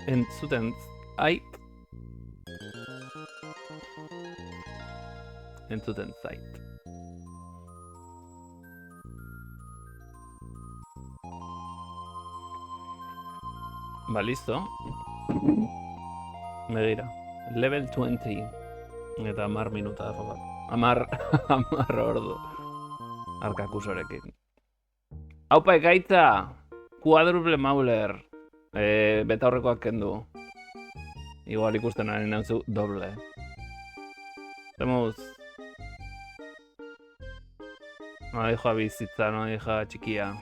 Entzuten zait. Entzuten zait. Ba, listo. Begira. Level 20. Eta 10 minuta da jokat. 10 ordu. Arkakusorekin. Aupa ekaitza! Quadruple Mauler. Beta horrekoak kendu. Igual ikusten ari nauzu doble. Zemuz. No dijoa bizitza, no dijoa txikia.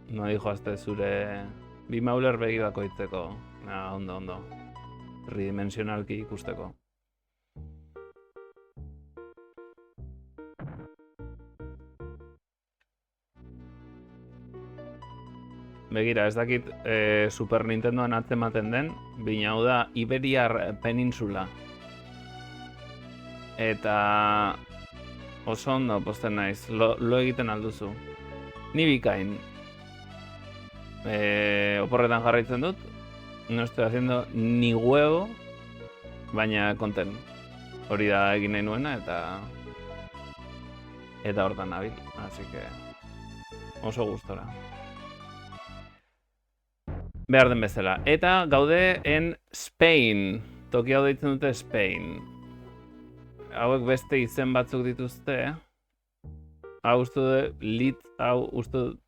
No dijoazte zure... Bi Mauler begi bakoitzeko. Ondo. Tridimensionalki ikusteko. Begira, ez dakit Super Nintendoan atzematen den, bina hau da Iberiar Peninsula. Eta oso ondo posten naiz, lo egiten alduzu. Ni bikain. Oporretan jarraitzen dut, no estoy haciendo ni huevo, baina konten. Hori da egin nahi nuena eta hortan nabil, así que oso gustora. Behar den bezala. Eta gaude en Spain. Toki hau deitzen dute Spain. Hauek beste izen batzuk dituzte. Hau uste uste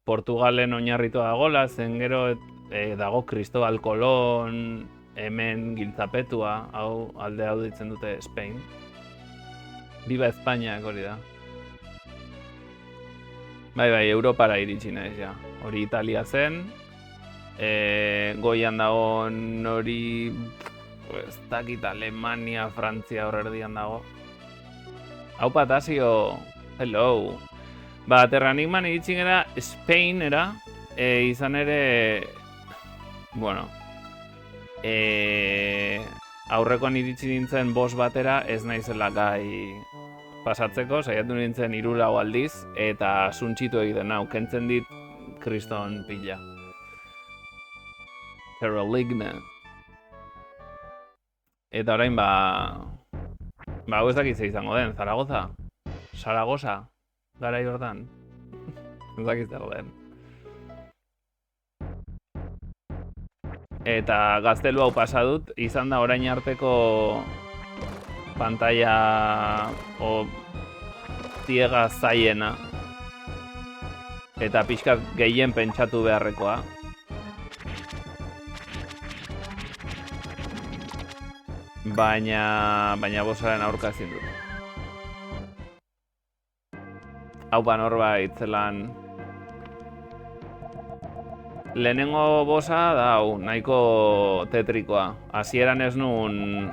Portugalen oinarritua dagola, zen gero dago Cristobal Colón, hemen giltzapetua, hau alde hau deitzen dute Spain. Viva España, hori da. Bai, Europara iritsi naiz ja. Hori Italia zen. Goian dago nori... Ez dakit Alemania, Frantzia hor erdian dago. Hau Patasio, hello. Ba, Terranigman iritsi gara Spainera, izan ere... Bueno... Aurrekoan iritsi nintzen boss batera ez naizela gai pasatzeko, saiatu nintzen 3-4 aldiz, eta suntxitu egiten nau, kentzen dit kriston pila. Terraligna. Eta orain hau ez dakit ze izango den, Zaragoza? Zaragoza? Garai hortan? Ez dakit zer den. Eta gaztelu hau pasa dut, izan da orain arteko pantalla ziega zaiena. Eta pixkat gehien pentsatu beharrekoa. Baina bosaren aurka ezin dut. Hau norbait zelan... Lehenengo bosa da hau, nahiko tetrikoa. Hasieran ez nun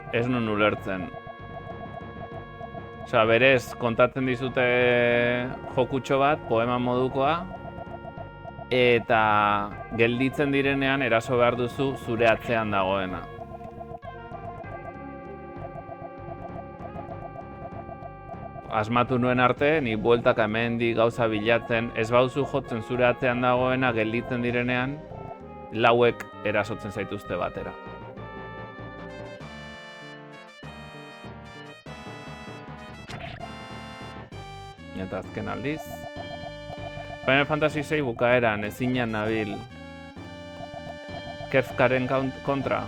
ulertzen. Osea, berez, kontatzen dizute jokutxo bat, poema modukoa, eta gelditzen direnean eraso behar duzu zure atzean dagoena. Asmatu nuen arte, ni bueltaka hemendik gauza bilatzen, ez bauzu jotzen zure atzean dagoena gelditzen direnean, lauek erasotzen zaituzte batera. Eta azken aldiz. Final Fantasy VI bukaeran ezinan nabil Kefkaren kontra.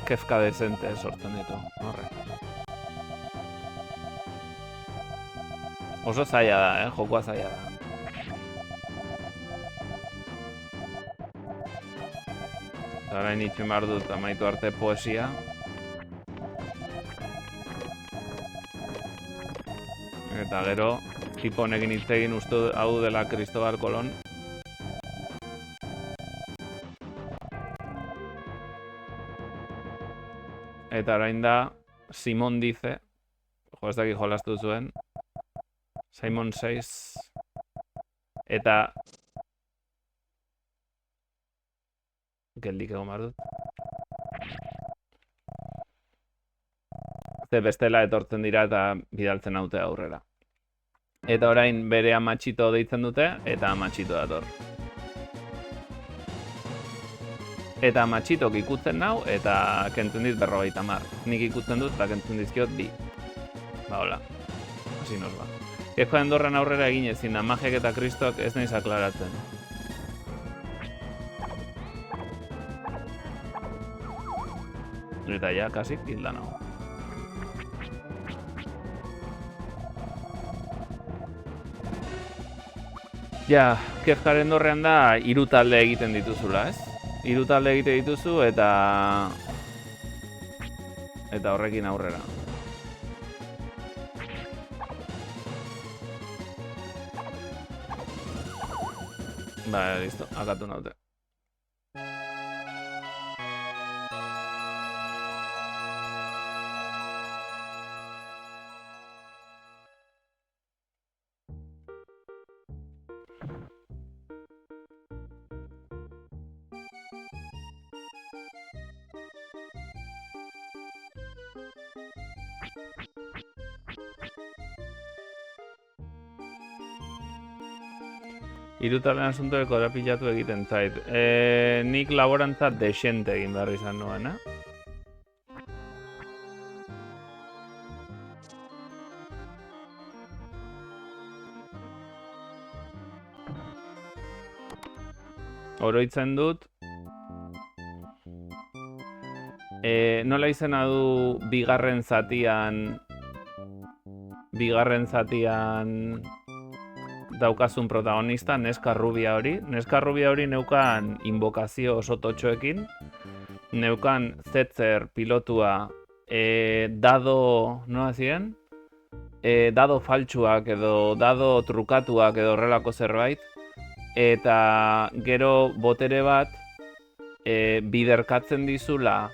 Kefka dezente sortzen ditu, horrek. Oso zaila da, jokoa zaila da. Eta orain itxen behar dut amaitu arte poesia. Eta gero, tipo honekin hitz egin uste hau dela Cristobal Colón. Eta orain da, Simon dice, jo ez dakit jolastu zuen, Simon 6, eta geldik egon behar dut. Ze bestela etortzen dira eta bidaltzen haute aurrera. Eta orain bere amatxito deitzen dute, eta amatxito dator. Eta amatxitok ikutzen nau, eta kentzen dit 50. Nik ikutzen dut, eta kentzen dizkiot 2. Ba, hola. Hasi nos ba. Eko Andorran aurrera egin ezin da, magiak eta kristoak ez naiz aklaratzen. Eta ja, kasik, hilda nago. Ja, Kefkaren dorrean da, 3 talde egiten dituzula, ez? 3 talde egite dituzu eta horrekin aurrera. Ba, listo, akatu naute. Irutalen asuntoek korapilatu egiten zait. Nik laborantza desente egin behar izan nuen, Oroitzen dut. Nola izena du bigarren zatian daukazun protagonista, Neska Rubia hori. Neska Rubia hori neukan invokazio oso totxoekin. Neukan Zetzer pilotua dado, nola ziren? Dado faltsuak edo dado trukatuak edo horrelako zerbait. Eta gero botere bat biderkatzen dizula,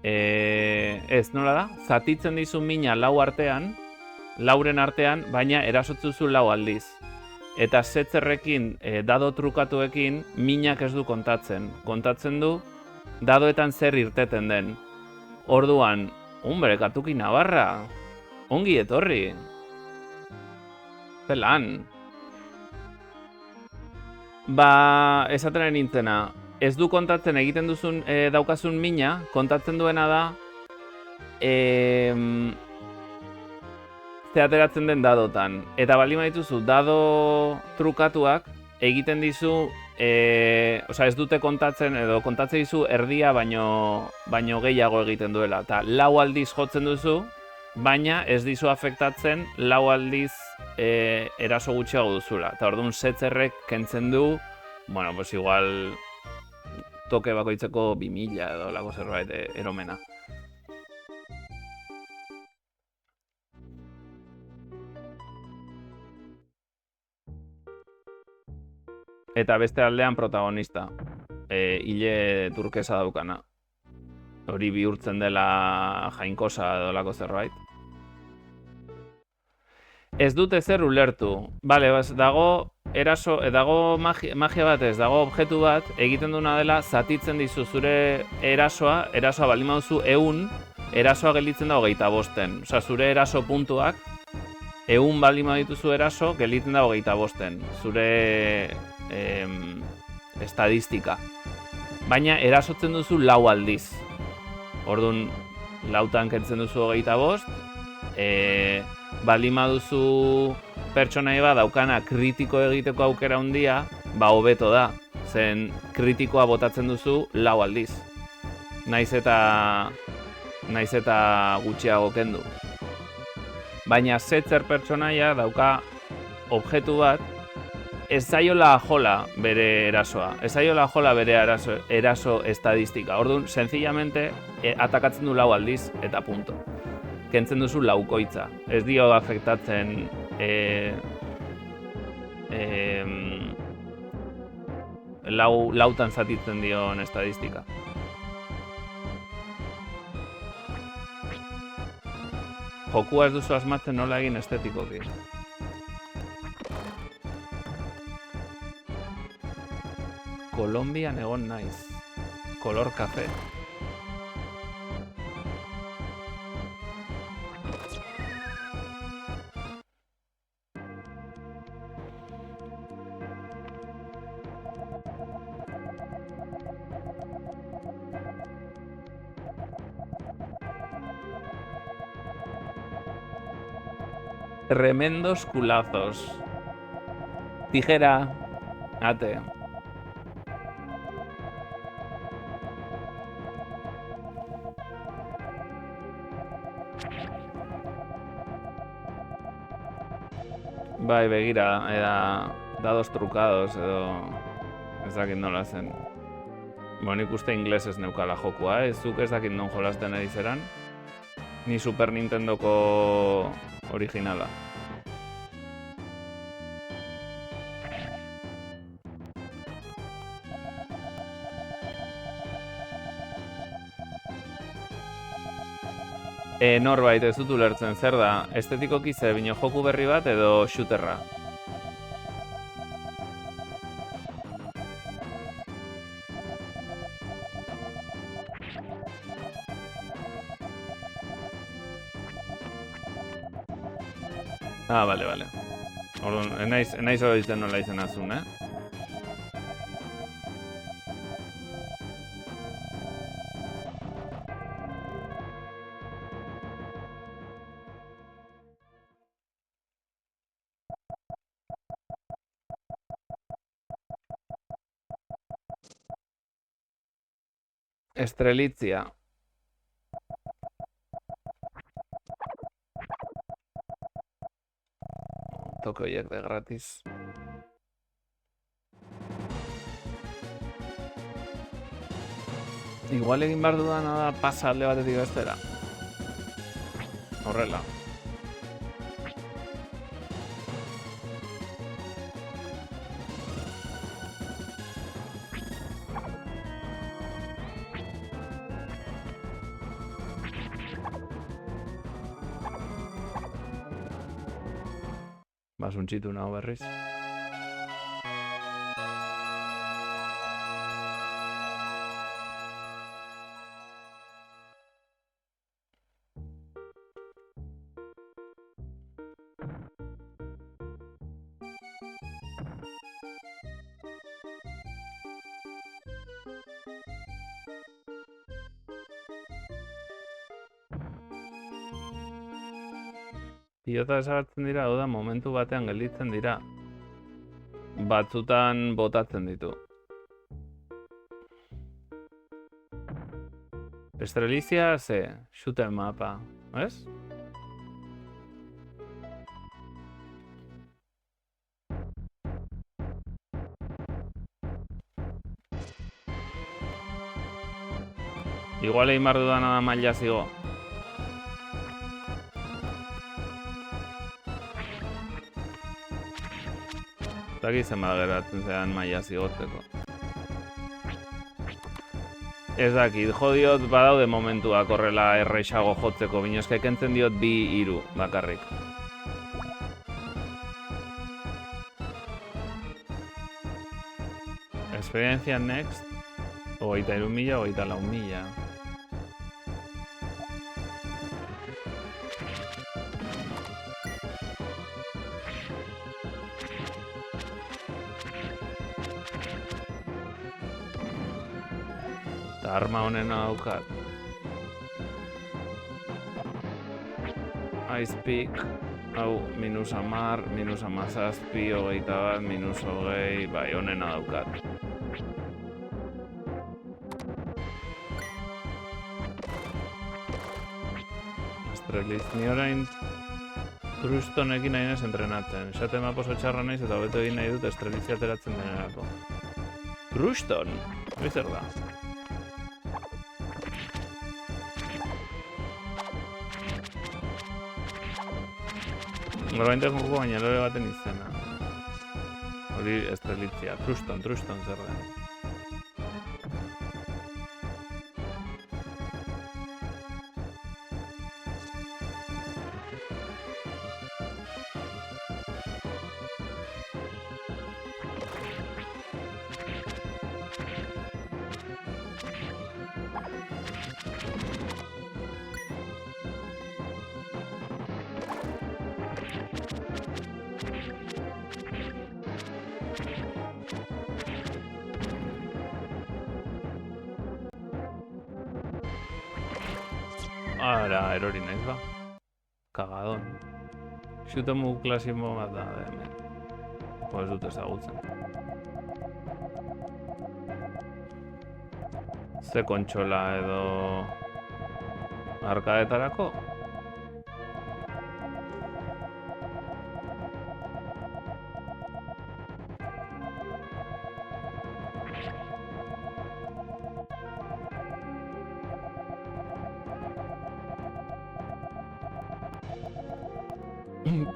ez nola da? Zatitzen dizu mina lauren artean, baina erasotzuzu 4 aldiz. Eta Zetzerrekin, dado trukatuekin, minak ez du kontatzen. Kontatzen du, dadoetan zer irteten den. Orduan, katuki nabarra, ongi etorri. Zelan. Ba, esaten nintzena, ez du kontatzen egiten duzun daukazun mina, kontatzen duena da, ze ateratzen den dadotan. Eta baldin badituzu dado trukatuak egiten dizu, ez dute kontatzen edo kontatzen dizu erdia baino gehiago egiten duela. Eta 4 aldiz jotzen duzu, baina ez dizu afektatzen 4 aldiz eraso gutxiago duzula. Eta orduan Zetzerrek kentzen du, pues igual toke bakoitzeko 2000 edo lako zerbait eromena. Eta beste aldean protagonista, hile turkesa daukana. Hori bihurtzen dela jainkosa edo lako zerbait. Ez dute zer ulertu. Bale, dago magia bat ez, dago objektu bat, egiten duna dela, zatitzen dizu zure erasoa baldin baduzu 100, erasoa gelditzen da 25. Osa, zure eraso puntuak, 100 baldin badituzu eraso, gelditzen da 25. Zure estadistika. Baina erasotzen duzu 4 aldiz. Orduan, 4 kentzen duzu 25, baldin baduzu pertsonai bat daukana kritiko egiteko aukera handia, ba hobeto da, zen kritikoa botatzen duzu 4 aldiz. Naiz eta gutxiago kendu. Baina Setzer pertsonaia dauka objektu bat, ez zaiola jola bere erasoa. Ez zaiola jola bere eraso estadistika. Orduan, sencillamente, atakatzen du 4 aldiz eta punto. Kentzen duzu laukoitza. Ez dio afektatzen lautan zatitzen dion estadistika. Jokua ez duzu asmatzen nola egin estetikoki. Kolombian egon naiz. Kolor kafe. Tremendos culazos. Tijera. Ate. Bai, begira, dados trucados edo ez dakit nola zen. Nik uste inglesez neukala jokua, zuk ez dakit non jolasten ari zeran. Ni Super Nintendoko originala. Norbait ez dut ulertzen, zer da, estetikoki ze bino joku berri bat edo shooterra? Bale. Orduan, enaiz hori izan nola izan azun, Estrelitzia. Toke horiek de gratis. Igual egin behar dudana da pasa alde batetik bestera. Horrela. Basuntxitu nago berriz. Pilota desagertzen dira, hau da, momentu batean gelditzen dira. Batzutan botatzen ditu. Estrelizia, ze, shooter mapa, ez? Igual egin behar dudana da maila zigo. Zaki zenbat geratzen zean maila zigotzeko. Ez dakit, jo diot badaude momentuak horrela erreixago jotzeko, binoske kentzen diot 2-3 bakarrik. Experiencia next, 23.000, 24.000. Arma honena daukat. Ice Peak, hau, minus 10, minus 17, 21, minus 20, bai, honena daukat. Astreliz, ni orain Trustonekin nahi nez entrenatzen. Esaten map oso txarra naiz eta hobeto egin nahi dut Estrelizia ateratzen denerako. Truston? Hori zer da? Horbaintek joko baina lore baten izena. Hori Estrelizia. Truston zer da. Ara, erori naiz ba. Kagadon. Shoot'em up klasismo bat da, hemen. Ez dut ezagutzen. Ze kontsola edo... arkadetarako?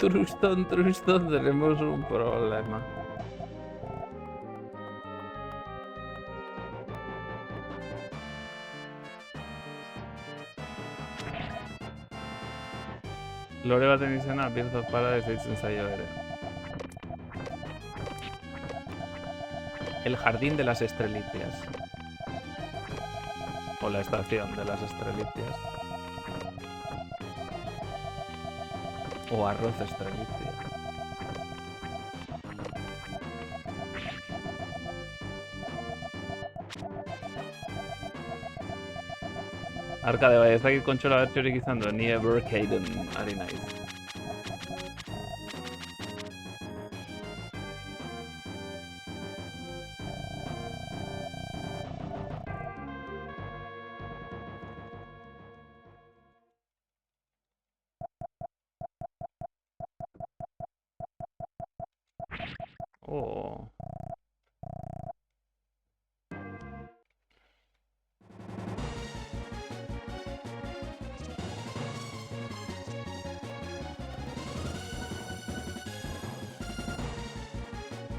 Truston, tenemos un problema. Lore baten izena, Birth of Paradise deitzen zaio ere. El jardín de las estrelicias. O la estación de las estrelicias. O arroz estrelicia. Arkade bai, ez dakit kontsola bertxorik izan duen, ni Evercaden ari naiz. Oh.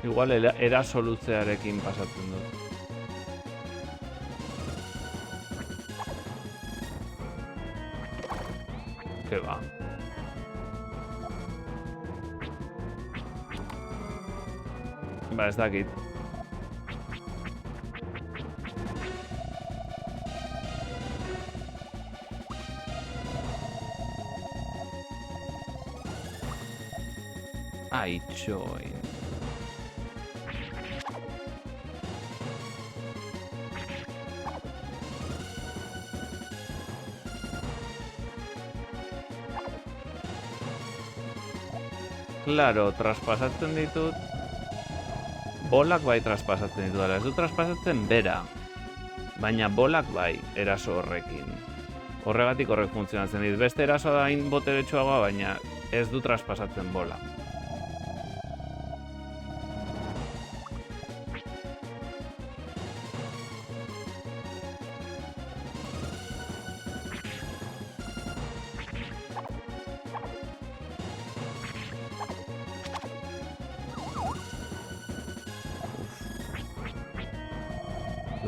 Igual erasolutzearekin pasatzen dut. Que va. Ba, ez dakit. I join. Claro, traspasatzen ditut. Bolak bai traspasatzen ditudala. Ez du traspasatzen bera. Baina bolak bai eraso horrekin. Horregatik horrek funtzionatzen dit. Beste eraso da hain boteretsuagoa, baina ez du traspasatzen bola.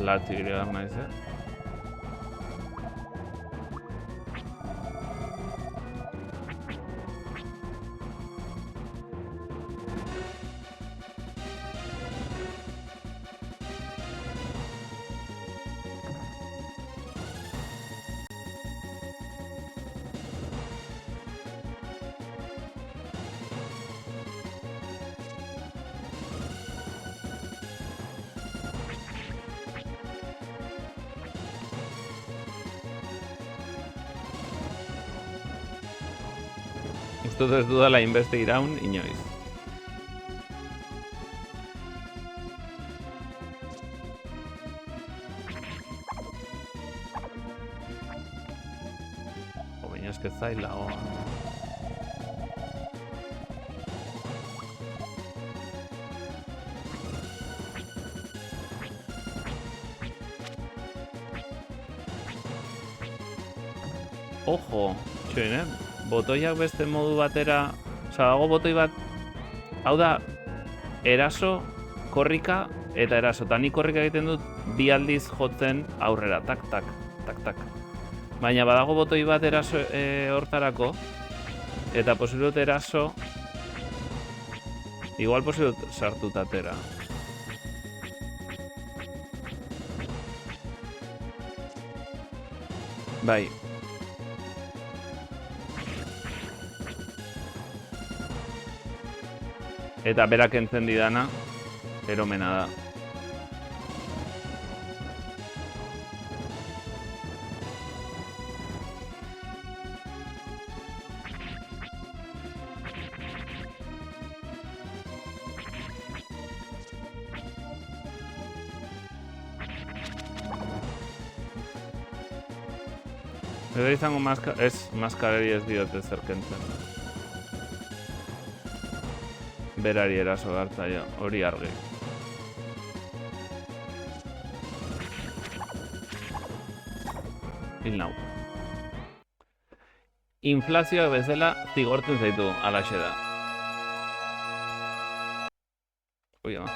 Lati behar naiz, Uste dut ez dudala inbeste iraun, inoiz. Baina eske zaila, Ojo, txoin, botoiak beste modu batera... Osa, dago botoi bat... Hau da, eraso, korrika eta eraso. Eta nik korrika egiten dut bi aldiz jotzen aurrera. Tak, tak, tak, tak. Baina badago botoi bat eraso hortarako. Eta posible dut eraso... Igual posible dut sartu tatera. Bai. Eta berak entzen didana, eromena da. Edo izango maskarari ez diote zer kentzen. Berari eraso gartzaio, hori argi. Hil nau. Inflazioak bezala zigortzen zaitu, alaxe da. Ui, ama.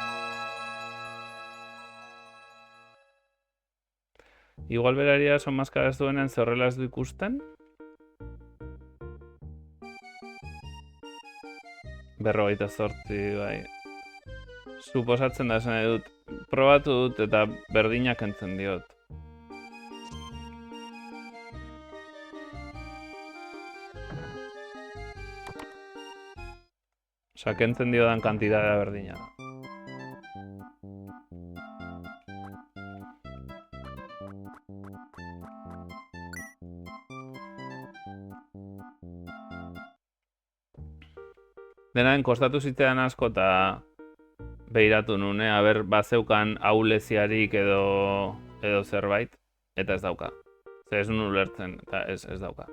Igual berari eraso maskara ez duenen zerrela ez du ikusten? 58, bai. Suposatzen da esan dut. Probatu dut eta berdinak entzen diot. Osa, kentzen diodan kantidadea berdina da. Denaren kostatu zitzean asko eta behiratu nune, aber bazeukan ahuleziarik edo zerbait, eta ez dauka. Zer ez nun ulertzen, eta ez dauka.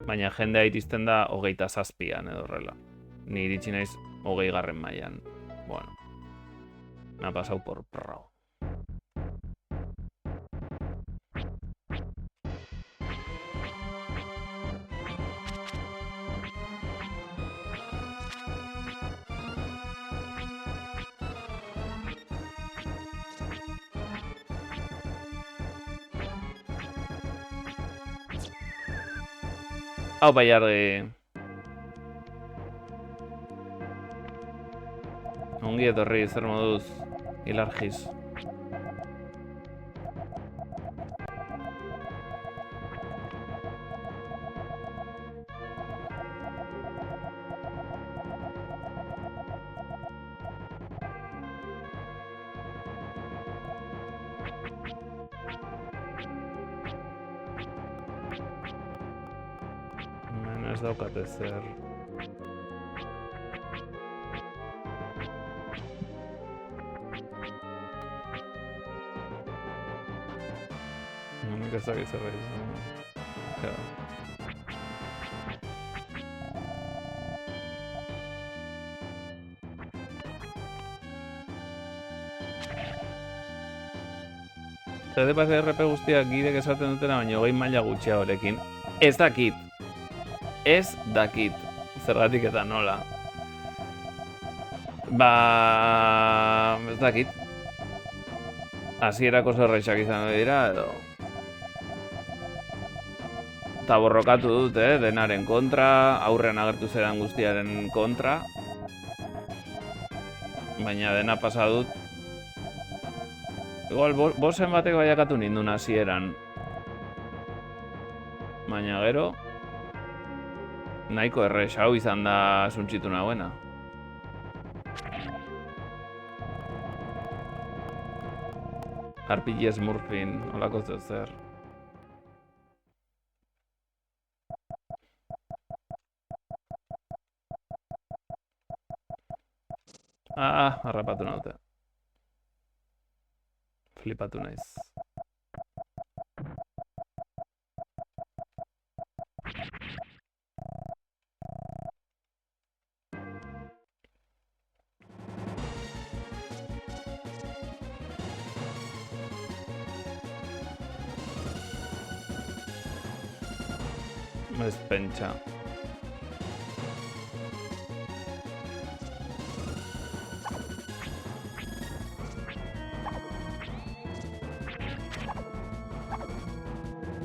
Baina jendea iristen da 27an edo horrela. Ni iritsi naiz 20. mailan. Bueno, me ha pasau por prrao. Hau bai argi. Ongi etorri, zer moduz, Ilargiz. Ez daukate zer. Nik ez dakit zerbait izan. Zede pase RP guztiak gidek esaten dutena, baina 20 maila gutxiagorekin. Ez dakit. Ez dakit. Zergatik eta nola. Ez dakit. Hasierako zerreixak izan dira, edo... Eta borrokatu dut, denaren kontra, aurrean agertu zedan guztiaren kontra. Baina dena pasa dut. Igual, bosen batek baiakatu nindun hasieran. Baina gero... Nahiko errex, hau izan da suntxitu nagoena. RPG Smurfin, holako zer. harrapatu naute. Flipatu naiz. Ez pentsa.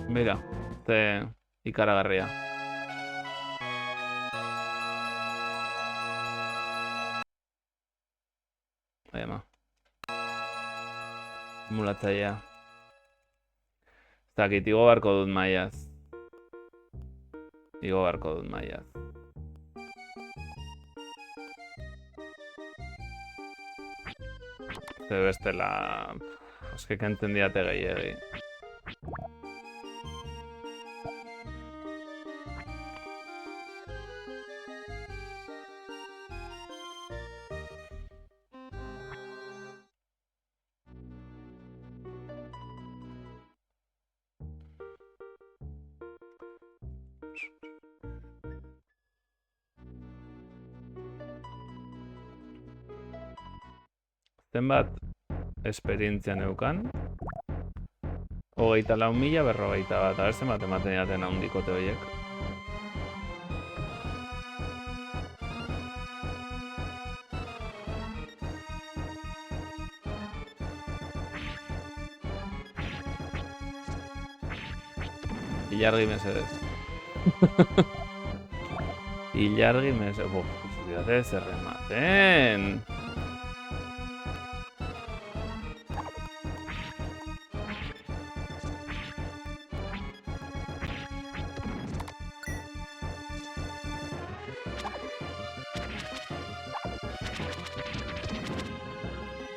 Mira, ze ikaragarria. Ama. Simulatzailea. Ez dakit, igo barko dut maiaz. Igo barko dut maiaz. Ze bestela... Eske kentzen diate gehiagi. Zenbat esperientzia neukan? 24.000 berrogeita bat. Aber zenbat ematen diaten handikote horiek. Ilargi mesedez. Ilargi mesedez. Posibilitate zer rematen.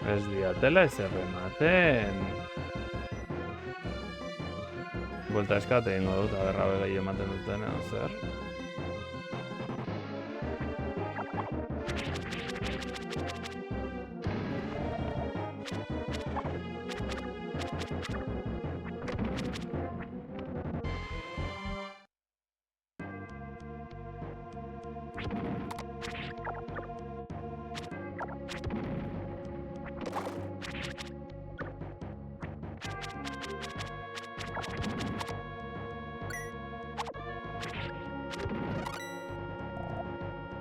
Ez diatela ez errematen. Buelta eskate egingo dut, aberra begai ematen duten, zer.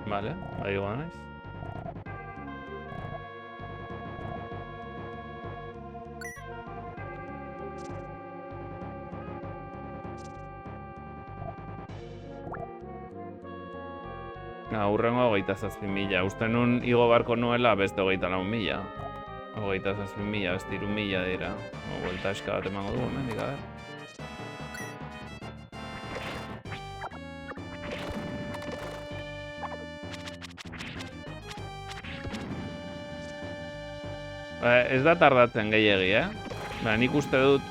Vale, ahí naiz. Hurrengo 27.000. Uste nun igo barko nuela beste 24.000. 27.000, beste 3.000 dira. Buelta eska bat emango du, hemendik, a ber. Ez da tardatzen gehiegi, nik uste dut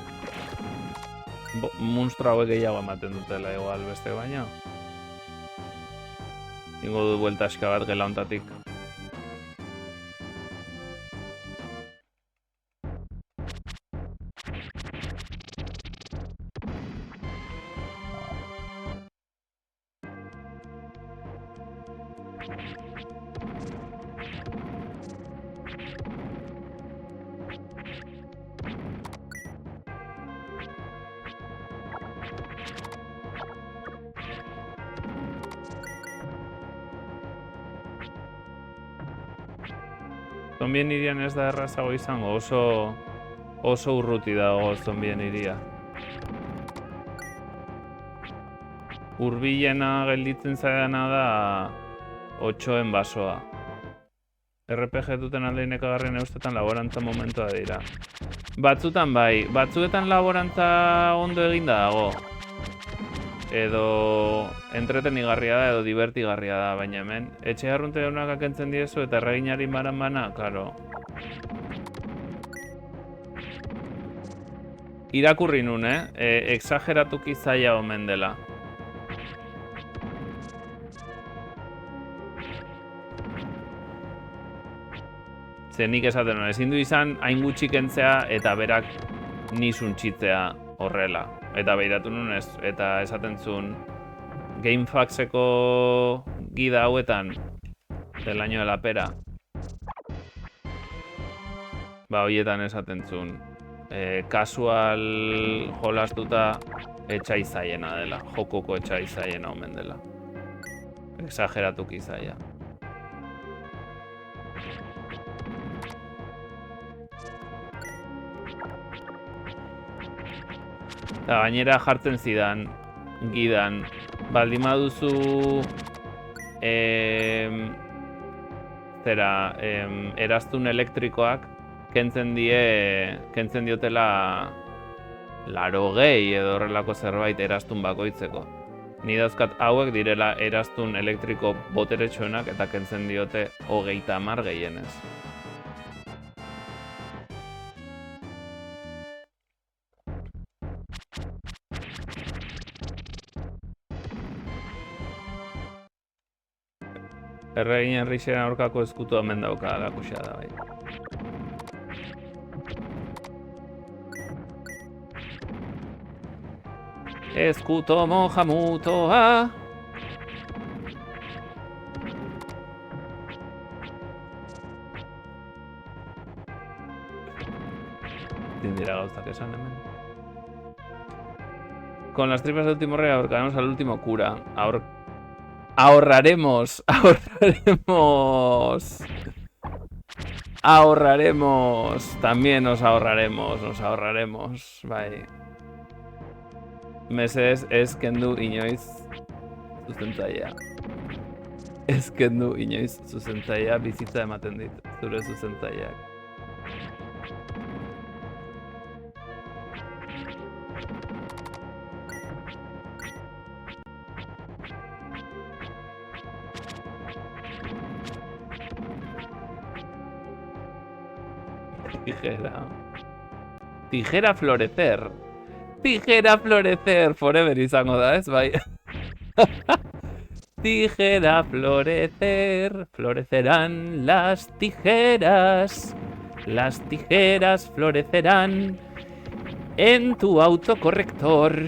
monstru hauek gehiago ematen dutela igual beste baina. Ingo dut buelta eska bat gela hontatik. Zombien irian ez da errazago izango, oso urruti dago zombien iria. Hurbilena gelditzen zaidana da 8en basoa. RPG duten aldeinekagarrien eustetan laborantza momentua dira. Batzutan bai, batzuetan laborantza ondo eginda dago. Edo entretenigarria da, edo divertigarria da, baina hemen etxe arrunte deunak akentzen diezu eta erreginari banan-bana, karo. Irakurri nun, exageratuki zaila omen dela. Ze nik esaten nuen, ezin du izan hain gutxi kentzea eta berak ni suntxitzea horrela. Eta behiratu nuen ez, eta esaten zuen GameFAQseko gida hauetan del año de la pera. Ba, horietan esaten zuen. Casual jolastuta etxai zaiena dela. Jokoko etxai zaiena omen dela. Exageratuki zaia. Eta gainera jartzen zidan gidan. Baldin baduzu eraztun elektrikoak kentzen diotela 80 edo horrelako zerbait eraztun bakoitzeko. Ni dauzkat hauek direla eraztun elektriko boteretsuenak eta kentzen diote 30 gehienez. Erregin Enrixeren aurkako eskutu hemen dauka alakusia da bai. Eskuto mojamutoa. Dindira gauzak esan hemen. Con las tripas del último rey ahorcaremos al último cura. Ahorraremos. También nos ahorraremos. Bai. Meses ez kendu inoiz zuzentzailea. Ez kendu inoiz zuzentzailea bizitza ematen dit, zure zuzentzaileak. Tijera florecer. Tijera florecer. Forever izango da, ez? Bai. Tijera florecer. Florecerán las tijeras. Las tijeras florecerán en tu autocorrector.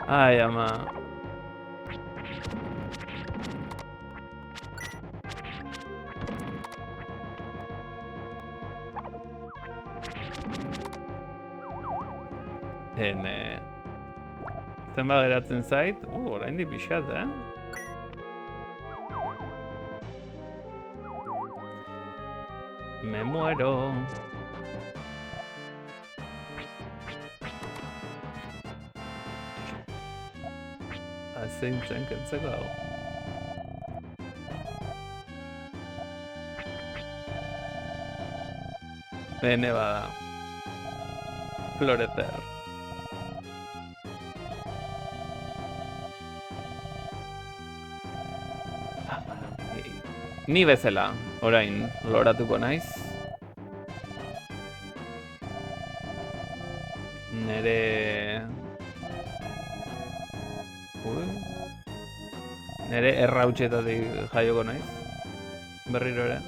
Ay, ama. Zenba geratzen zait? Oraindik pixat, Me muero. Zein zen kentzeko hau. Bene bada. Florecer. Ni bezala, orain loratuko naiz. Nere errautxetatik jaioko naiz. Berriro ere.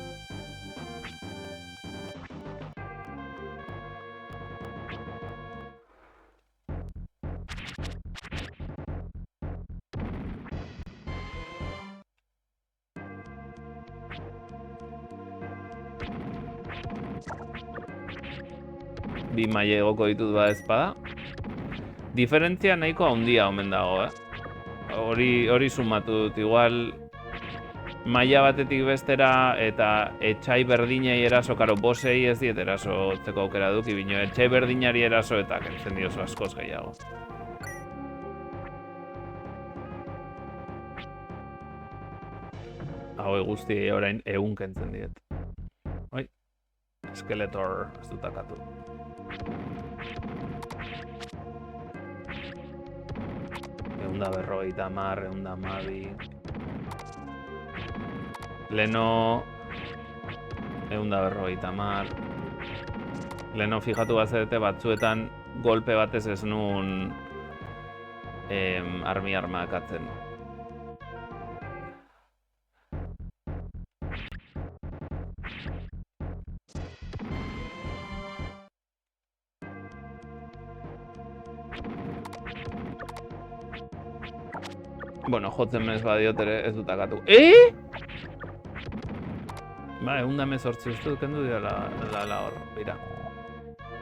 Bi maila egoko ditut ba ezpada. Diferentzia nahiko handia omen dago, Hori sumatu dut, igual maila batetik bestera eta etxai berdinei eraso, karo, bosei ez diet eraso tzeko aukera duki, bino etxai berdinari eraso eta kentzen diozu askoz gehiago. Hau guzti orain 100 kentzen diet. Oi, Skeletor ez dut akatu. Eunda berrogeita hamar, eunda hamabi. Leno eunda berrogeita hamar. Leno fijatu bazete batzuetan golpe batez ez nun armi armakatzen. Bueno, jotzen mez badiot ere ez dut akatu. Ba, egun da mezortzi uste dut kendu dira la hor, bira.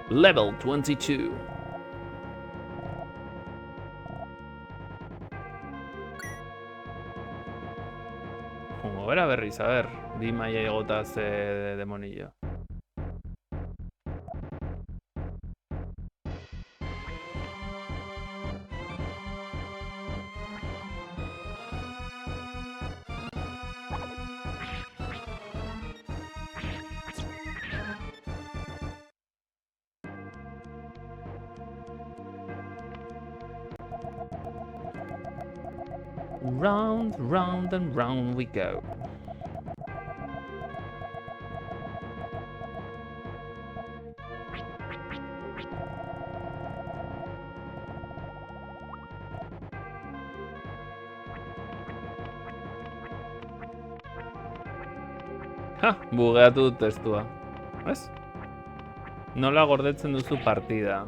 Level 22. Jungo, bera berriz, a ver. Bi maia egotaz demonillo. Round, round and round we go. Ha, bugeatu dut testua. Ez? Nola gordetzen duzu partida.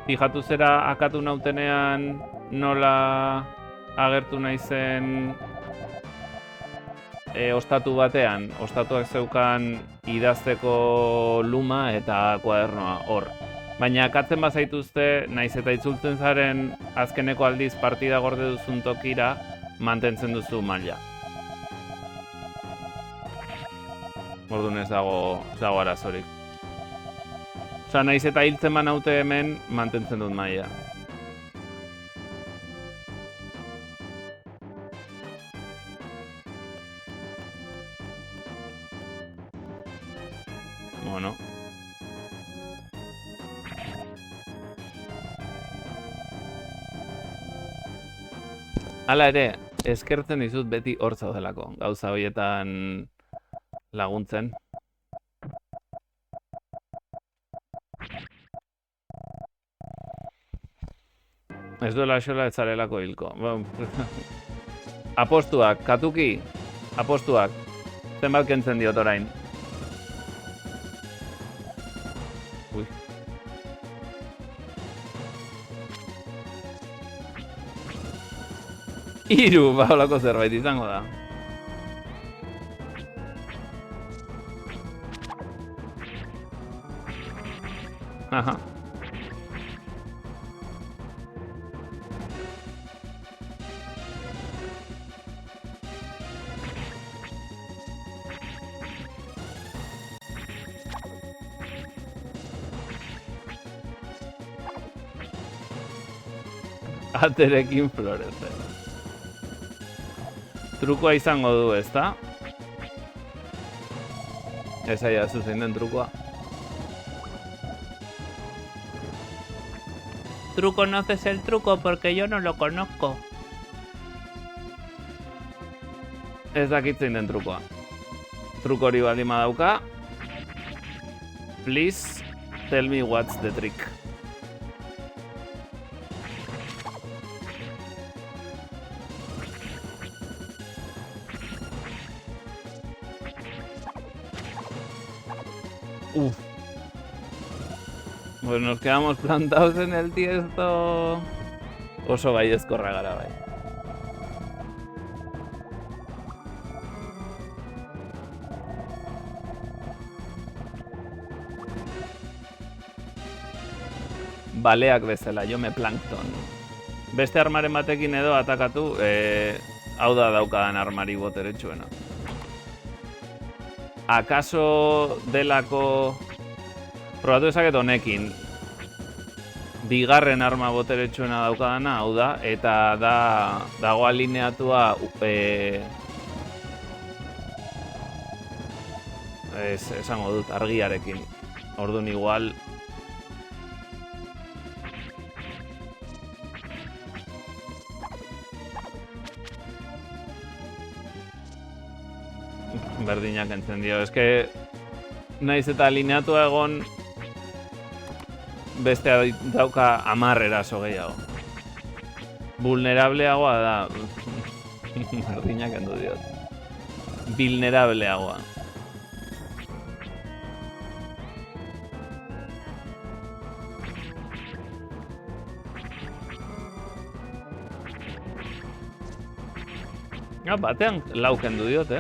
Fijatu zera akatu nautenean nola agertu naizen ostatu batean. Ostatuak zeukan idazteko luma eta kuadernoa hor. Baina akatzen bazaituzte, naiz eta itzultzen zaren azkeneko aldiz partida gorde duzun tokira mantentzen duzu maila. Orduan ez dago arazorik. Osa, naiz eta hiltzen banaute hemen mantentzen dut maila. Bueno. Hala ere, eskertzen dizut beti hor zaudelako, gauza horietan laguntzen. Ez duela xola ez zarelako hilko. Apostuak, Katuki, apostuak. Zenbat kentzen diot orain. Ui. Hiru, ba, holako zerbait izango da. Aha. Aterekin florezen. Trukoa izango du, ezta? Ez aia zuzein den trukoa. Tú conoces el truco porque yo no lo conozco. Ez dakitzen den trukoa. Truko hori baldin badauka. Please tell me what's the trick. Pues nos quedamos plantados en el tiesto. Oso baiezkorra gara bai. Baleak bezala, jome plankton. Beste armaren batekin edo atakatu, hau da daukadan armari boteretsuena. Akaso delako... Probatu ezaket honekin. Bigarren arma boteretsuena daukadana, hau da, eta dago alineatua esango dut, argiarekin. Orduan igual... Berdinak entzen dio. Ez que naiz eta alineatua egon beste dauka 10 eraso gehiago. Vulnerableagoa da. Berdinak endu diot. Vulnerableagoa. Batean lauken du diot,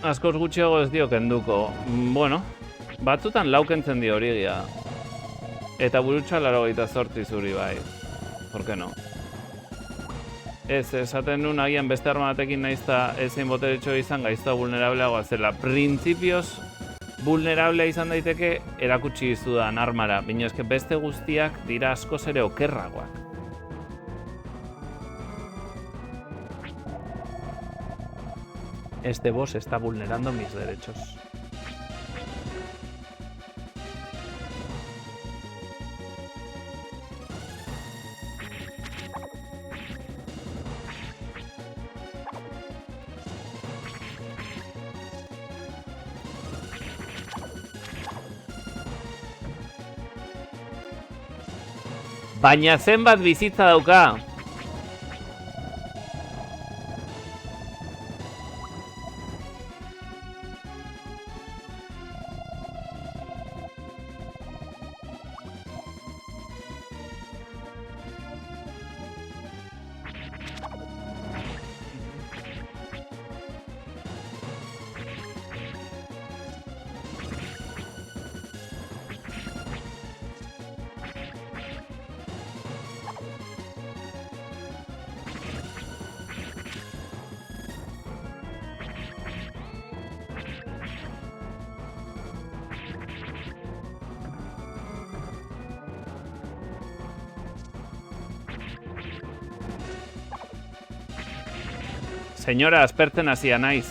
Askoz gutxiago ez dio kenduko. Bueno, batzutan laukentzen dio horigia. Eta burutsa 88 zuri bai. Por qué no? Ez, esaten nun agian beste arma batekin naizta ezein boteretxo izan gaiztoa vulnerableagoa zela. Printzipioz vulnerablea izan daiteke erakutsi izudan armara. Baina eske beste guztiak dira askoz ere okerragoak. Este boss está vulnerando mis derechos. Baina zenbat bizitza dauka? Señora, aspertzen hasia naiz.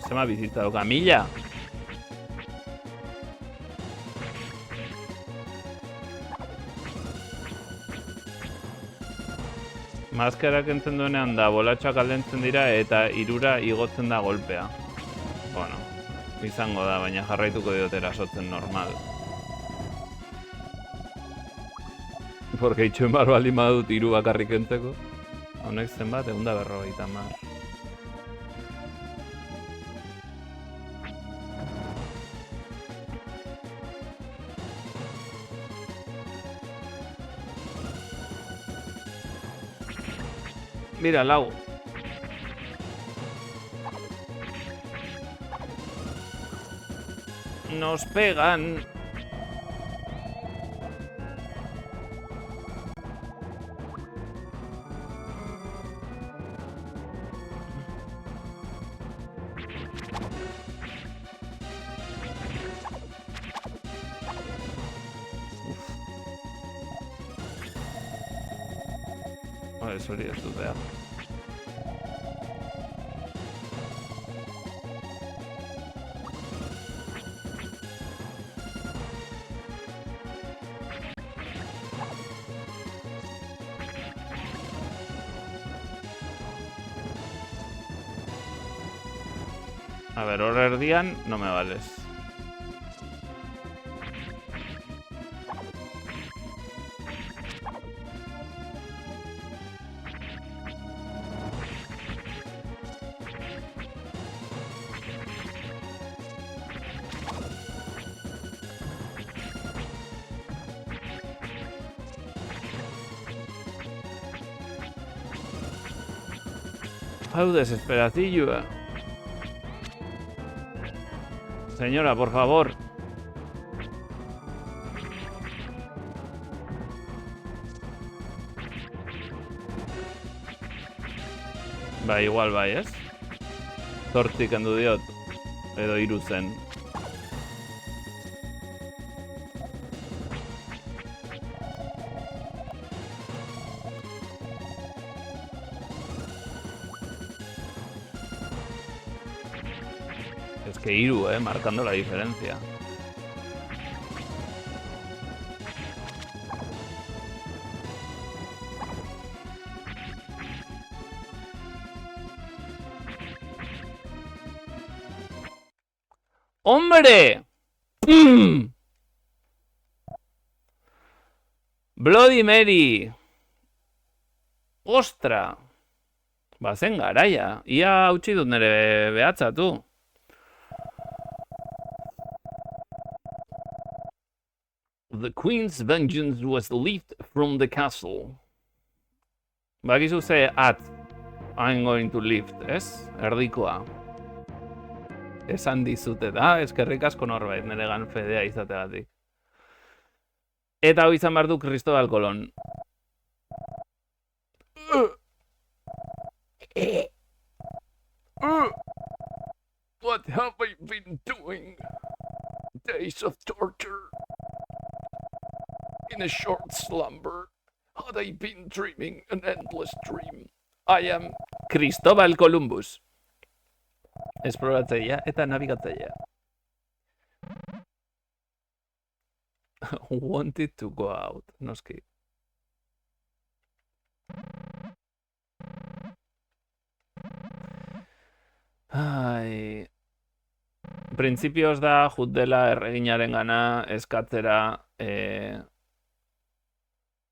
Zema bizitza dauka, 1000? Maskerak entzen duenean da, bolatxoak aldentzen dira eta 3 igotzen da golpea. Bueno, izango da, baina jarraituko diot erasotzen normal. Porque itxuen bar baldin badut 3 bakarrik entzeko. Honek zenbat, 150. Mira, lau. Nos pegan. Ez hori ez dut behar. A ver, hor erdian no me vales. Hau desesperazioa. Señora, por favor. Ba, igual bai, ez? 8 kendu diot. Edo 3 zen. Que hiru, marcando la diferencia. ¡Hombre! Bloody Mary! Ostra! Bazen garaia. Ia hautsi dut nire behatza, tu. The Queen's vengeance was lifted from the castle. Bakizu ze at I'm going to lift, ez? Erdikoa. Esan dizute da, eskerrik asko norbait, nire gan fedea izategatik. Eta hau izan behar du Cristobal Colon. What have I been doing? Days of torture. In a short slumber. Had I been dreaming an endless dream? I am Cristobal Columbus. Esploratzailea eta nabigatzailea. Wanted to go out, noski. Ai... Printzipioz da, jut dela erreginaren gana eskatzera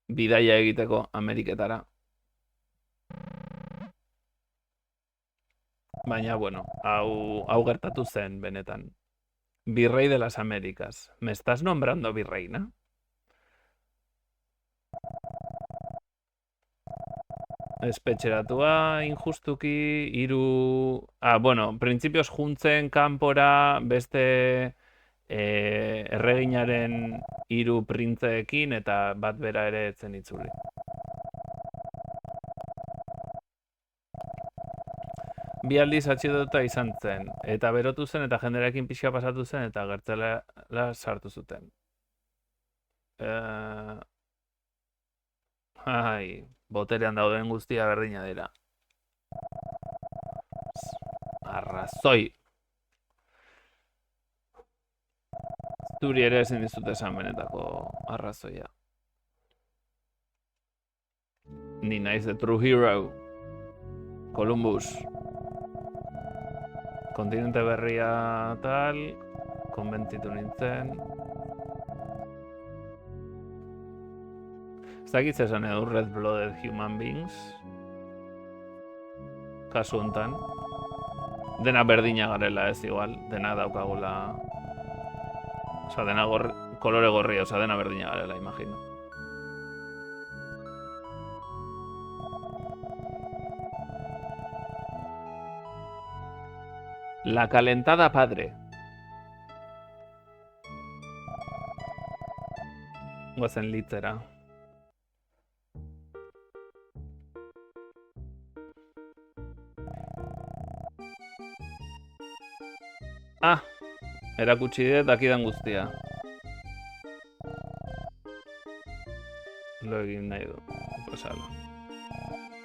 bidaia egiteko Ameriketara. Baina, bueno, hau gertatu zen, benetan. Virrey de las Américas. ¿Me estás nombrando virreina? Espetxeratua injustuki, bueno, printzipioz juntzen kanpora beste erreginaren 3 printzeekin eta bat bera ere etzen itzuli. Bi aldiz atxilotuta izan zen, eta berotu zen eta jenderekin pixka pasatu zen eta gertzela sartu zuten. Boterean dauden guztia berdina dira. Arrazoi. Zuri ere ezin dizut esan benetako arrazoia. Ni naiz the true hero. Columbus. Kontinente berria tal, konbentzitu nintzen. Ez dakit esan edo red-blooded human beings. Kasu hontan. Dena berdina garela ez igual, dena daukagula... Osa, dena kolore gorria, osa, dena berdina garela, imagino. La calentada padre. Goazen litzera. Erakutsi dut dakidan guztia. Lo egin nahi du. Pues ala.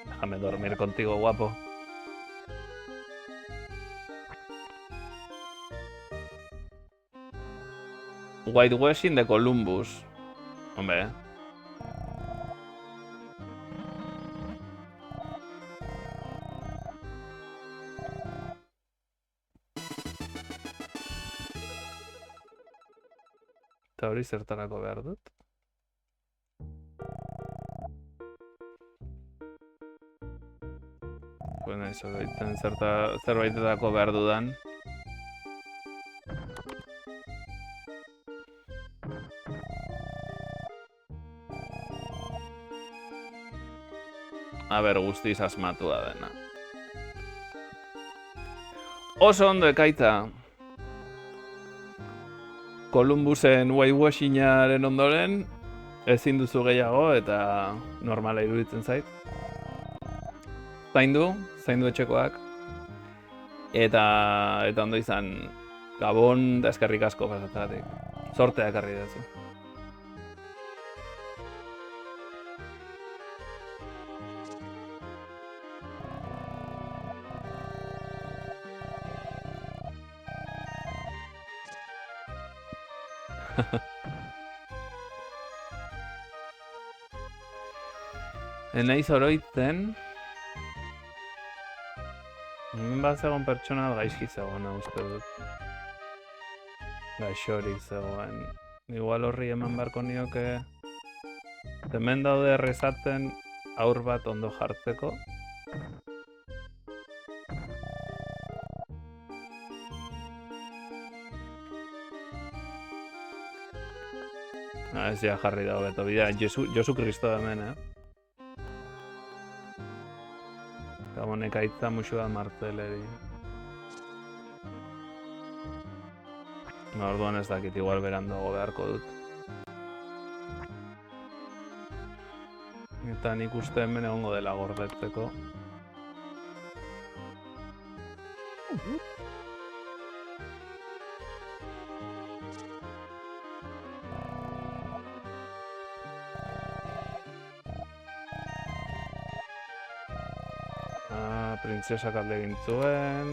Déjame dormir contigo, guapo. Whitewashing de Columbus. Hombre. Eta hori zertarako behar dut. Bueno, eso, zerbaitetako behar dudan. A ber, guztiz asmatua dena. Oso ondo ekaitza. Columbusen whitewashingaren ondoren ezin duzu gehiago eta normala iruditzen zait. Zaindu etxekoak. Eta ondo izan Gabon da eskerrik asko pasatzatik. Sortea ekarri duzu. Naiz oroitzen. Hemen bat zegoen pertsona gaizki zegoen, uste dut. Gaixorik zegoen. Igual horri eman beharko nioke. Hemen daude errezatzen aur bat ondo jartzeko. Ez ja jarri dago beto bidea, Josu Kristo hemen, Gabonek aitza musua marteleri. Orduan ez dakit, igual beranduago beharko dut. Eta nik uste hemen egongo dela gordetzeko. Printzesak alde egin zuen.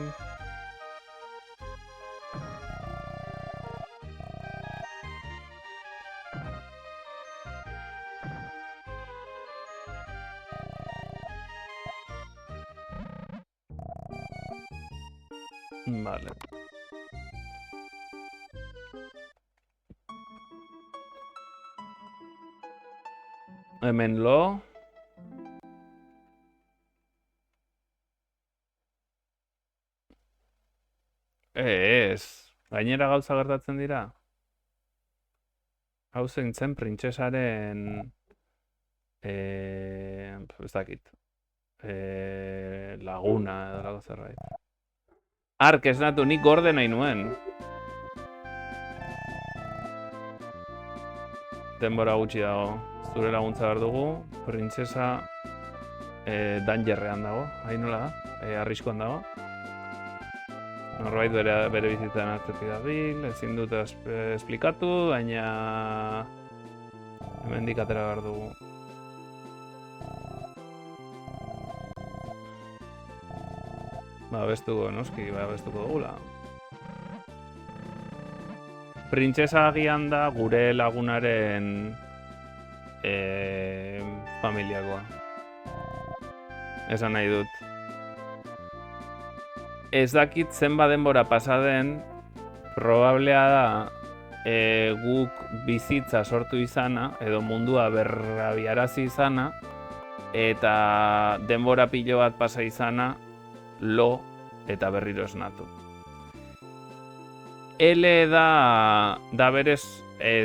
Vale. Hemen lo. Ez. Gainera gauza gertatzen dira. Hau zein zen printzesaren... ez dakit. Laguna edo lago zerbait. Ark, esnatu, nik gorde nahi nuen. Denbora gutxi dago. Zure laguntza behar dugu. Printzesa dangerrean dago. Hain nola da? Arriskoan dago. Norbait bere bizitzan atzetik dabil, ezin dut esplikatu, baina hemendik atera behar dugu. Babestuko, noski, babestuko dugula. Printzesa agian da gure lagunaren familiakoa. Esan nahi dut. Ez dakit zenba denbora pasaden, probablea da guk bizitza sortu izana, edo mundua berrabiarazi izana, eta denbora pilo bat pasa izana, lo eta berriro esnatu. L da berez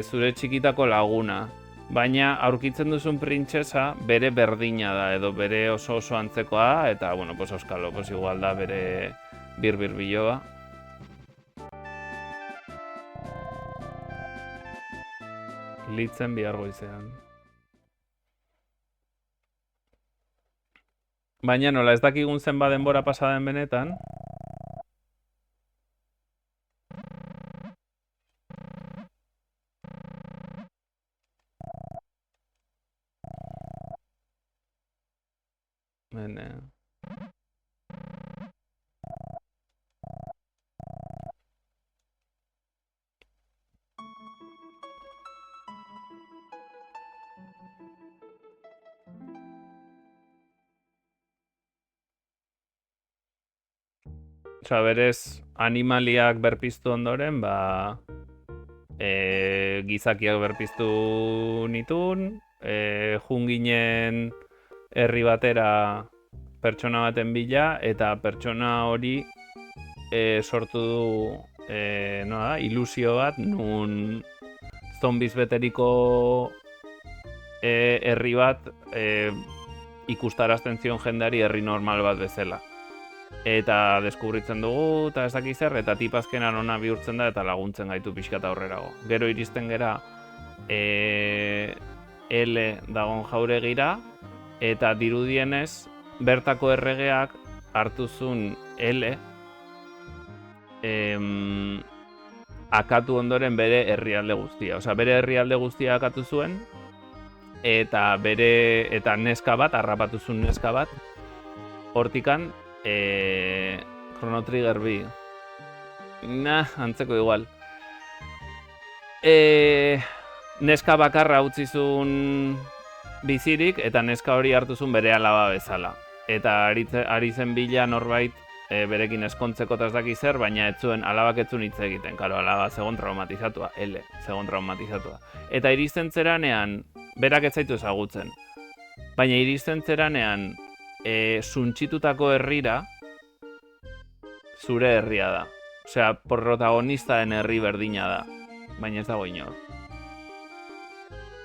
zure txikitako laguna, baina aurkitzen duzun printzesa bere berdina da, edo bere oso antzekoa, eta, bueno, pues euskalo, pues igual da bere biloba. Litzen bihar goizean. Baina nola ez dakigun zenba denbora pasa den benetan. Osa, berez, animaliak berpiztu ondoren, gizakiak berpiztu nitun, junginen herri batera pertsona baten bila, eta pertsona hori sortu du ilusio bat, nun zombiz beteriko herri bat ikustarazten zion jendeari herri normal bat bezala. Eta deskubritzen dugu, eta ez dakiz zer, eta tipazkenan ona bihurtzen da eta laguntzen gaitu pixkat aurrerago. Gero iristen gera L dagon jauregira, eta dirudienez bertako erregeak hartuzun L akatu ondoren bere herrialde guztia. Osea, bere herrialde guztia akatu zuen, eta neska bat, harrapatuzun neska bat, hortikan Chrono Trigger bi. Antzeko igual. neska bakarra utzi zuen bizirik, eta neska hori hartu zuen bere alaba bezala. Eta ari zen bila norbait berekin eskontzekotas daki zer, baina ez zuen alabak ez zuen hitz egiten. Karo, alaba zegon traumatizatua, zegon traumatizatua. Eta iristen zeranean, berak ez zaitu ezagutzen. Baina iristen zeranean, suntxitutako herrira, zure herria da. Osea, protagonistaren herri berdina da. Baina ez dago inor.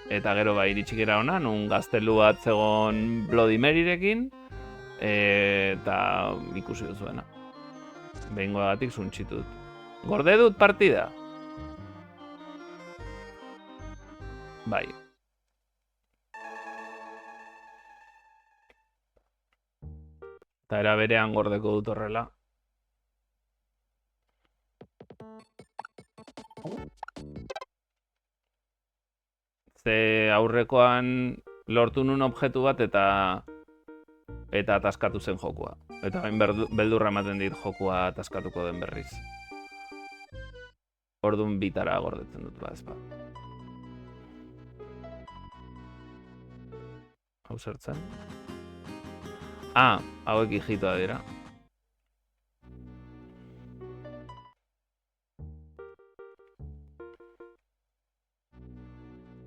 Eta gero iritsik hona, nun gaztelu bat zegon Bloody Maryrekin, eta ikusi duzuena. Behingoagatik suntxitut. Gorde dut partida? Bai. Eta era berean gordeko dut horrela. Ze aurrekoan lortu nun objektu bat eta ataskatu zen jokua. Eta bain beldurra ematen dit jokua ataskatuko den berriz. Orduan bitara gordetzen dut ba, ezpa. Hau zertzen? Hauek hijitoa dira.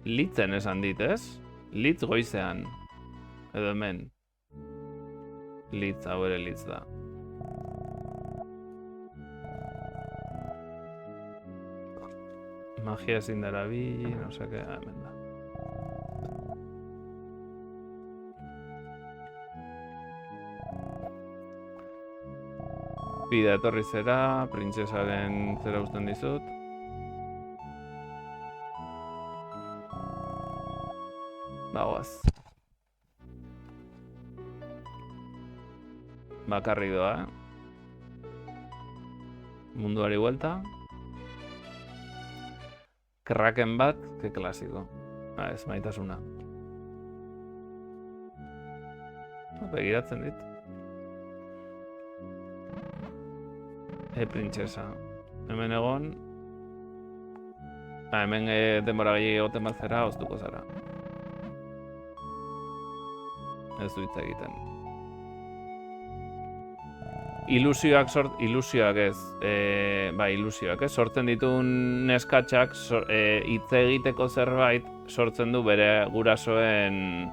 Litzen esan dit, ez? Litz goizean. Edo hemen. Litz, hau ere litz da. Magia ezin dara bi, no seke, hemen da. Bida etorri zera, printzesaren zera usten dizut. Bagoaz. Bakarri doa, Munduari buelta. Kraken bat, que klasiko. Ez maitasuna. Begiratzen dit. Printzesa. Hemen egon. Hemen denbora gehiago egoten bat zera, oztuko zara. Ez du hitz egiten. Ilusioak ez, sortzen ditun neskatxak hitz egiteko zerbait sortzen du bere gurasoen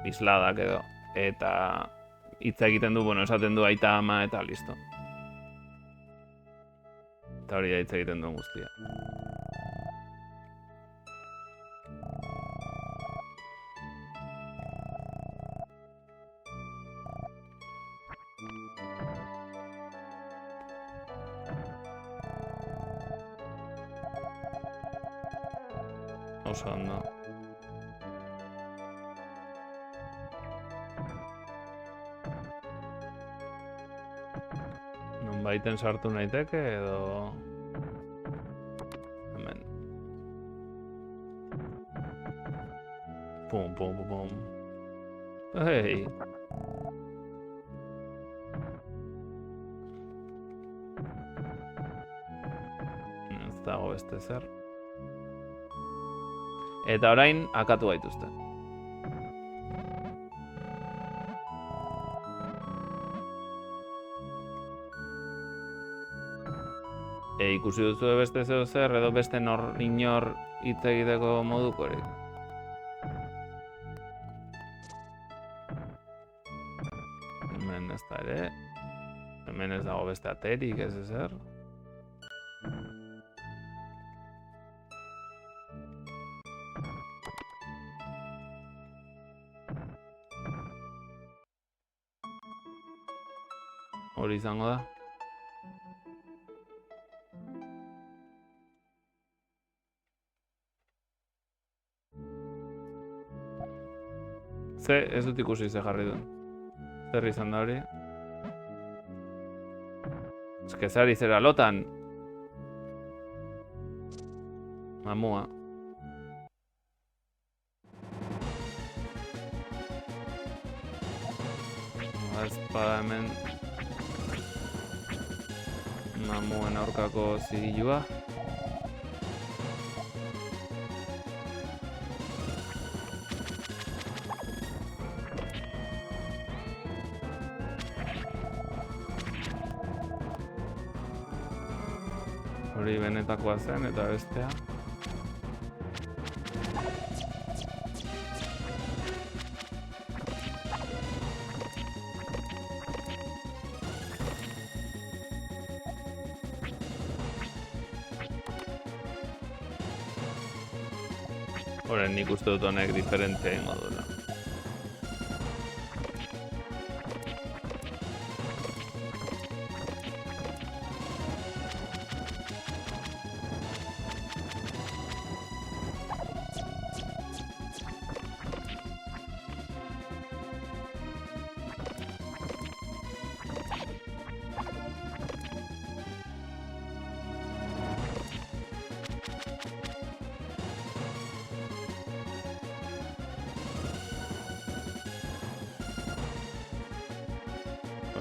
isladak edo. Eta hitz egiten du, esaten du aita ama eta listo. Eta hori da hitz egiten duen guztia. Oso ondo. Nonbaiten sartu naiteke edo... Hemen. Pum, pum, pum, pum. Hei! Ez dago beste zer. Eta orain akatu gaituzte. Ikusi duzu beste zeo zer edo beste inor hitz egiteko modukorik. Hemen ez da ere. Hemen ez dago beste aterik ez ezer. Hori izango da. Ez dut ikusi ze jarri duen. Zer izan da hori? Ez que zari zera lotan. Mamua. Espada hemen. Mamuen aurkako zigilua. Hori benetakoa zen eta bestea. Horren nik uste dut honek diferente egingo duela.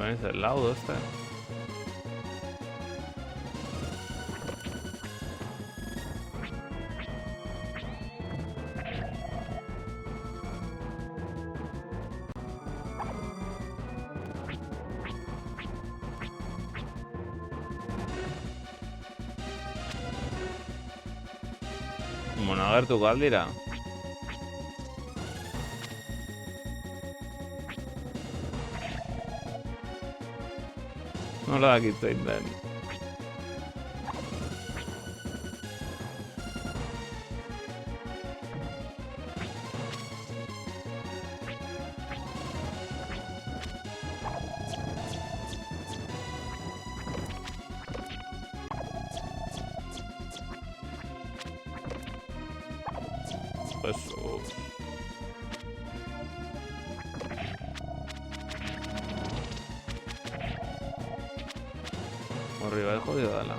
Es del laudo este. Bueno, agertuko aldira. Nola dakit zein den. Jesus. Horri bai jodido dela.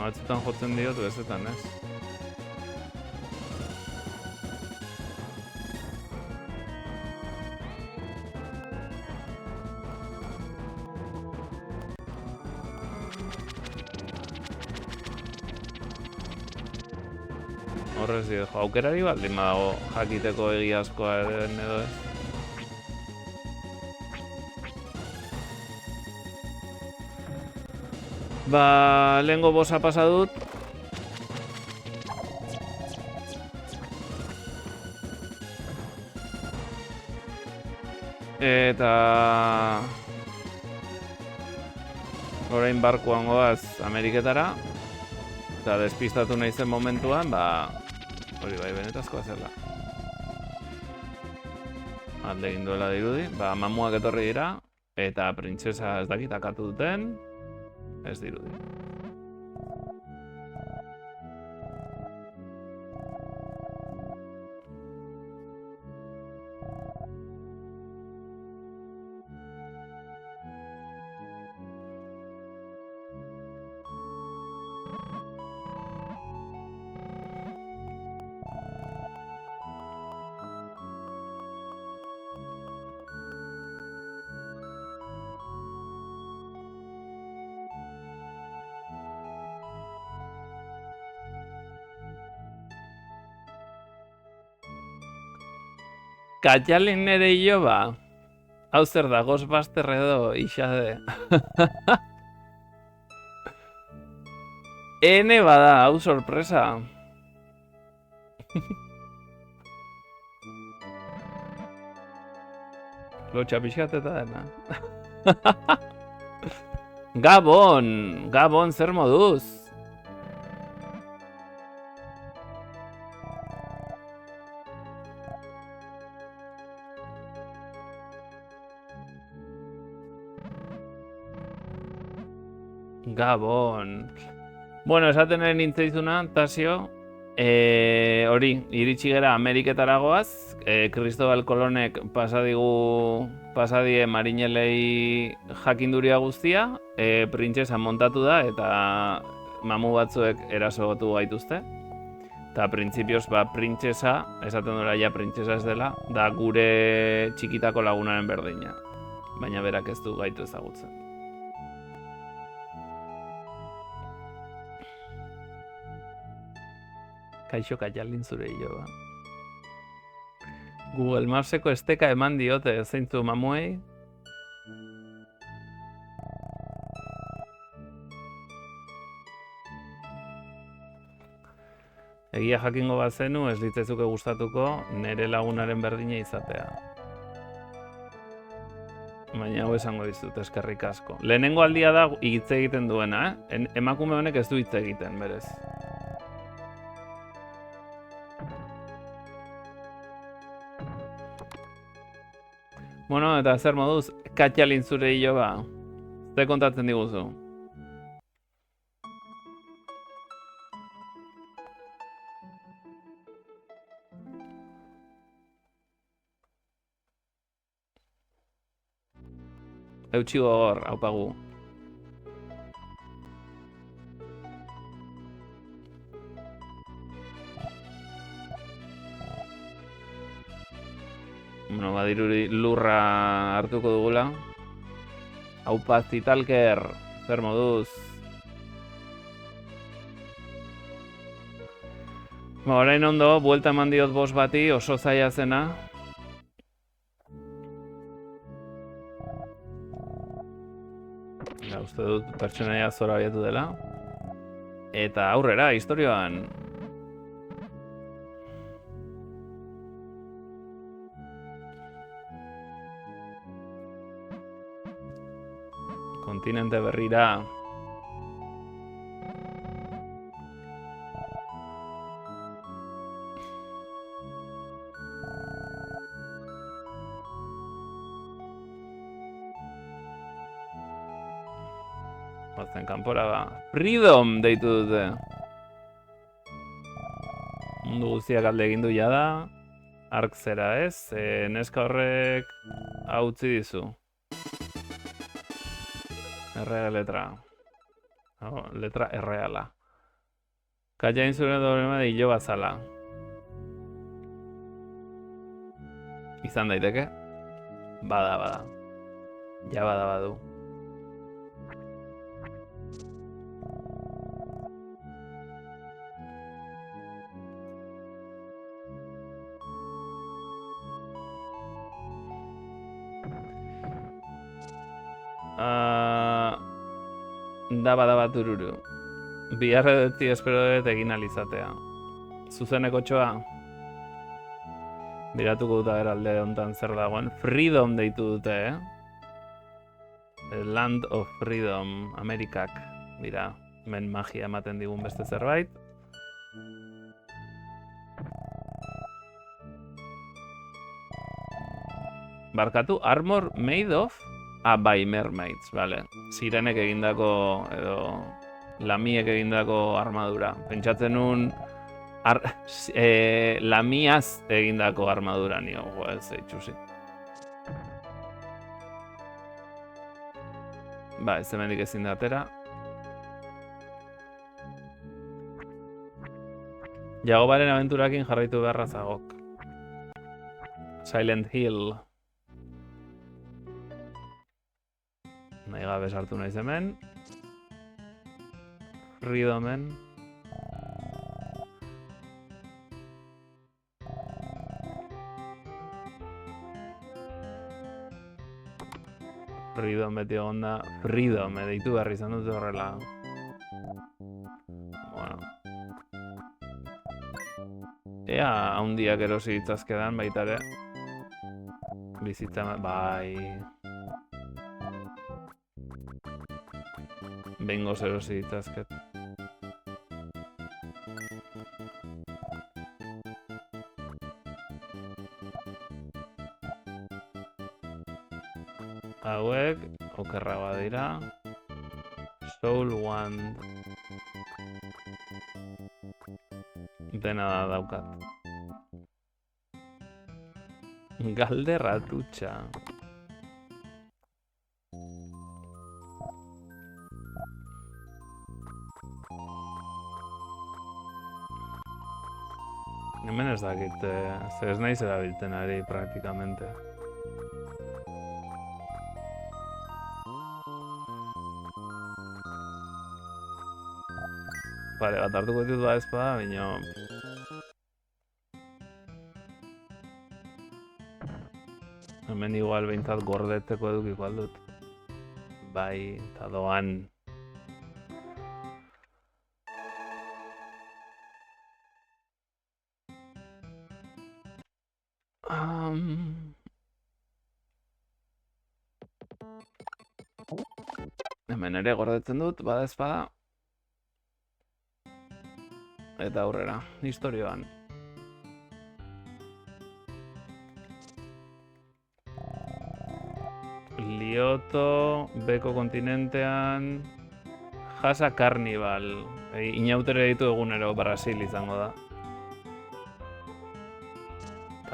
Batzutan jotzen diot, bezetan ez. Horrez dio, aukerari baldin badago jakiteko egiazkoa den edo ez. Ba, lehengo bosa pasa dut. Eta orain barkuan goaz Ameriketara. Eta despistatu nahi zen momentuan, ba, hori bai benetazkoa zela. Alde egin duela dirudi, ba, mamuak etorri dira, eta printzesa ez dakit akatu duten, ez dirudi. Katxalin nere iloba. Hau zer da, Ghostbuster edo isade. Ene bada, hau sorpresa. Lotxa pixkat eta dena. Gabon, Gabon, zer moduz? Gabon. Bueno, esaten ere nintzeizuna, Tasio, hori, iritsi gera Ameriketara goaz, Cristobal Colonek pasadie marinelei jakinduria guztia, printzesa montatu da eta mamu batzuek erasotu gaituzte. Eta printzipioz, printzesa, esaten dura ja printzesa ez dela, da gure txikitako lagunaren berdina. Baina berak ez du gaitu ezagutzen. Kaixo Kaialin zure hilo, ba. Google Mapseko esteka eman diote, zeintzu mamuei. Egia jakingo bazenu, ez ditzezuke gustatuko nere lagunaren berdina izatea. Baina hau esango dizut, eskerrik asko. Lehenengo aldia da hitz egiten duena, emakume honek ez du hitz egiten, berez. Bueno, eta zer moduz, Katialin zure hilo ba? Ze kontatzen diguzu? Eutxi gogor, haupagu. Bueno, badiruri lurra hartuko dugula. Haupa Zitalker, zer moduz. Orain ondo, buelta eman diot bost bati, oso zaila zena. Uste dut pertsonaia zora abiatu dela. Eta aurrera, historioan. Kontinente berrira. Batzen kanpora ba. Freedom deitu dute. Mundu guztiak alde egin du jada. Ark zera ez, neska horrek hautzi dizu. Erreal letra. Letra erreala. Kajain zure problema de hilo bazala. Izan daiteke? Bada. Ja badu. Daba tururu. Biharre deti espero dut egin alizatea. Zuzeneko txoa. Biratuko dut alde hontan zer dagoen. Freedom deitu dute, The Land of Freedom, Amerikak. Mira, hemen magia ematen digun beste zerbait. Barkatu, armor made of? By mermaids, vale. Sirenek egindako, edo lamiek egindako armadura. Pentsatzen nun lamiaz egindako armadura nio, ez eitxuzi. Ba, ez hemendik ezin da atera. Jagobaren abenturakin jarraitu beharra zagok. Silent Hill. Nahi gabe sartu naiz hemen. Freedomen. Freedom beti egon da. Freedom, deitu behar izan dut horrela. Bueno. Ea haundiak erosi ditzazkedan baitare. Bizitza, bai. Bengoz erosi ditzazket. Hauek, okerra badira. Soul Wand. Dena da daukat. Galderratutxa. Hemen ez dakit, ez naiz erabiltzen ari praktikamente. Vale, bat hartuko ditut ba espada, baina... Hemen igual behintzat gordetzeko edukiko aldut. Bai, eta doan. Hemen ere gordetzen dut, bada espada. Eta aurrera, historioan. Lioto, Beko kontinentean, Jasa Carnival. Inautere ditu egunero Brasil izango da.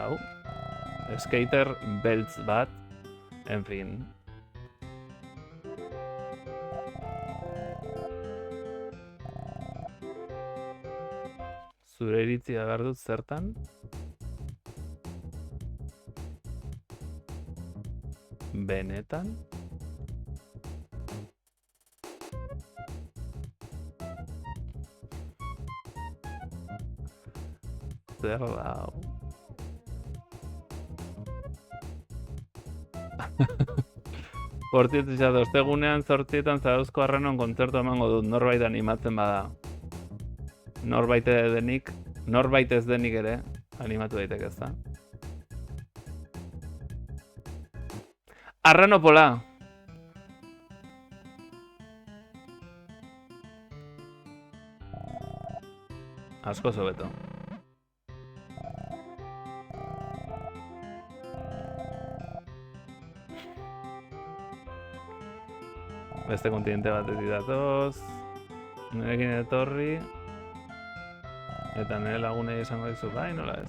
Hau, Skater beltz bat, en fin. Zure iritzia behar dut zertan? Benetan? Zer da hau? Portiet izate, ostegunean 8etan Zarauzko Arranon kontzertu emango dut, norbait animatzen bada. Norbait ez denik ere, animatu daiteke ez da. Arranopola! Asko zobeto. Beste kontinente batetik datoz. Nirekin etorri. Eta nire lagunei esango dizu, bai, nola ez.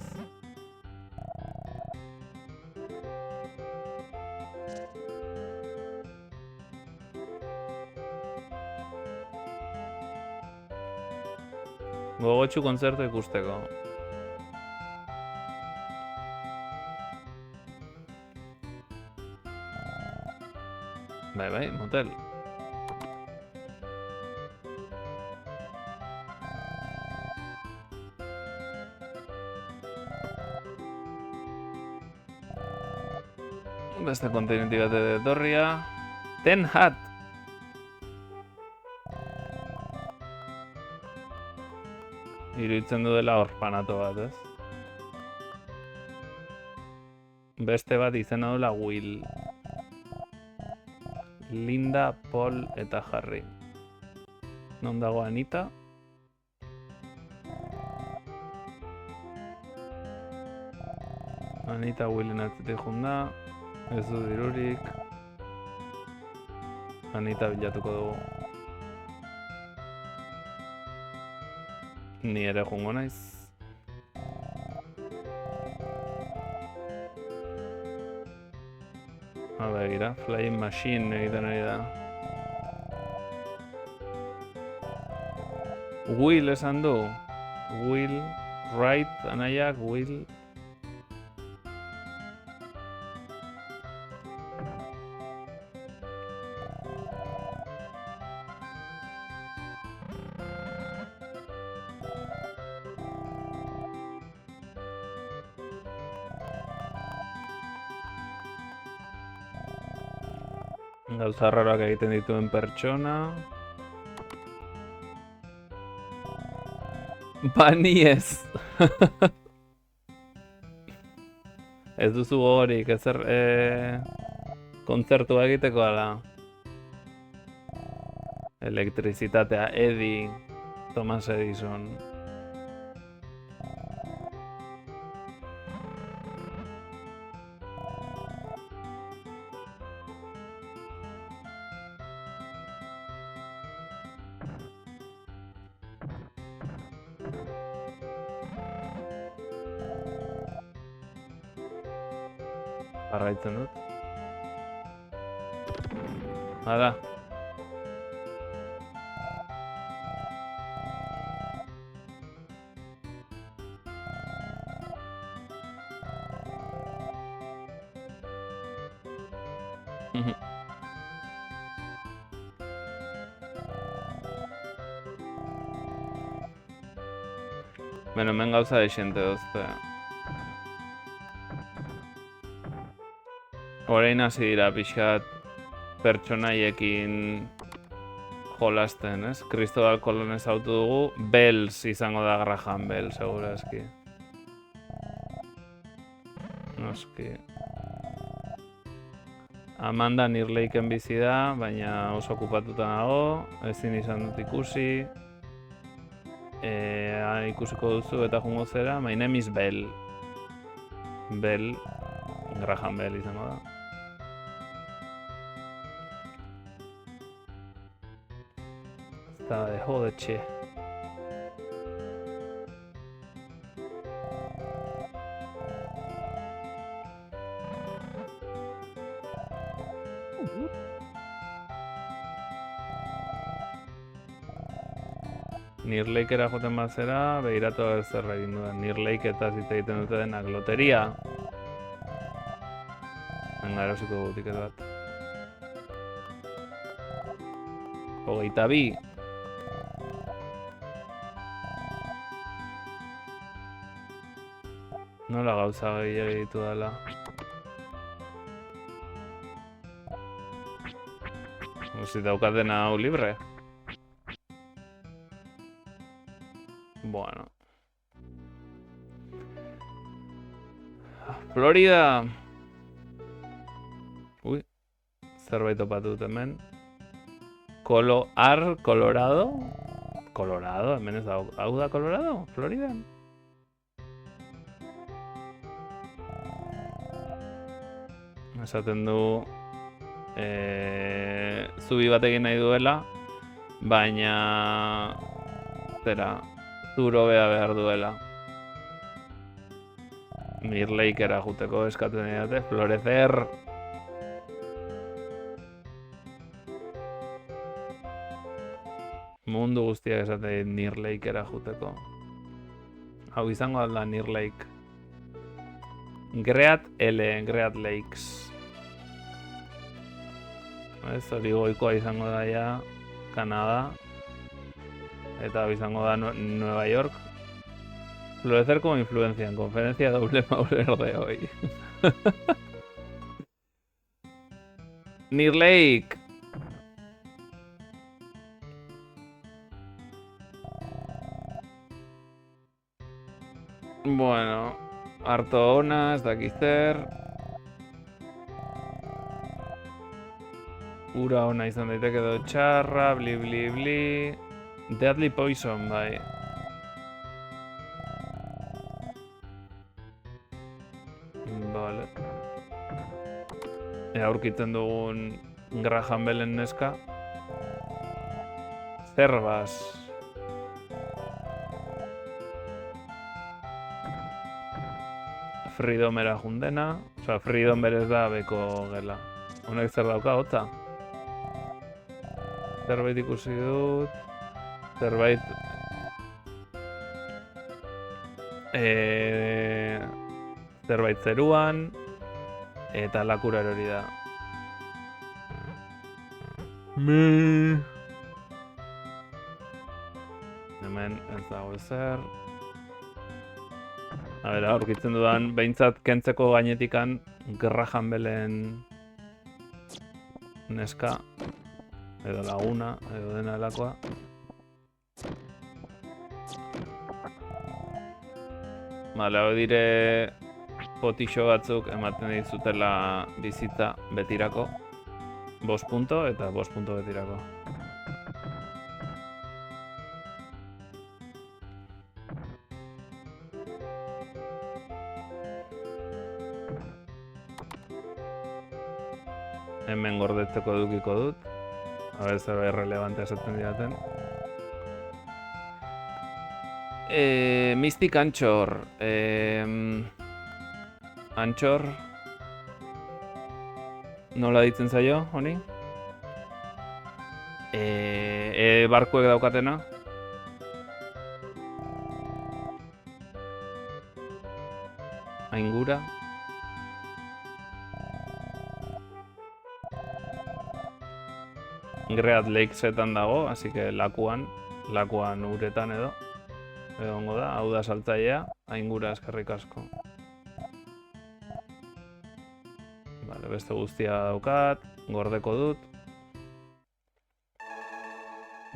Gogotsu kontzertu ikusteko. Bai, motel. Beste kontinenti bat etorria. Ten Hat! Iruditzen du dela orfanato bat, ez? Beste bat izena duela Will. Linda, Paul eta Harry. Non dago Anita? Anita Willen atzetik junda. Ez du dirurik. Anita bilatuko dugu. Ni ere jungo naiz. Begira, Flying Machine egiten ari da. Will esan du. Will, right, anaiak, Will. Gauza raroak egiten dituen pertsona. Bani ez. Ez duzu gogorik, ezer kontzertua egiteko ala. Elektrizitatea, Eddie, Thomas Edison. Jarraitzen dut. Hala. Bueno, hemen gauza desente dozte. Orain hasi dira pixkat pertsonaiekin jolasten, ez? Cristobal Colon ezautu dugu, Bells izango da Graham Bell, segura eski. Noski. Amanda Nirleiken bizi da, baina oso okupatuta dago, ezin izan dut ikusi. Ikusiko duzu eta jungo zera, my name is Bell. Bell, Graham Bell izango da. Está de jode, che. Nirleikera joten bat zera, behiratu zer egin duen. Nirleik eta zita egiten dute denak loteria. Venga, erosiko dugu tiket bat. 22. Nola gauza gehiago ditu dela. Si daukatena hau libre. Bueno. Florida. Ui. Zerbait topatu dut hemen. Colorado? Colorado? Hemen ez da, hau da Colorado? Florida? Esaten du zubi bat egin nahi duela, baina zuro behar duela. Mirleikera juteko eskatu nahi dute, florecer. Mundu guztiak esaten Nirleikera juteko. Hau izango da Nirleik. Great Lakes. Ez, hori goikoa izango da ja, Kanada. Eta izango da Nueva York. Florecer como influencia en conferencia doble Maurer de hoy. Nirlake. Bueno, harto ona, ez dakit zer. Ura ona izan daiteke edo txarra, bli bli bli. Deadly Poison, bai. Vale. Aurkitzen dugun Graham Bellen neska. Zerbas. Freedomera jundena. Osa, Freedom berez da beko gela. Honek zer dauka, hotza? Zerbait ikusi dut. Zerbait... zerbait zeruan. Eta lakura erori da. Hemen ez dago ezer. A ber, aurkitzen dudan, behintzat kentzeko gainetikan Graham Bellen neska, edo laguna, edo dena delakoa. Bale, hau dire potixo batzuk ematen dizutela bizitza betirako. 5 punto eta 5 punto betirako. Hemen gordetzeko edukiko dut. A ber, zer irrelevante esaten didaten. Mystic Anchor. Anchor. Nola ditzen zaio, honi? Barkuek daukatena. Aingura. Great Lakesetan dago, así que lakuan uretan edo egongo da, hau da saltzailea, aingura eskerrik asko. Vale, beste guztia daukat, gordeko dut.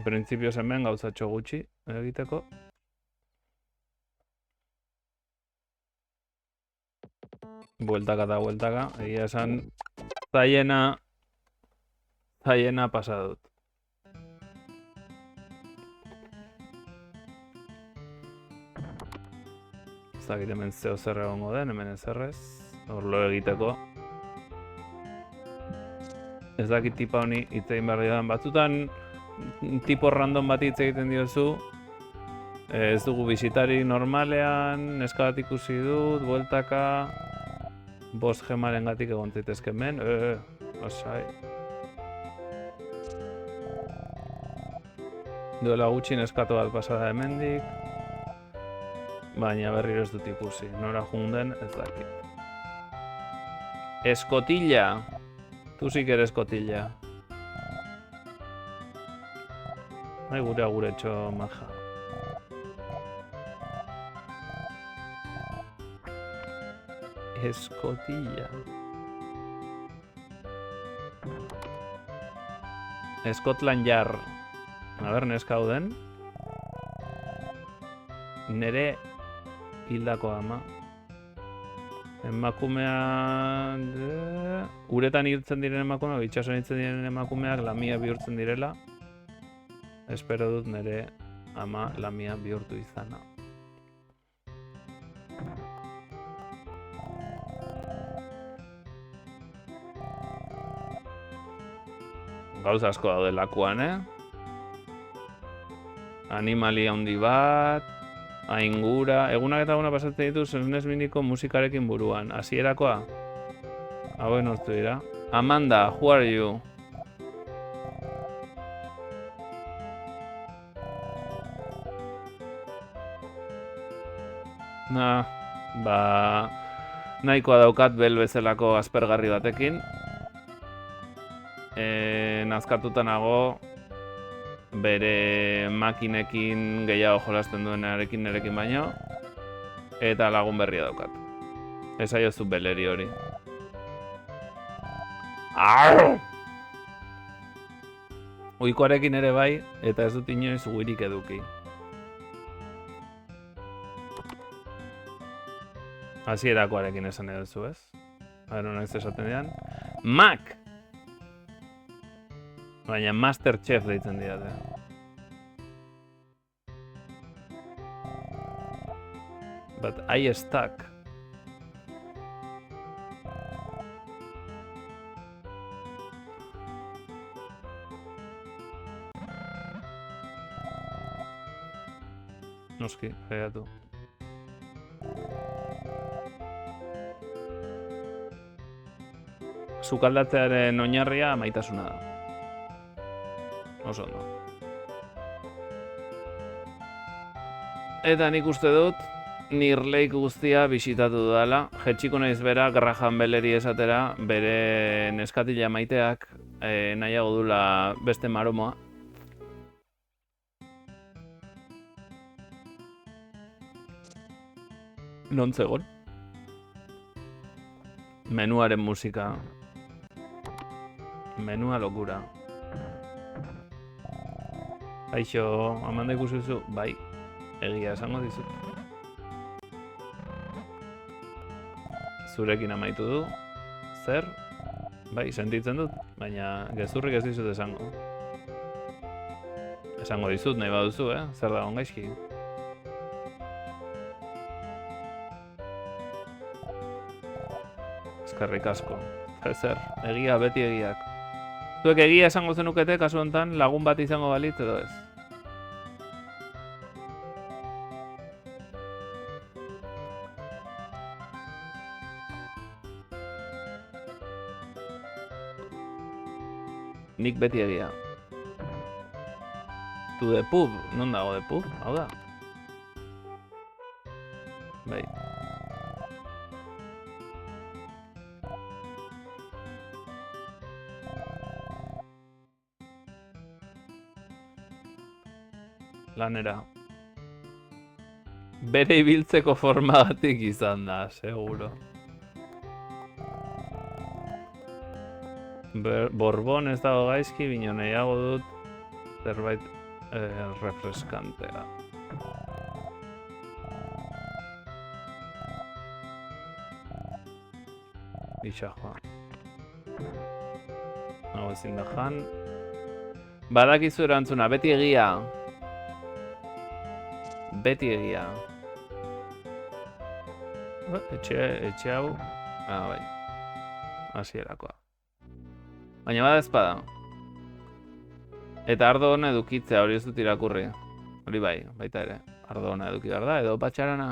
Printzipioz hemen gauzatxo gutxi egiteko. Bueltaka eta bueltaka, egia esan zaiena pasa dut. Ez dakit hemen zeo zer egongo den, hemen ezerrez. Horlo egiteko. Ez dakit tipa honi hitz egin behar diodan. Batzutan tipo random bat hitz egiten diozu. Ez dugu bisitari normalean, neska bat ikusi dut, bueltaka. 5 gemaren gatik egon zaitezke hemen. Lasai. Duela gutxi neskatu bat pasada hemendik. Baina berriro ez dut ikusi. Nora junden ez dakit. Escotilla. Tú sí que eres escotilla. Gure aguretxo maja. Escotilla. Scotland Yard. A ber, neska hau den. Nere hildako ama. Emakumea... Uretan hiltzen diren emakumeak, itxasoan hiltzen diren emakumeak lamia bihurtzen direla. Espero dut nere ama lamia bihurtu izana. Gauza asko daude lakuan, Animali handi bat, aingura, egunak eta eguna pasatzen ditu Ernest Miniko musikarekin buruan. Hasierakoa? Hauen hortu dira. Amanda, who are you? Nahikoa daukat bel bezalako aspergarri batekin. Nazkatuta nago bere makinekin gehiago jolasten duenarekin nerekin baino. Eta lagun berria daukat. Esaiozu beleri hori. Uikoarekin ere bai, eta ez dut inoiz guirik eduki. Hasierakoarekin esan eduzu, ez? Haro naiz esaten dian. Mac! Baina Masterchef deitzen didate. But I stuck. Noski, jaiatu. Sukaldatzearen oinarria maitasuna da. Oso ondo. Eta nik uste dut, Near Lake guztia bisitatu dudala. Jetxiko naiz bera, Graham Belleri esatera, bere neskatila maiteak nahiago dula beste maromoa. Non zegoen? Menuaren musika. Menua lokura. Aixo, Amanda ikusi duzu? Bai, egia esango dizut. Zurekin amaitu du. Zer? Bai, sentitzen dut, baina gezurrik ez dizut esango. Esango dizut, nahi baduzu, Zer dagoen gaizki? Eskerrik asko. Zer, egia beti egiak. Zuek egia esango zenukete, kasu honetan, lagun bat izango balitz edo ez. Nik beti egia. To the pub, non dago the pub? Hau da. Bai. lanera. Bere ibiltzeko formagatik izan da, seguro. Borbon ez dago gaizki, bino nahiago dut zerbait refreskantea. Isa joa. Hau ezin da jan. Badakizu erantzuna, beti egia. Beti egia. Etxe hau. Bai. Hasierakoa. Baina bada ezpada. Eta ardo hona edukitzea, hori ez dut irakurri. Hori bai, baita ere. Ardo hona eduki behar da, edo patxarana.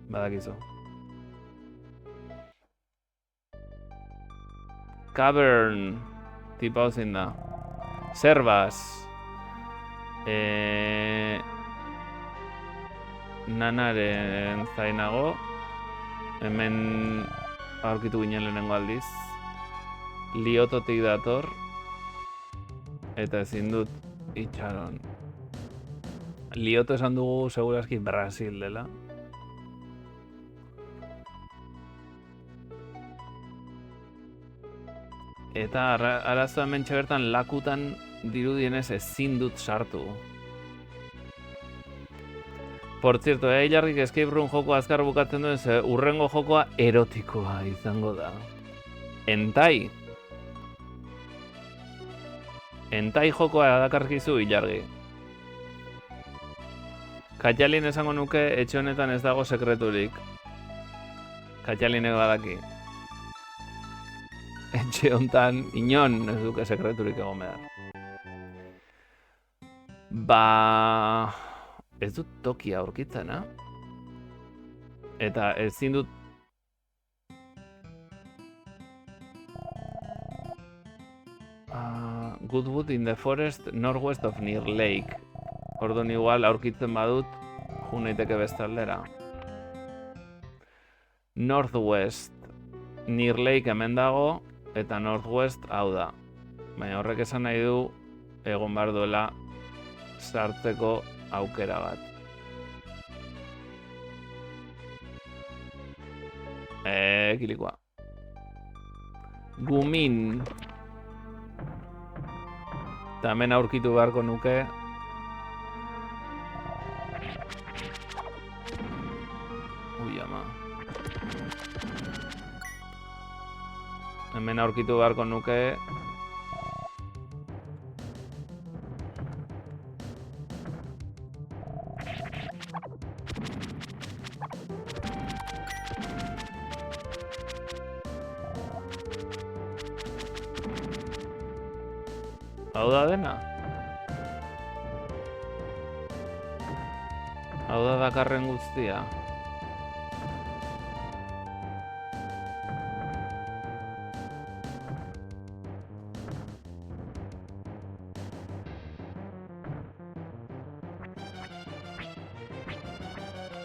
Badakizu. Cavern. Tipa hau zein da. Zerbaz. Nanaren zainago. Hemen aurkitu ginen lehenengo aldiz. Liototik dator. Eta ezin dut itxaron. Lioto esan dugu segurazki Brasil dela. Eta arazoa hementxe bertan lakutan dirudienez ezin dut sartu. Por cierto, Ilargik escape room joko azkar bukatzen duen, ze urrengo jokoa erotikoa izango da. Entai. Entai jokoa dakarkizu Ilargi. Katjalin esango nuke etxe honetan ez dago sekreturik. Katjalinek badaki. Etxe honetan inon ez duke sekreturik egon behar. Ez dut tokia aurkitzen, Eta ezin dut... Goodwood in the forest northwest of Near Lake. Orduan igual aurkitzen badut, naiteke beste aldera. Northwest. Near Lake hemen dago, eta Northwest hau da. Baina horrek esan nahi du, egon behar duela sartzeko aukera bat. Kilikoa. Gumin. Eta hemen aurkitu beharko nuke. Ui, ama. Hemen aurkitu beharko nuke. Hau da dena? Hau da dakarren guztia.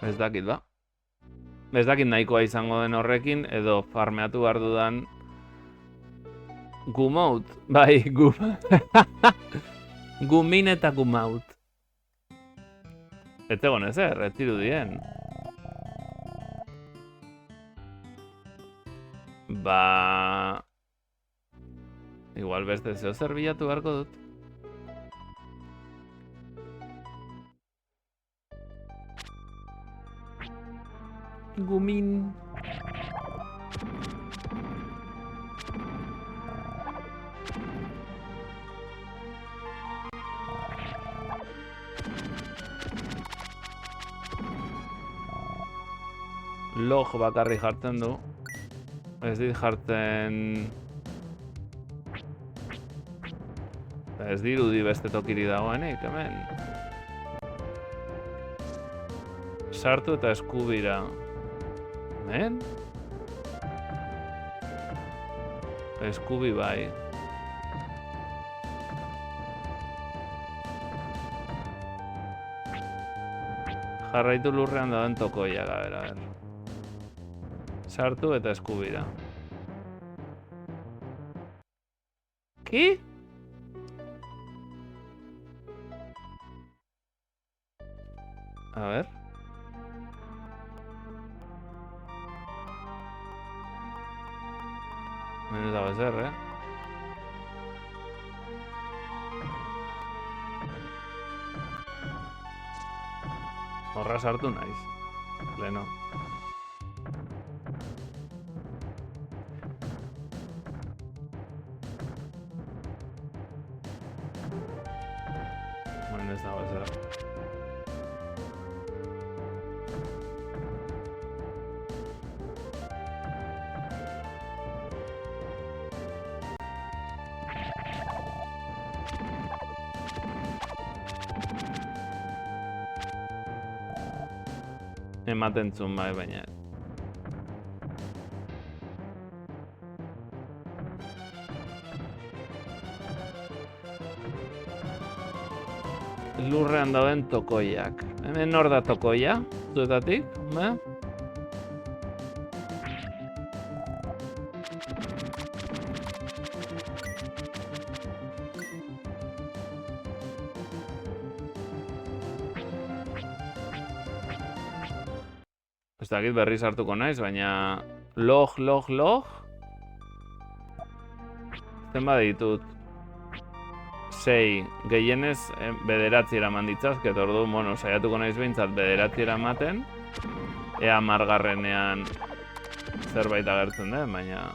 Ez dakit ba. Ez dakit nahikoa izango den horrekin, edo farmeatu behar dudan Gumout, bai, Gumin eta Gumout. Ez egon ezer, ez dirudien. Igual beste zeo zer bilatu beharko dut. Gumin. Log bakarri jartzen du. Ez dit jartzen... Ez dirudi beste tokiri dagoenik, hemen. Sartu eta eskubira. Hemen? Eskubi bai. Jarraitu lurrean dauden tokoiak, a ver. Sartu eta eskubira. Ki? A ver. Hemen ez dago ezer, Horra sartu naiz. Leno. Hemen ez dago ezer. Ematen zuen bai, baina. Lurrean dauden tokoiak. Hemen hor da tokoia, zuetatik, Ez dakit berriz hartuko naiz, baina log. Zenbat ditut? 6, gehienez bederatzi eraman ditzazket, orduan, bueno, saiatuko naiz behintzat bederatzi eramaten. Ea margarrenean zerbait agertzen den, baina...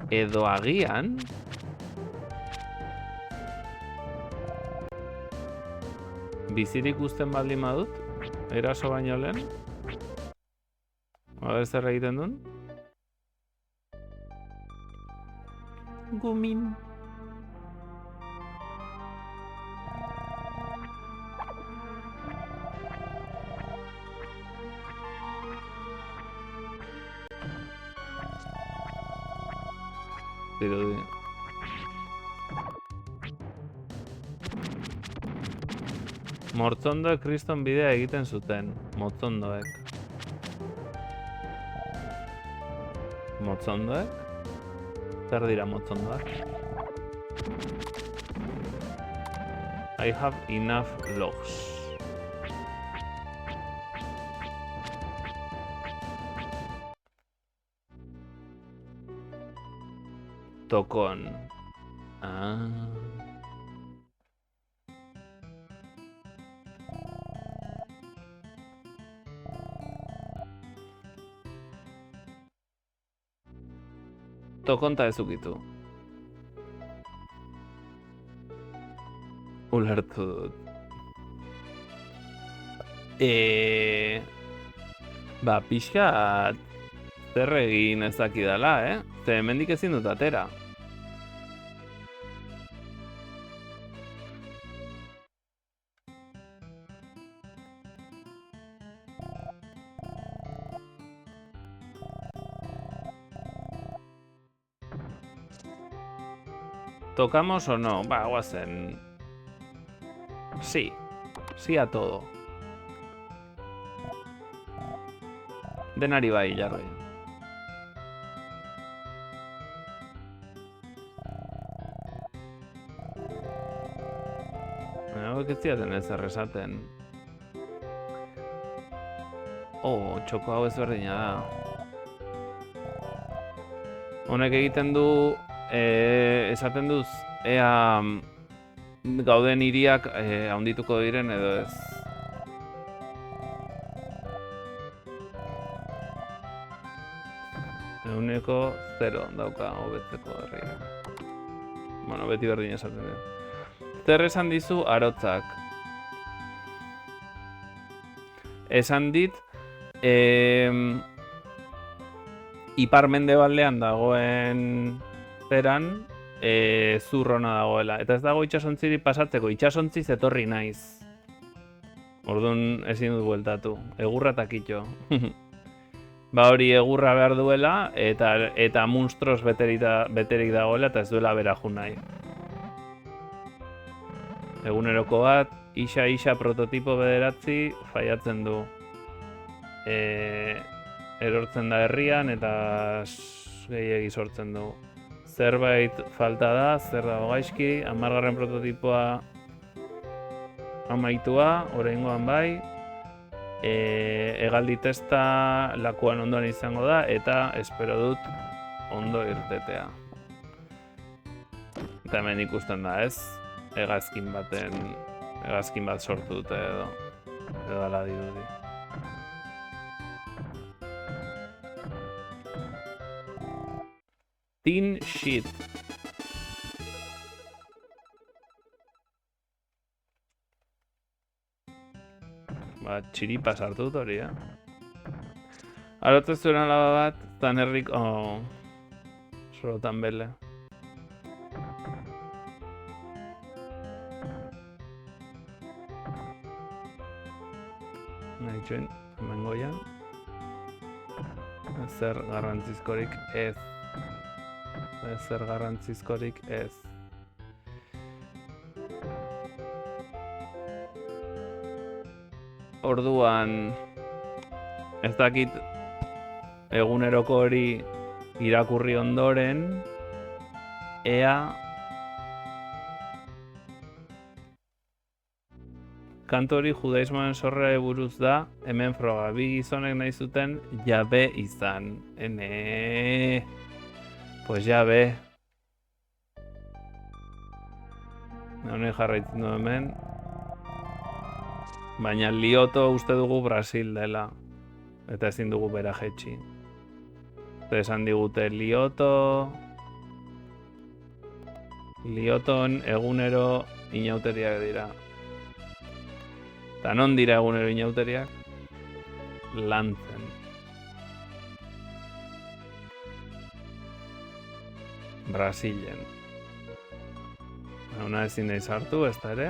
Edo agian... Bizirik uzten baldin badut, eraso baino lehen. A ber zer egiten duen. Gumin. Dirudi. Mortzondoek kriston bidea egiten zuten. Motzondoek. Motzondoek? Zer dira motzondoak? I have enough logs. Tokon. Tokonta ezukitu. Ulertu dut. Ba, pixkat zer egin ezakidala, Ze hemendik ezin dut atera. ¿Tocamos o no? Va, guazen. Sí. Sí a todo. Denari bai, jarri. Hauek ez ziaten ez erresaten. Oh, txoko hau ezberdina da. Honek egiten du... esaten duz, ea gauden hiriak handituko diren edo ez. Eguneko 0 dauka hobetzeko herria. Bueno, beti berdin esaten dut. Zer esan dizu arotzak? Esan dit, ipar-mendebaldean dagoen zeran zurrona dagoela. Eta ez dago itxasontzirik pasatzeko, itxasontziz etorri naiz. Orduan ezin dut bueltatu. Egurra takitxo. Ba hori egurra behar duela eta monstruos beterik dagoela eta ez duela beraju nahi. Eguneroko bat, isa prototipo bederatzi faiatzen du. Erortzen da herrian eta gehiegi sortzen dugu. Zerbait falta da, zer dago gaizki, 10. prototipoa amaitua, oraingoan bai. Hegaldi testa lakuan ondoan izango da, eta espero dut ondo irtetea. Eta hemen ikusten da, ez? Hegazkin bat sortu dute edo ala dirudi. Tin sheet. Txiripa sartu dut hori, Arotu zuen alaba bat, tan herrik... Sorotan bele. Nahi txuen, hemen goian. Zer garrantzizkorik ez. Zer garrantzizkorik ez. Orduan, ez dakit eguneroko hori irakurri ondoren, ea kantu hori judaismoaren sorrerari buruz da, hemen froga, bi gizonek nahi zuten jabe izan. Pues jabe. Honek jarraitzen du hemen. Baina Lioto uste dugu Brasil dela. Eta ezin dugu bera jetxi. Eta esan digute Lioton egunero inauteriak dira. Eta non dira egunero inauteriak? Lantzen. Brasilen. Una ezin nahi sartu, ez da ere?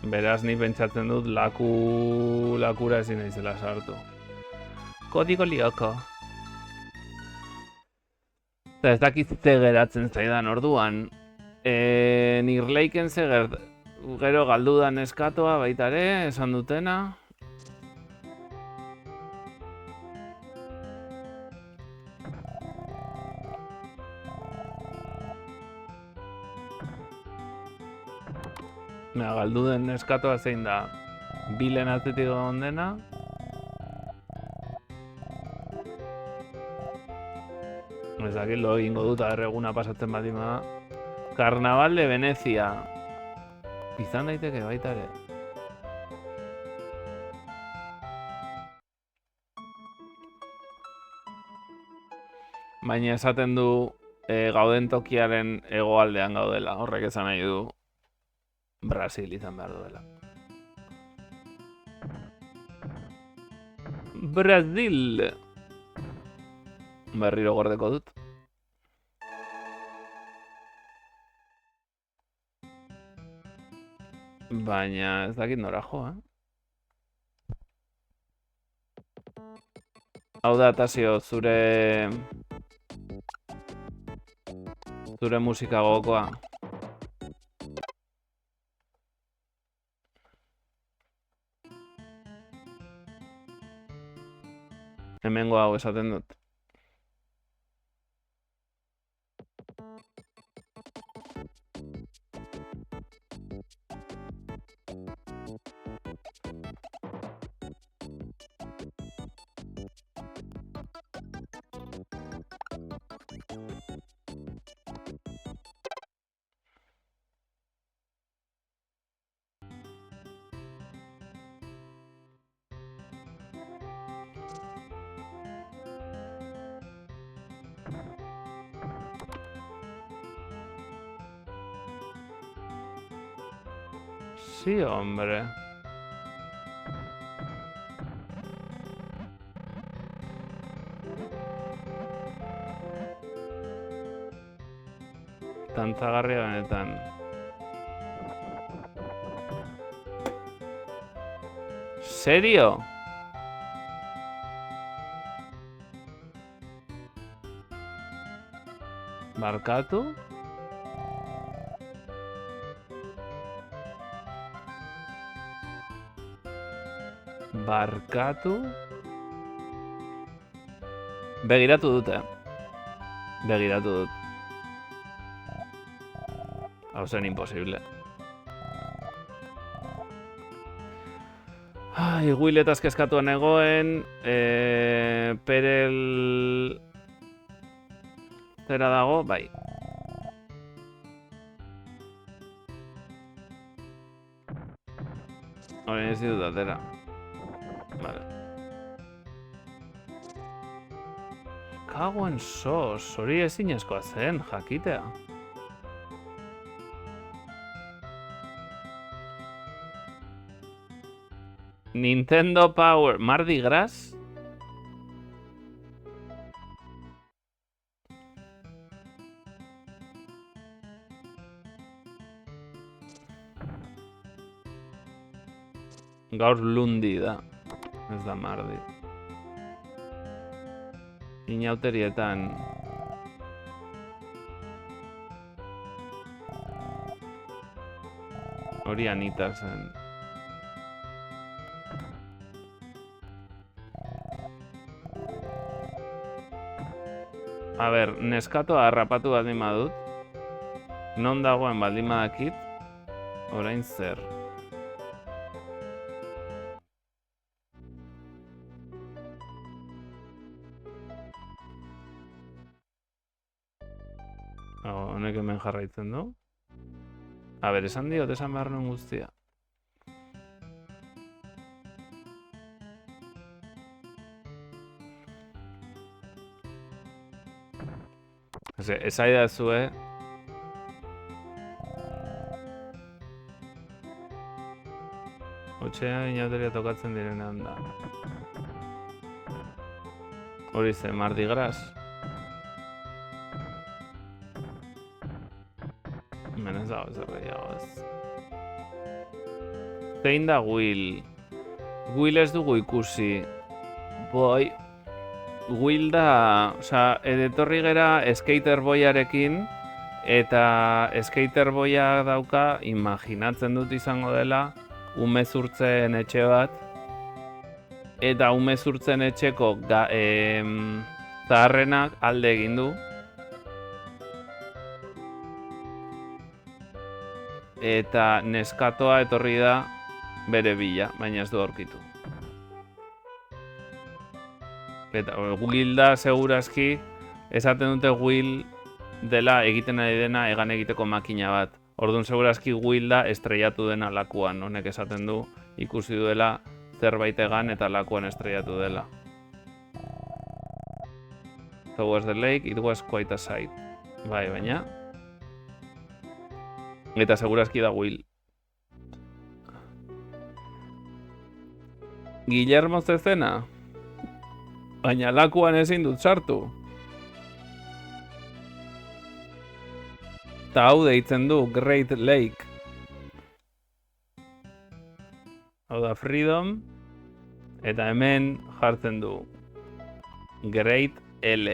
Beraz, ni pentsatzen dut lakura ezin naizela sartu. Kodigo lioko. Eta ez dakit ze geratzen zaidan orduan. Nirleiken gero galdudan eskatoa baita ere, esan dutena. Galdu den eskatoa zein da, bilen atzetik egon dena. Ez dakit lo egingo dut erreguna pasatzen bat ima. Carnaval de Venezia. Izan daiteke baita ere. Baina esaten du gauden tokiaren hegoaldean gaudela, horrek esan nahi du. Brasil izan behar duela. Brasil! Berriro gordeko dut. Baina ez dakit nora joa. Hau da, Tasio, zure musika gogokoa. Hemengo hau esaten dut. Sí, hombre. Tantzagarria benetan. Serio? Barkatu? Barkatu? Begiratu dute. Begiratu dut. Hau zen imposible. Ai, Willetaz kezkatuan egoen. Perel... Zera dago, bai. Horien ez ditut atera. Vale. Kagoen sos, hori ezinezkoa zen, jakitea. Nintendo Power, Mardi Gras? Gaur lundi da, ez da mardi. Inauterietan. Hori Anita zen. A ber, neskatoa harrapatu baldin badut. Non dagoen baldin badakit. Orain zer. Honek hemen jarraitzen du. A ber, esan diot, esan behar nuen guztia. Esai da zue. Hotxea inauteria tokatzen direnean da. Hori zen, Mardi Gras. Hemen ez dago zer gehiagoz. Zein da Will? Will ez dugu ikusi. Boi. Will da, oza, edetorri gera Skater Boyarekin, eta Skater Boya dauka, imaginatzen dut izango dela, umezurtzen etxe bat, eta umezurtzen etxeko zaharrenak alde egin du. Eta neskatoa etorri da bere bila, baina ez du aurkitu. Eta Will da segurazki, esaten dute Will dela egiten ari dena egan egiteko makina bat. Orduan segurazki Will da estrellatu dena lakuan, honek esaten du ikusi duela zerbait egan eta lakuan estrellatu dela. Towards the lake, it was quite a sight. Bai, baina... Eta segurazki da Will. Guillermo Zezena? Baina lakuan ezin dut sartu. Eta hau deitzen du Great Lake. Hau da Freedom. Eta hemen jartzen du Great L.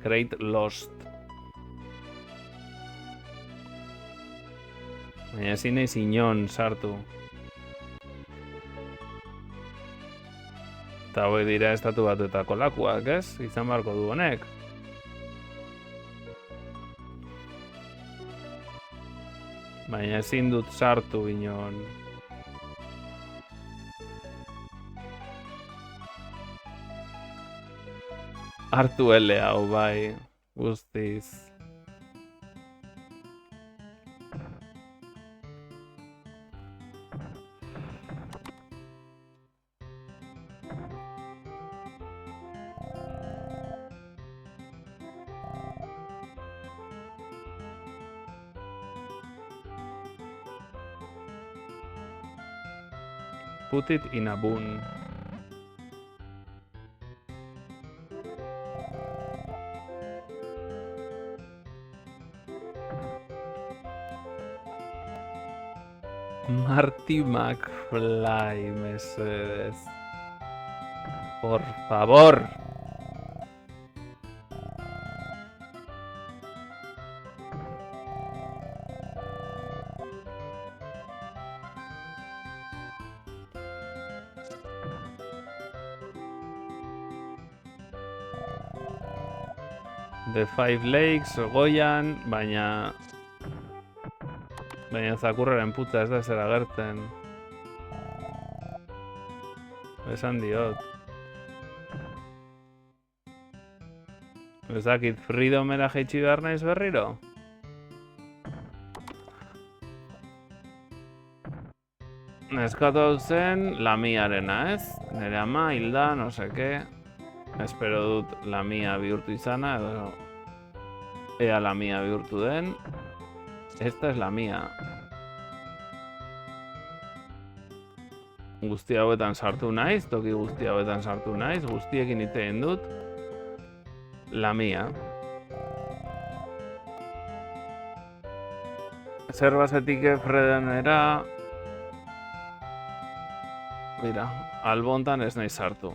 Great Lost. Baina ezin naiz inon sartu. Eta hoi dira estatu batuetako lakuak, ez? Izan beharko du honek. Baina ezin dut sartu inon. Hartu L hau bai, guztiz. Put it in a bun. Marty McFly, mesedez. Por favor. The Five Lakes, goian, baina zakurraren putza ez da zer agertzen. Esan diot. Ez dakit Freedomera jaitsi behar naiz berriro? Neskatu hau zen Lamiarena, ez? Nere ama, hilda, no seke. Espero dut Lamia bihurtu izana, edo ea Lamia bihurtu den. Esta es Lamia. Guzti hauetan sartu naiz, toki guzti hauetan sartu naiz, guztiekin hitz egin dut. Lamia. Zerbazetik Fredenera. Mira, albontan ez nahi sartu.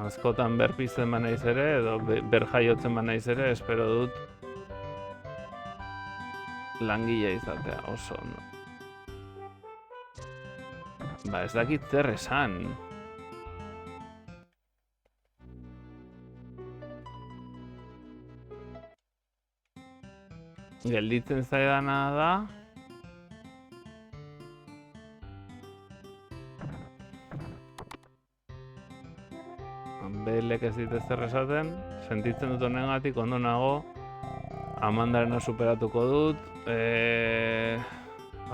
Askotan berpizten banaiz ere, edo berjaiotzen banaiz ere, espero dut langile izatea, oso ondo. Ba, ez dakit zer esan. Gelditzen zaidana da. Belek ez dit ezer esaten, sentitzen dut honengatik, ondo nago. Amandarena superatuko dut.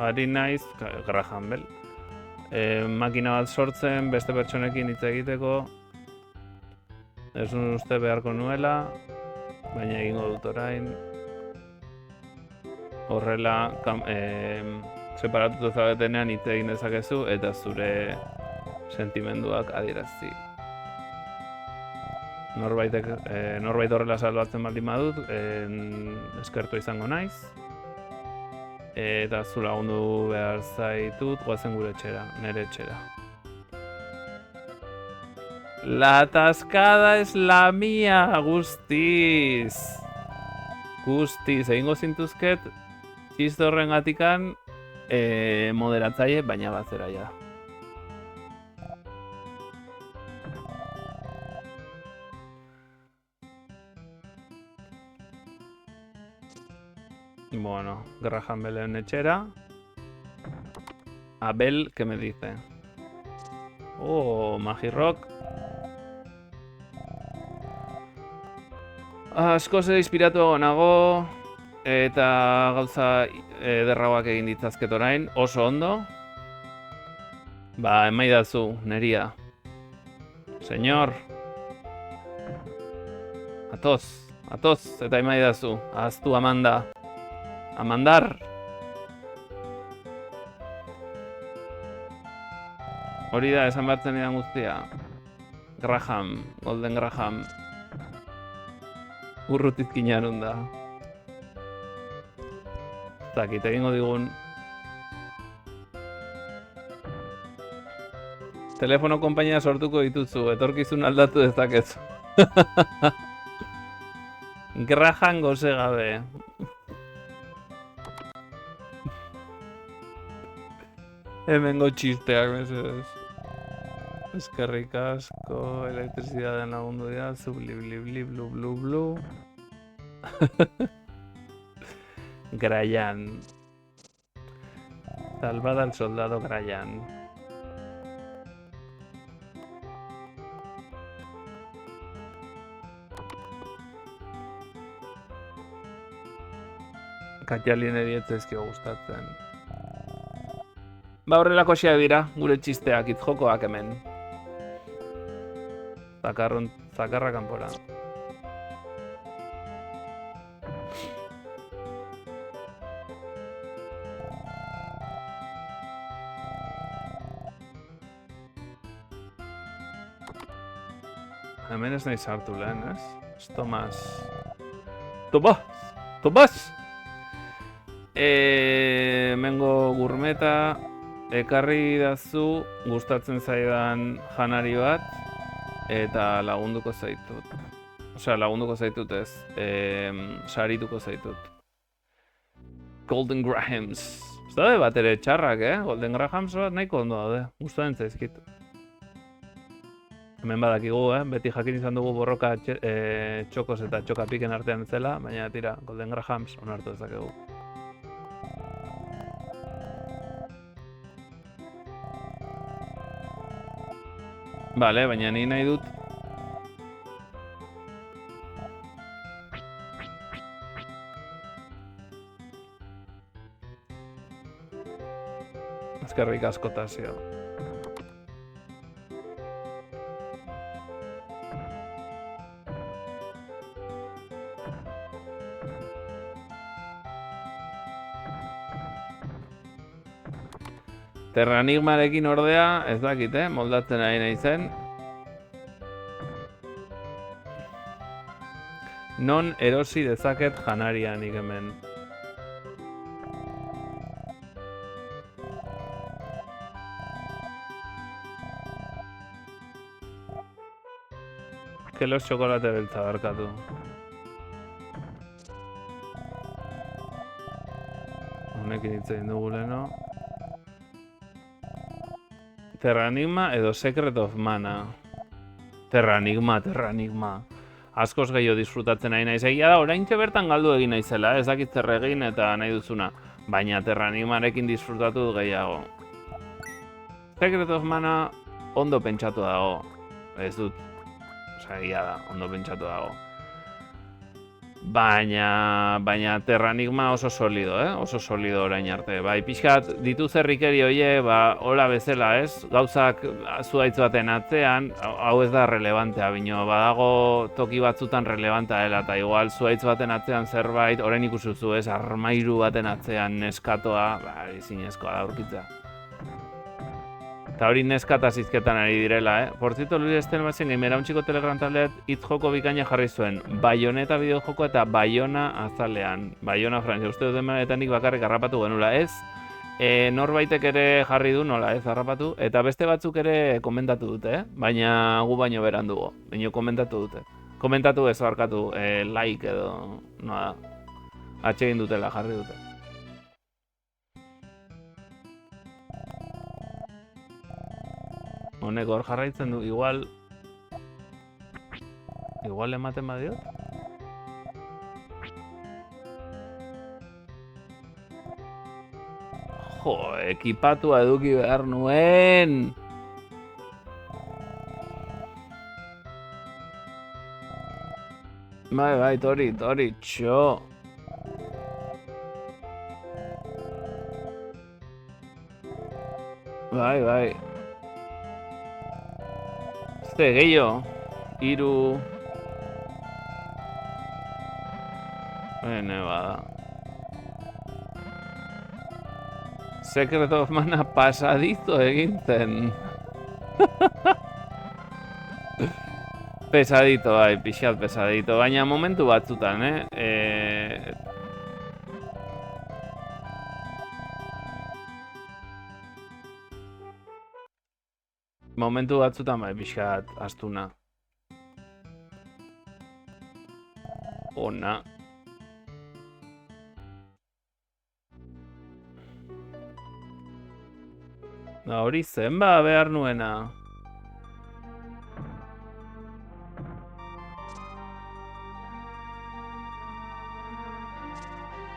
Ari naiz, Graham Bell. Makina bat sortzen, beste pertsonekin hitz egiteko. Ez nuen uste beharko nuela, baina egingo dut orain. Horrela, separatutu zaudetenean hitz egin dezakezu eta zure sentimenduak adierazi. Norbait horrela salbatzen baldin badut, eskertu izango naiz. Eta zu lagundu behar zaitut, goazen gure etxera, nere etxera. La atascada es la mía, guztiz! Guztiz, egingo zintuzket, txiste horren gatikan, moderatzaile, baina batzera ja. Bueno, Graham Bell en etxera. Abel, ¿qué me dice? Oh, Magirock. Asko ze inspiratu nago eta gauza ederragoak egin ditzazket orain, oso ondo. Ba, emaidazu, neria. Señor. Atoz, eta emaidazu. Ahaztu Amanda. Amandar! Hori da, esan batzen edan guztia. Graham, Golden Graham. Urrutizkinan da. Zakit, egingo digun. Telefono konpainia sortuko dituzu, etorkizun aldatu dezakezu. Graham goze gabe. Hemengo txisteak, mesedez. Eskerrik asko, elektrizitatean lagundu dira, zu bli, blu. Grayan. Salvada al soldado Grayan. Katialien erietzezkio gustatzen. Ba, horrelako xeak dira, gure txisteak, itjokoak hemen. Zakarra kanpora. Hemen ez nahi sartu lehen, ez? Tomas. Hemengo gurmeta. Ekarri dazu gustatzen zaidan janari bat eta lagunduko zaitut. Osea, lagunduko zaitut ez, sarituko zaitut. Golden Grahams. Ez daude bat ere txarrak, Golden Grahams bat nahiko ondo daude. Gustatzen zaizkit. Hemen badakigu, beti jakin izan dugu borroka txokos eta txokapiken artean zela, baina tira, Golden Grahams onartu dezakegu. Bale, baina ni nahi dut. Eskerrik asko Tasio. Terranigmarekin ordea, ez dakit, moldatzen ari naizen. Non erosi dezaket janarianik hemen. Kelos txokolate beltza barkatu. Honekin hitz egin dugu leheno. Terranigma edo Secret of Mana. Terranigma. Askoz gehiago disfrutatzen nahi naiz. Egia da, oraintxe bertan galdu egin naizela, ez dakit zer egin eta nahi duzuna. Baina Terranigmarekin disfrutatu dut gehiago. Secret of Mana ondo pentsatu dago. Ez dut. Osa, egia da, ondo pentsatu dago. Baina Terranigma oso solido, oso solido orain arte. Bai, pixkat ditu zerrikeri hoie, hola bezala, ez? Gauzak zuhaitz baten atzean, hau ez da relevantea, bino, badago toki batzutan relevantea dela, eta igual zuhaitz baten atzean zerbait, orain ikusuzu, ez? Armairu baten atzean neskatoa, zinezkoa da aurkitzea. Eta hori neskata zizketan ari direla, Por cierto, Luis Estelmazen gaimerauntziko Telegram taldeat hitz joko bikaina jarri zuen. Bayoneta bideojoko eta Bayona azalean. Bayona Frantzia, uste dut emaneetanik bakarrik harrapatu genula, ez? Norbaitek ere jarri du nola, ez harrapatu? Eta beste batzuk ere komentatu dute, Baina gu baino berandugo. Baina komentatu dute. Komentatu ez barkatu, like edo, noa, atsegin dutela jarri dute. Honek hor jarraitzen du, igual ematen badiot? Jo, ekipatua eduki behar nuen! Bai, tori, txo! Bai. Gehiago, 3. Bene, bada. Secret of Mana pasadito egin zen. Pesadito, bai, pixat pesadito. Baina momentu batzutan, Momentu batzutan bai pixkat astuna. Ona. Hori zen behar nuena.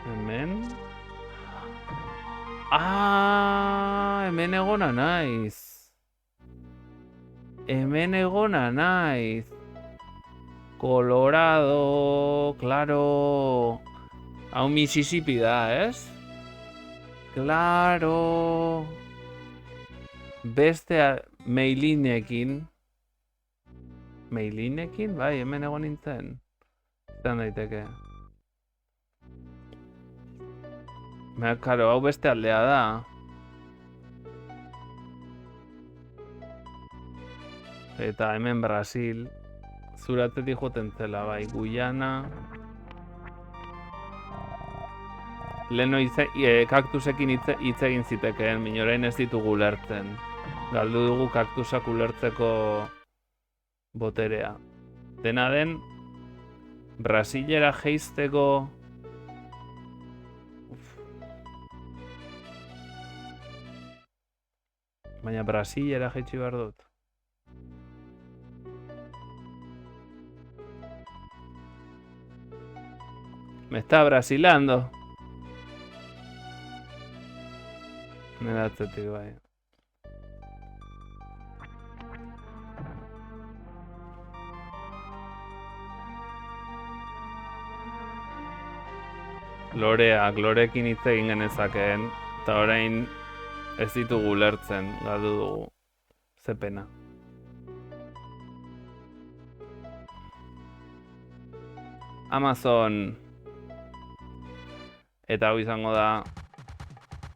Hemen. Hemen egona naiz. Hemen egona naiz. Colorado, claro. Hau Mississippi da, ez? Claro. Beste Meilinekin. Meilinekin? Bai, hemen egon nintzen. Zeran daiteke. Karo, hau beste aldea da. Eta hemen Brasil. Zuratzetik joten zela, bai, Guyana. Leno kaktusekin hitz egin zitekeen, minorain ez ditugu ulertzen. Galdu dugu kaktusak ulertzeko boterea. Dena den, Brasilera jeizteko... Baina Brasilera jaitsi behar dut. Me está brasilando. Nera atzetik bai. Lorekin hitz egin genezakeen, eta orain ez ditugu ulertzen, galdu dugu. Ze pena. Amazon. Eta hau izango da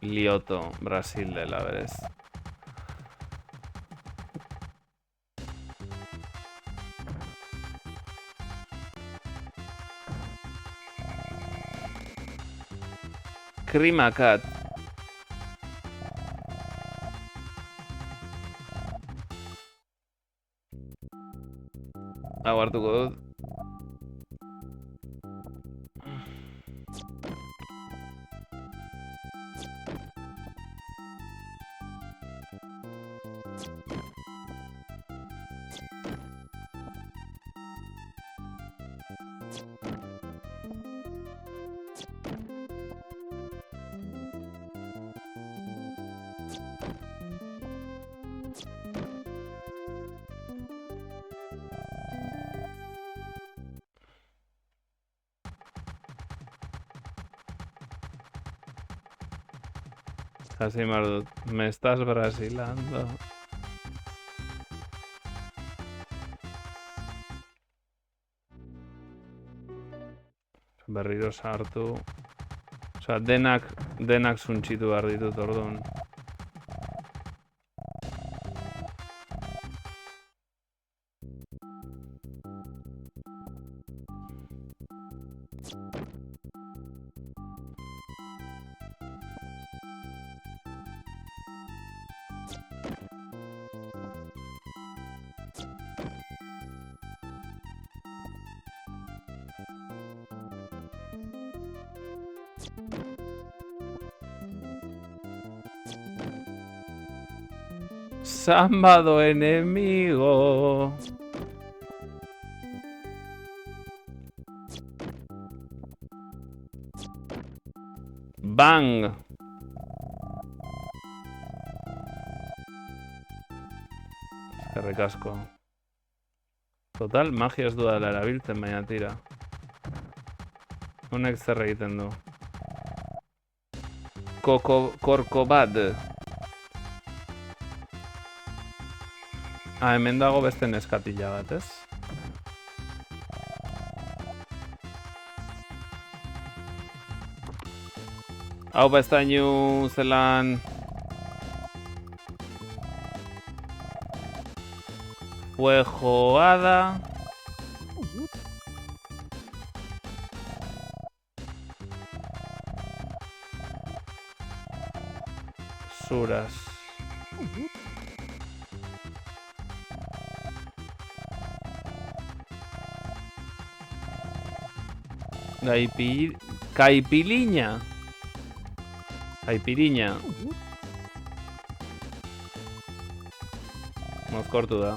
Lioto, Brasil dela berez. Krimakat. Hau hartuko dut. Así Mardut, me estás brasilando. Berriro sartu. Osea, denak suntxitu behar ditut orduan. Sábado enemigo. Bang. Eskerrik asko. Total, magia ez duela erabiltzen, baina tira. Honek zer egiten du. Korkobad. Hemen dago beste neskatila bat, ez? Hau bestainu zelan... Fuejoada... Suras... Caipiriña. Caipiriña. Mozkortu da.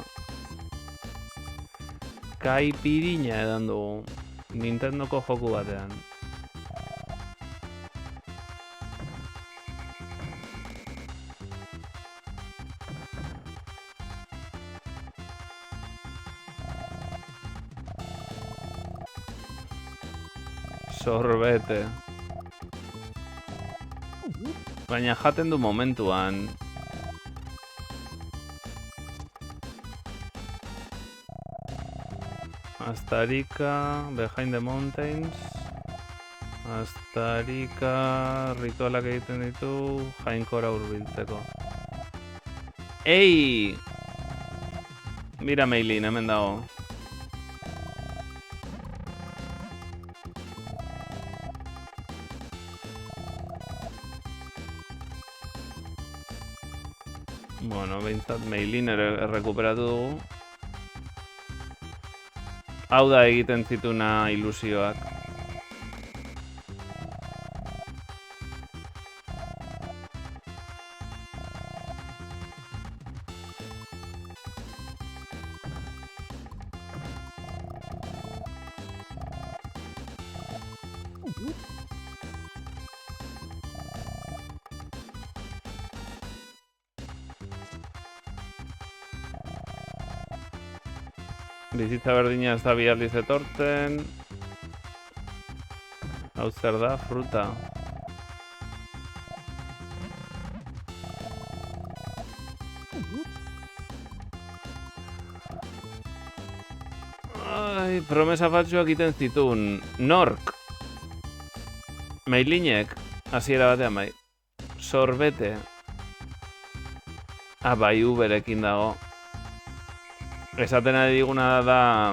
Caipiriña edan dugu. Nintendoko joku batean. Sorbete. Baina jaten du momentuan. Astarika, Behind the Mountains. Astarika, ritualak egiten ditu, jainkora hurbiltzeko. Ei! Mira Meilin, hemen dago. Bueno, behintzat Meilin errekuperatu dugu. Hau da egiten zituna ilusioak. Bizitza berdina ez da bi aldiz etortzen. Hau zer da, fruta. Ai, promesa faltsuak egiten zituen. Nork? Mailinek, hasiera batean bai. Sorbete. Ah, bai, Uberekin dago. Esaten ari diguna da...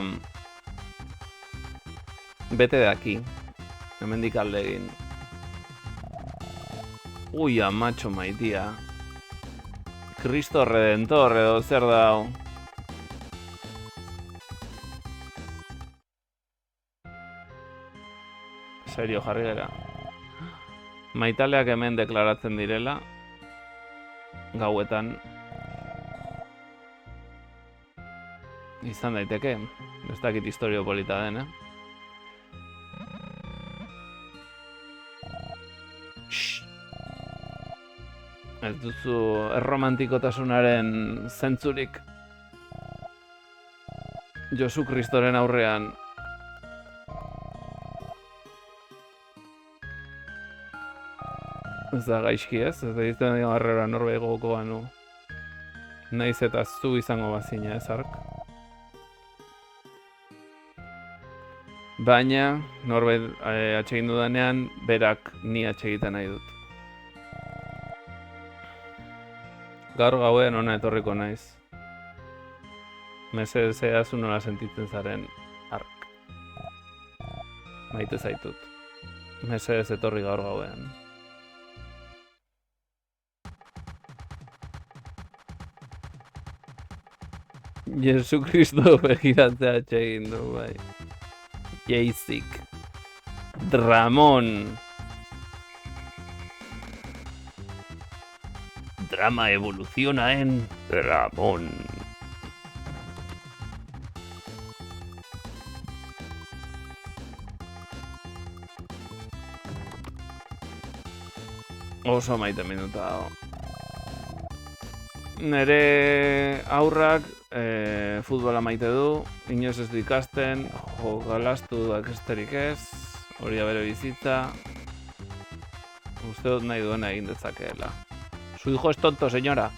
Bete de aquí. Hemendik alde egin. Ui, amatxo maitia. Cristo Redentor edo zer da hau. Serio jarri gara. Maitaleak hemen deklaratzen direla. Gauetan. Izan daiteke. Ez dakit historio polita den, Ez duzu erromantikotasunaren zentzurik. Josu Kristoren aurrean. Ez da gaizki ez? Ez da izten dira harrera norbait gogoko banu. Naiz eta zu izango bazina ez ark. Baina, norbait atsegin dudanean, berak ni atsegiten nahi dut. Gaur gauen ona etorriko naiz. Mesedez edazu nola sentitzen zaren ark. Maite zaitut. Mesedez etorri gaur gauen. Jesu Kristo begiratzea atsegin du, bai. Jeizik. Dramon. Drama evoluciona en Dramon. Oso maite minuta. Nere aurrak futbola maite du, inoz ez du ikasten, jokalastu duak esterik ez, hori da bere bizitza. Uste dut nahi duena egin dezakeela. Su hijo es tonto, señora.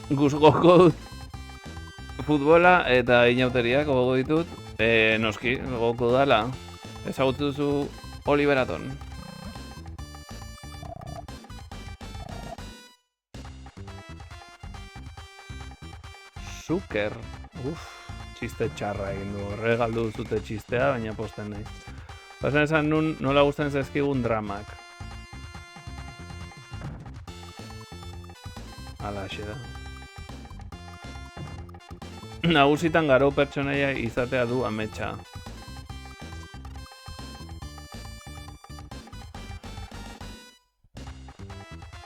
Guzgoko dut futbola eta inauteriak gogo ditut. Noski, gogoko dala. Ezagutu duzu Oliver Aton. Zucker. Txiste txarra egin du. Regaldu duzute txistea, baina posten nahi. Pasan esan nun nola gusten zaizkigun dramak. Alaxe da. Nagusitan garo pertsonaia izatea du ametsa.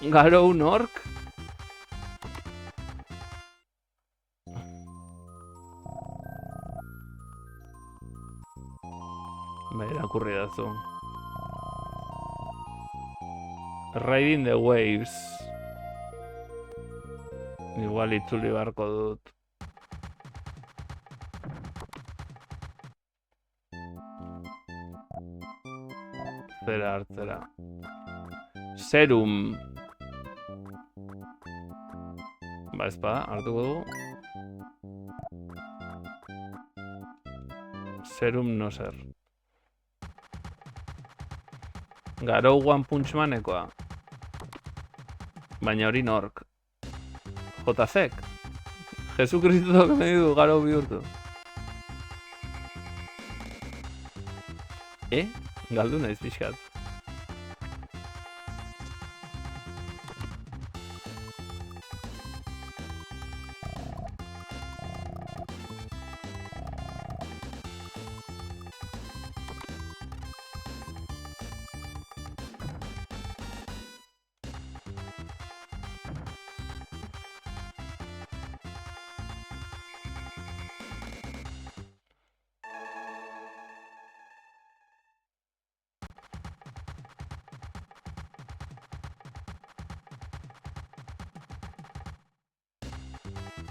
Garo nork? Irakurri dazu. Riding the Waves. Igual itzuli beharko dut. Zera hartzera. Serum. Ba ezpa, hartuko dugu. Serum no ser. Garo One Punch Manekoa. Baina hori nork. JZek. Jesukristok nahi du garo bihurtu. Galdu naiz pixkat.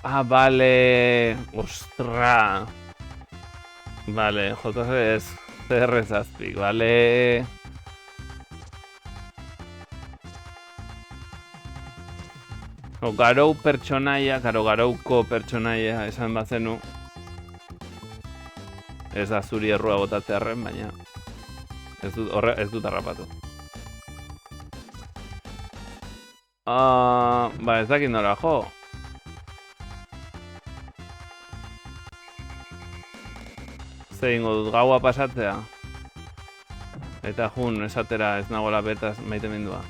Ah, vale. Ostra. Vale, JCS CR7, vale. Garou pertsonaia, garouko pertsonaia esan bazenu. Ez da zuri errua botatzearren, baina ez dut harrapatu. Ba, ez dakit nora jo. Zer ingo dut, gaua pasatzea. Eta jun, esatera ez nagoela betaz maite mindua.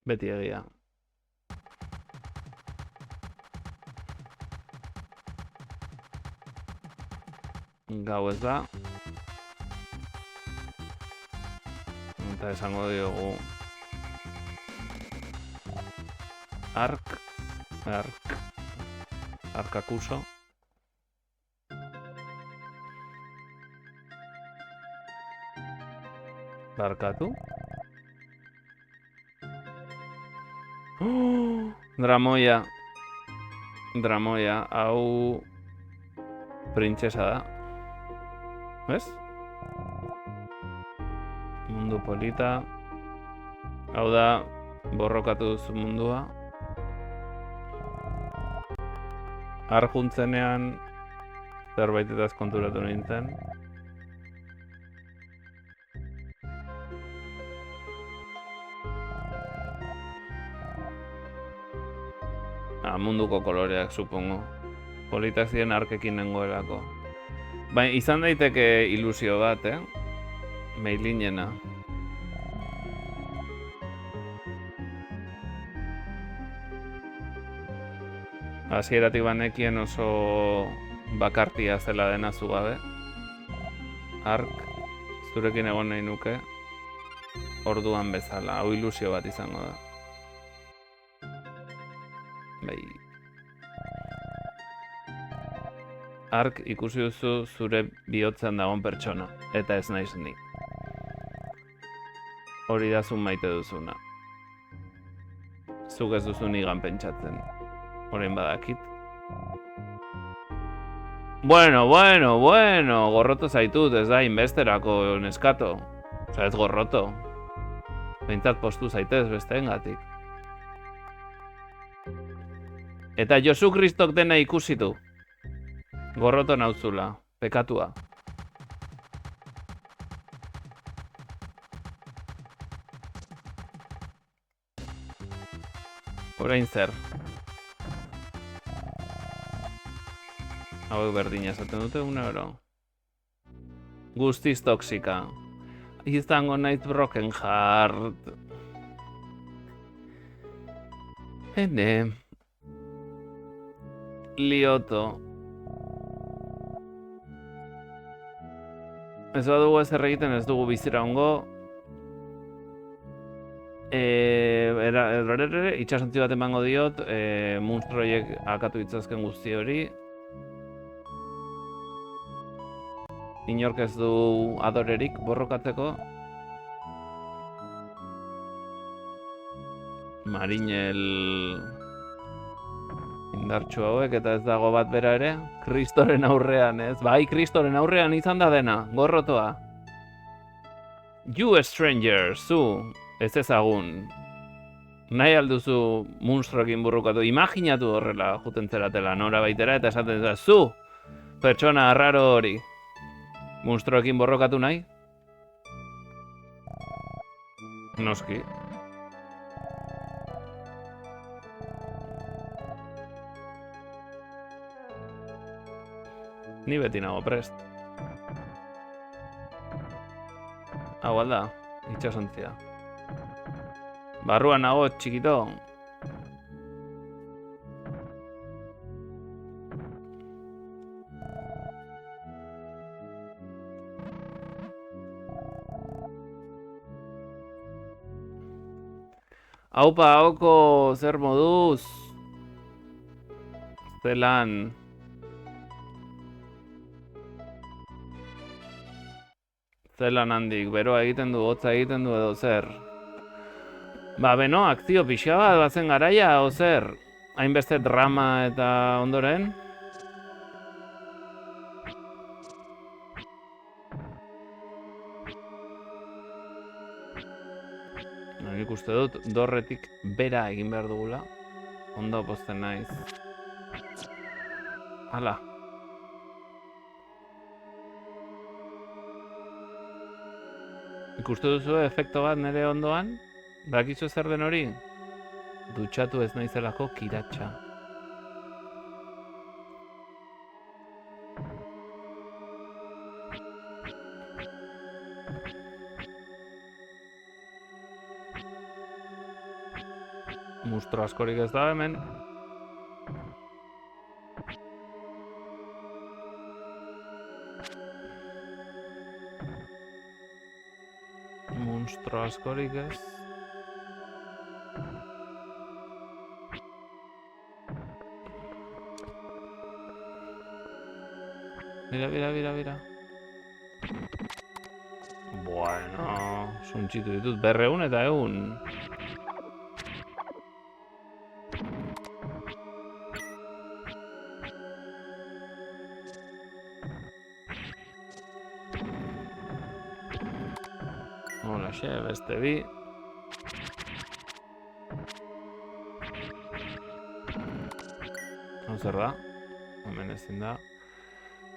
Beti egia. Gau ez da. Eta esango diogu Arkakuso. Barkatu. Dramoia. Dramoia, hau printzesa da. ¿Ves? Mundu polita. Hau da, borrokatu duzu mundua. Arjuntzenean zerbaitetaz konturatu nintzen. Munduko koloreak, supongo. Politak ziren arkekin nengoelako. Baina izan daiteke ilusio bat, Meilinena. Hasieratik banekien oso bakartia zela dena zu gabe. Ark, zurekin egon nahi nuke. Orduan bezala, hau ilusio bat izango da. Bai. Ark, ikusi duzu zure bihotzean dagoen pertsona, eta ez naiz ni. Hori da zun maite duzuna. Zuk ez duzu nigan pentsatzen. Orain badakit. Bueno, gorroto zaitut, ez da, inbesterako neskato. Osa, ez gorroto. Behintzat postu zaitez besteengatik. Eta Josu Kristok dena ikusi du. Gorroto nauzula, pekatua. Orain zer. Hauek berdina esaten dute €1. Guztiz toksika. Izango naiz broken heart. Hene. Lioto. Ez badugu ezer egiten ez dugu bizira ongo. Itxasontzi bat emango diot, munstroiek akatu ditzazken guzti hori. Inork ez du adorerik borrokatzeko. Marinel indartxu hauek eta ez dago bat bera ere. Kristoren aurrean, ez? Bai, Kristoren aurrean izan da dena, gorrotoa. You stranger, zu, ez ezagun. Nahi alduzu munstroekin burrukatu. Imaginatu horrela juten zeratela nora baitera eta esaten zera, zu, pertsona arraro hori. Munstroekin borrokatu nahi? Noski. Ni beti nago prest. Hau alda, itxasontzia. Barruan nago, txikito. Aupa, hauko, zer moduz? Zelan. Zelan handik, beroa egiten du, hotza egiten du edo zer. Ba, beno, akzio pixka bat bazen garaia, o zer? Hainbeste drama eta ondoren? Nik uste dut, dorretik bera egin behar dugula. Ondo posten naiz. Hala. Ikuste duzu efekto bat nire ondoan? Bakizu zer den hori? Dutxatu ez naizelako kiratxa. Mustro askorik ez da hemen. Monstro askorik ez. Bira. Bueno, suntxitu ditut 200 eta 100. Holaxe, beste bi. Hau zer da? Hemen ezin da.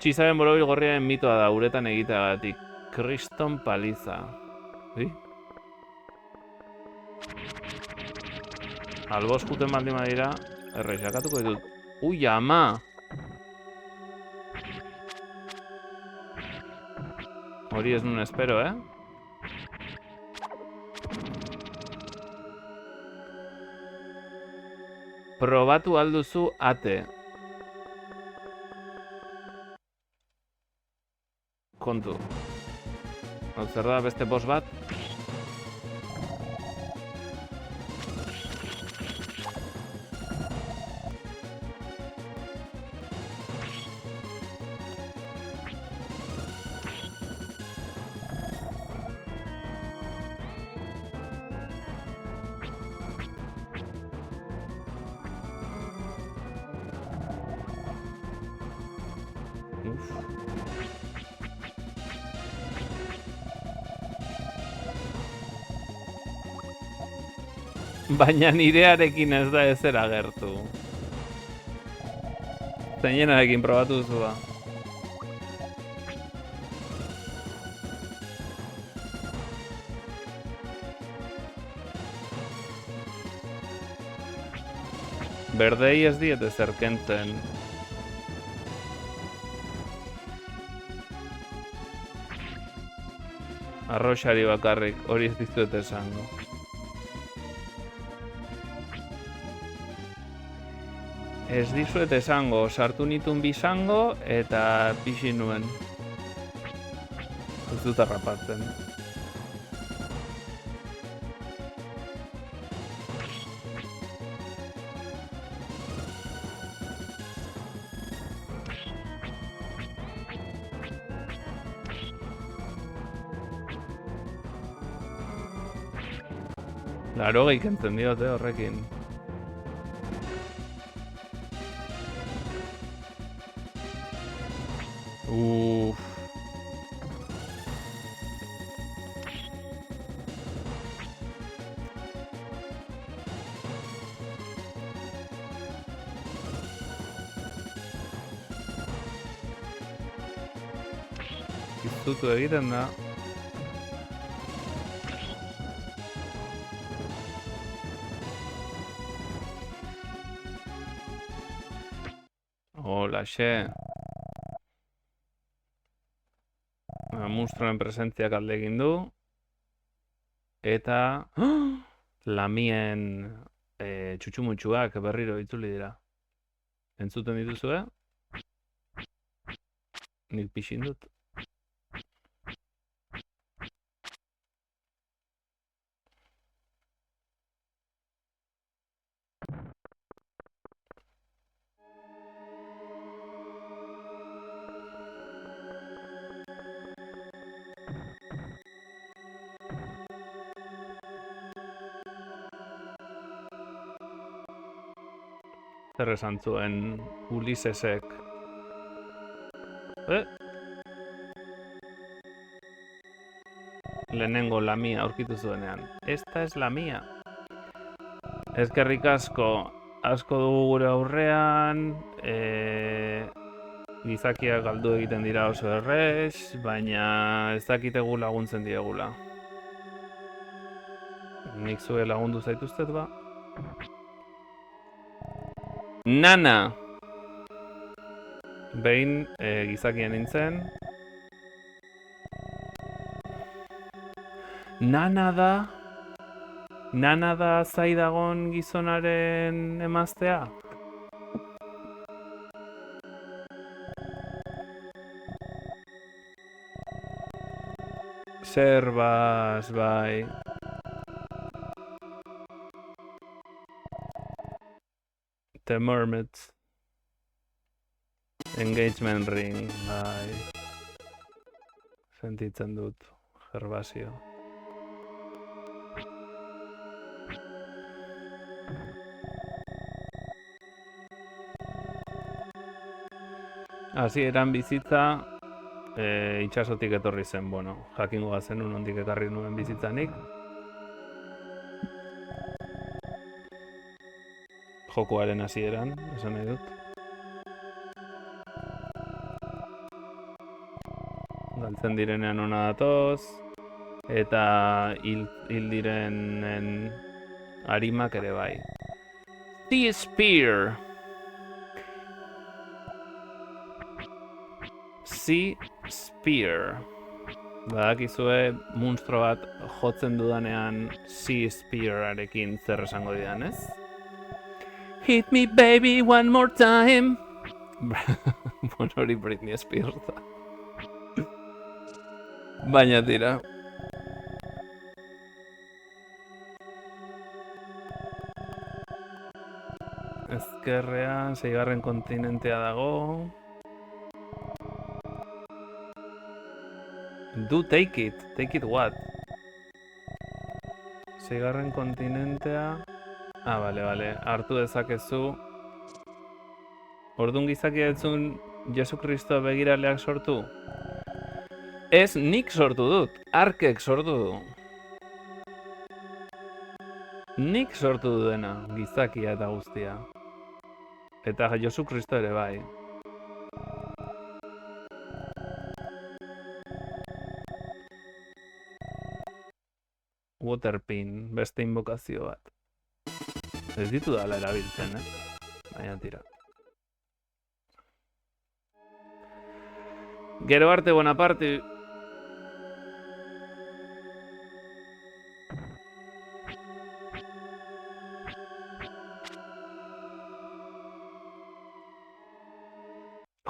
Txizaren borobil gorriaren mitoa da, uretan egiteagatik. Kriston paliza. Bi? Alboskuten baldin badira, errexakatuko ditut. Ui, ama! Hori ez nun espero, Probatu alduzu ate. Kontu. Hau zer da beste boss bat? Baina nirearekin ez da ezer agertu. Zeinenarekin probatu duzu ba. Berdei ez diete zerkentzen. Arroxari bakarrik, hori ez dizuet esango. Ez dizuet esango, sartu nitun bizango eta pixi nuen. Ez dut harrapatzen. Laro kentzen diote horrekin. Iztutu egiten da. Holaxe. Monstruoen presentziak alde egin du. Eta lamien txutxumutxuak berriro itzuli dira. Entzuten dituzu, Nik pixin dut. Zer esan zuen Ulisesek. Lehenengo la mia aurkitu zuenean. Esta es la mia. Eskerrik asko dugu gure aurrean, gizakiak galdu egiten dira oso errez, baina ez dakitegu laguntzen diegula. Nik zue lagundu zaituztet ba? Nana! Behin gizakien nintzen. Nana da zaidagon gizonaren emaztea? Zerbaz, bai. The Mermaids. Engagement ring, bai. Sentitzen dut, Gervasio. Hasieran bizitza, itxasotik etorri zen, bueno, jakingo zen nondik ekarri nuen bizitzanik. Jokoaren hasieran, esan nahi dut. Galtzen direnean ona datoz, eta hil direnen arimak ere bai. The Spear! Sea Spear. Badakizue monstro bat jotzen dudanean Sea Speararekin zer esango didan, ez? Hit me baby one more time! Bueno, hori Britney Spears da. Baina tira. Ezkerrean, 6. kontinentea dago. Do take it. Take it what? 6. kontinentea. Ah, bale. Hartu dezakezu. Ordun gizakia etzun Jesu Kristo begiraleak sortu? Ez nik sortu dut. Arkek sortu du. Nik sortu dudena, gizakia eta guztia. Eta Jesu Kristo ere bai. Waterpin, beste invokazio bat. Ez ditu dala erabiltzen, Baina tira. Gero arte Bonaparte.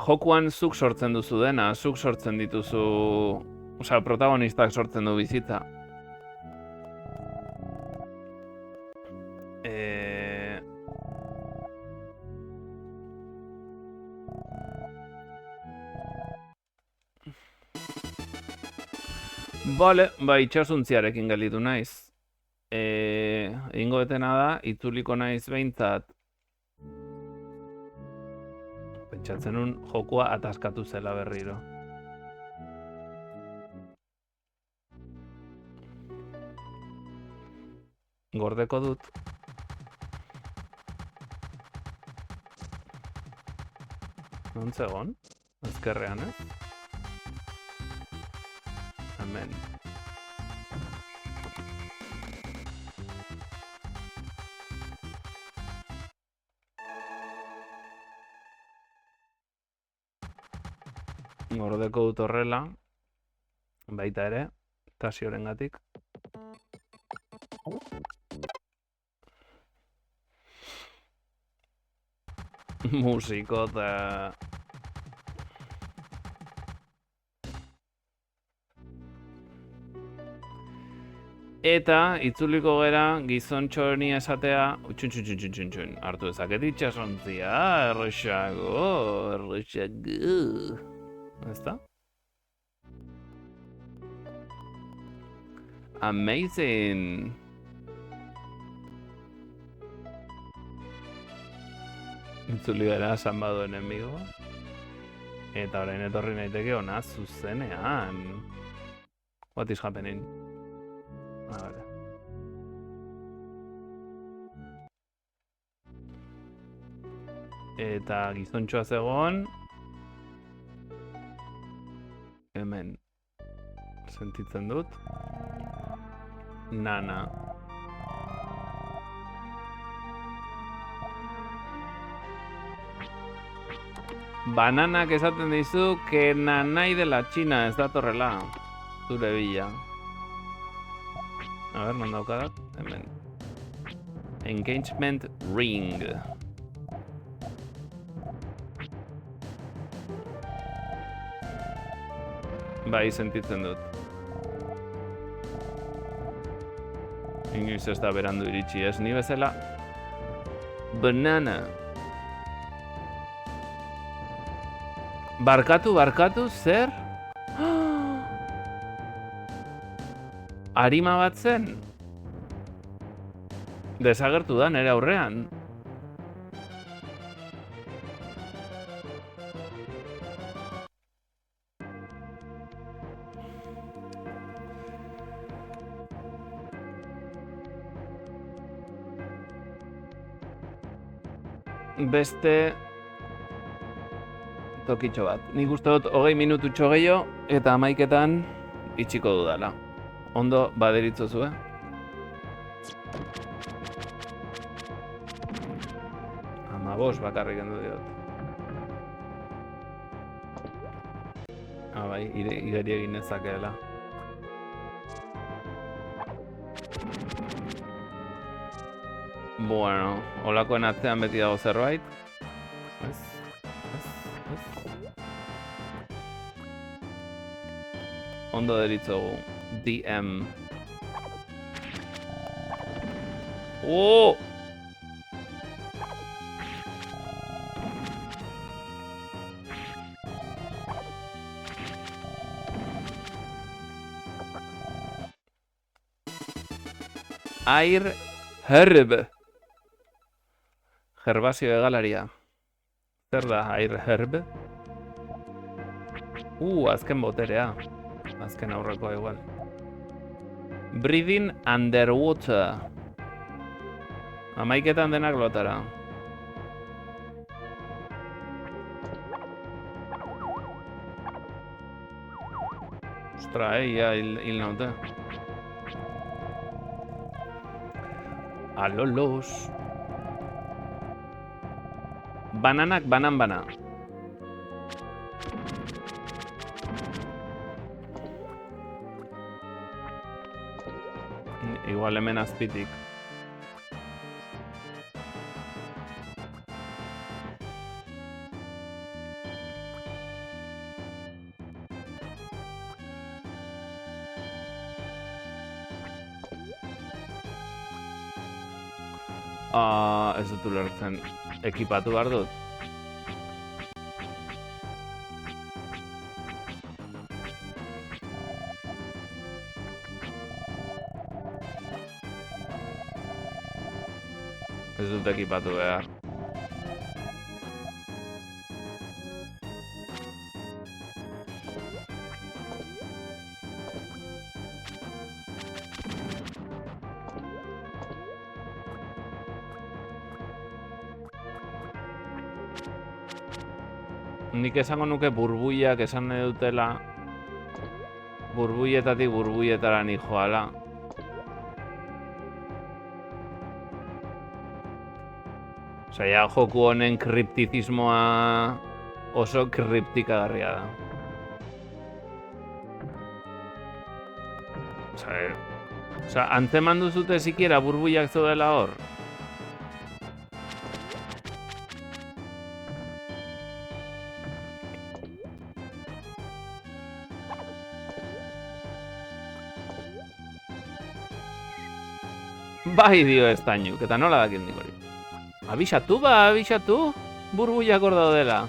Jokuan zuk sortzen duzu dena, zuk sortzen dituzu... Osea, protagonistak sortzen du bizitza. Bale, itxasuntziarekin gelditu naiz. Egingo detena da, itzuliko naiz behintzat. Pentsatzen nun jokua ataskatu zela berriro. Gordeko dut. Non zegoen? Ezkerrean, ez? Hemen. Gordeko dut horrela. Baita ere, Tasiorengatik. Musiko eta... Eta, itzuliko gera, gizontxo honi esatea, txun, hartu dezaket itxasontzia, errexago. ¿Está? Amazing. Itzuli gara esan badu enemigo. Eta orain etorri naiteke ona zuzenean. What is happening? Vale. Eta gizontxoa zegoen. Hemen. Sentitzen dut. Nana. Bananak esaten dizu que nanai de la China ez datorrela. Zure bila. A ver, non daukadat? Hemen. Engagement ring. Bai, sentitzen dut. Inoiz ez da berandu iritsi ez, ni bezala. Banana. Barkatu, zer? Arima bat zen? Desagertu da nere aurrean. Beste tokitxo bat. Nik uste dut 20 minututxo gehiago eta 11etan itxiko dudala. Ondo baderitzozu, eh? Amabos bakarrik endu diot. Bai, igeri egin ezakeela. Bueno, holakoen atzean beti dago zerbait. Ondo deritzogu. DM. Oh! Air herb. Herbazio egalaria. Zer da air herb? Azken boterea. Azken aurrekoa igual. Breathing underwater. 11etan denak lotara. Ostra, ia hil naute. Alolos. Bananak banan-bana. Igual hemen azpitik. Ez dut ulertzen. Ekipatu behar dut. Ez dut ekipatu behar. Nik esango nuke burbuiak esan nahi dutela burbuietatik burbuietara ni joala. Osea, joku honen kriptizismoa oso kriptikagarria da. Osea, antzeman duzute sikiera burbuiak zaudela hor? Bai dio estainuk, eta nola dakit nik hori. Abisatu abisatu, burbuiak hor daudela.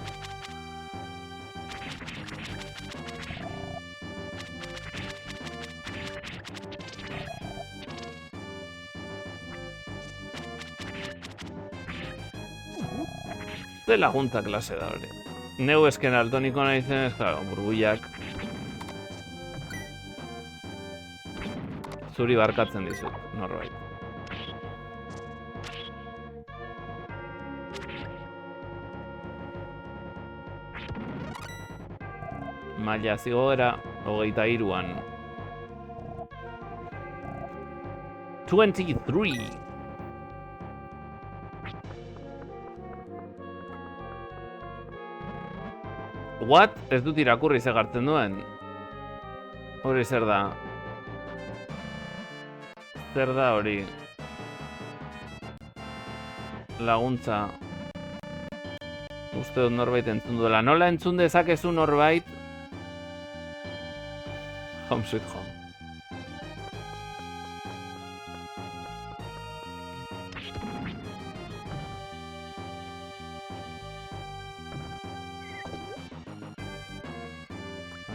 Uste laguntza klase da hori. Neu esken altoniko nahi zenez, claro, burbuiak. Zuri barkatzen dizut, norbait. Maila zigoera, 23an. 23. What? Ez dut irakurri zegartzen duen. Hori zer da? Zer da hori? Laguntza. Uste dut norbait entzun duela. Nola entzun dezakezu norbait? Home sweet home.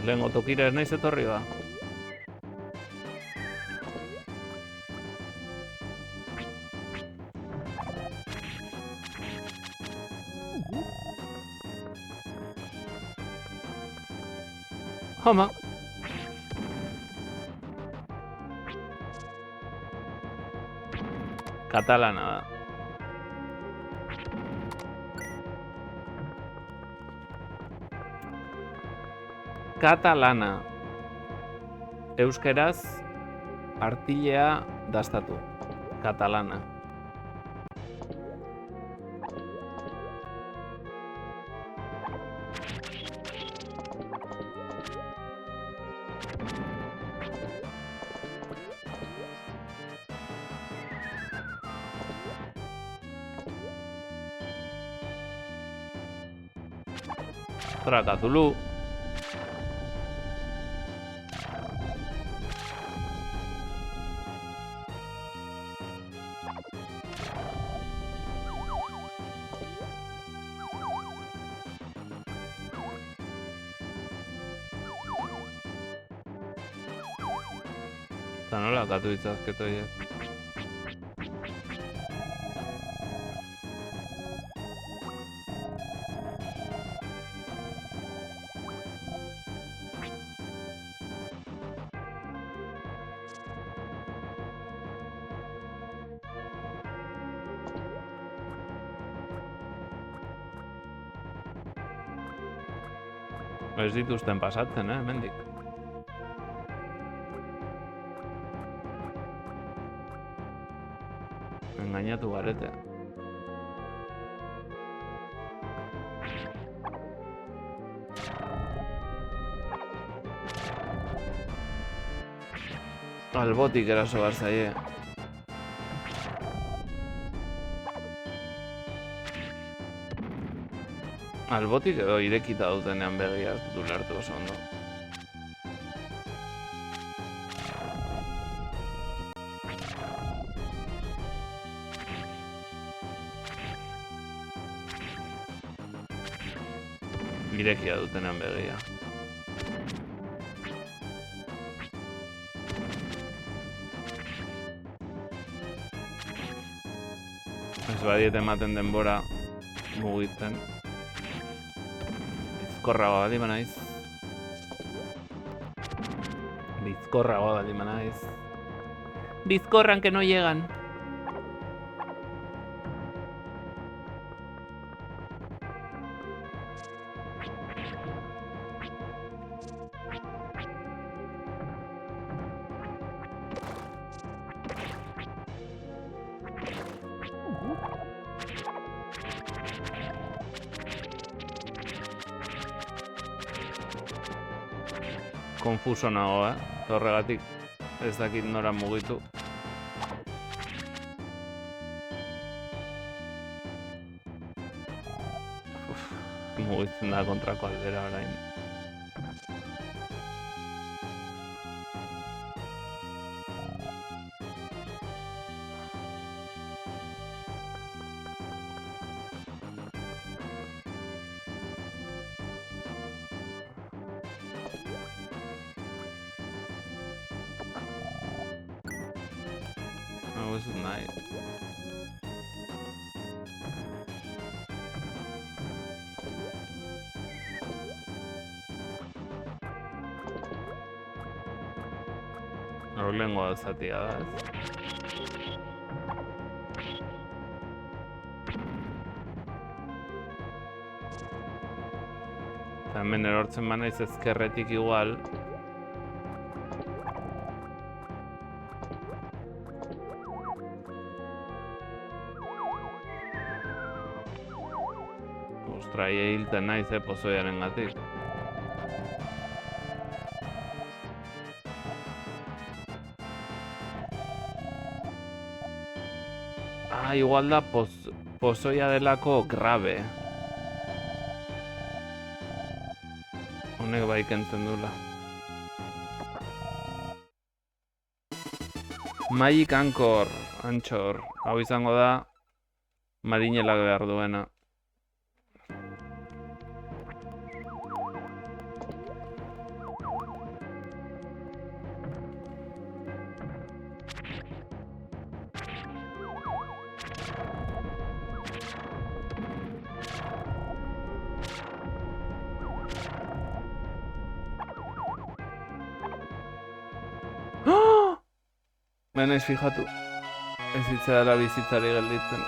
Lehengo tokira ez naiz etorri ba. Homa. Katalana da. Katalana. Euskeraz, artilea dastatu. Katalana. Trakatulu. Eta nola katu ditzazket horiek? Ez dituzten pasatzen, hemendik. Engainatu garete. Albotik eraso behar zaie. Albotik edo irekita dutenean begia ez dut ulertu oso ondo. Irekia dutenean begia. Ez badiet ematen denbora mugitzen. Bizkorragoa badi manaiz. Bizkorragoa badi manaiz. Bizkorran que no llegan. Konfuso nago, eta horregatik ez dakit nora mugitu. Mugitzen da kontrako aldera orain. Ez dut nahi. Horrengo zatia da, ez? Eta hemen erortzen banaiz ezkerretik igual. Ostra, hilten naiz, pozoiaren gatik. Igual da pozoia delako grabe. Honek bai kentzen dula. Magic Anchor, antxor. Hau izango da marinelak behar duena. Benaiz fijatu. Ez hitzea dela bizitzari gelditzen.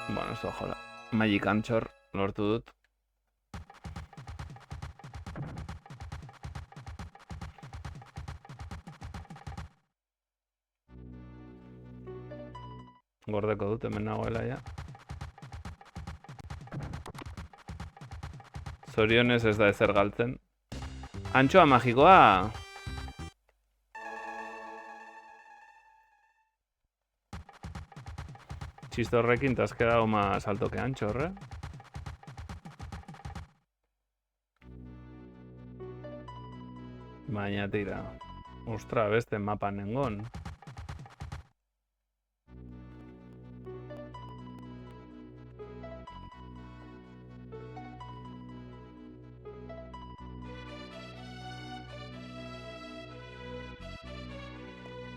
Bueno, ez da jola. Magic Anchor lortu dut. Gordeko dut hemen nagoela ja. Zorionez ez da ezer galtzen. Antxoa magikoa! Txistorrekin te has quedado más alto que ancho, Baina tira. Ostra, beste mapan nengon.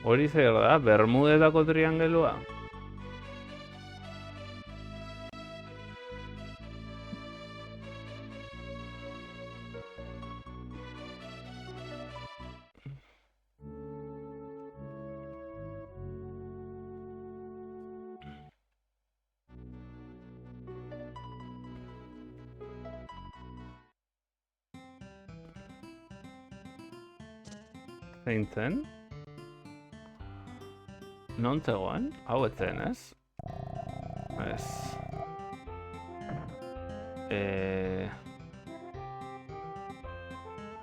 Hori zer da, Bermudetako triangelua? Zein zen? Non zegoen? Hau etzen, ez? Ez.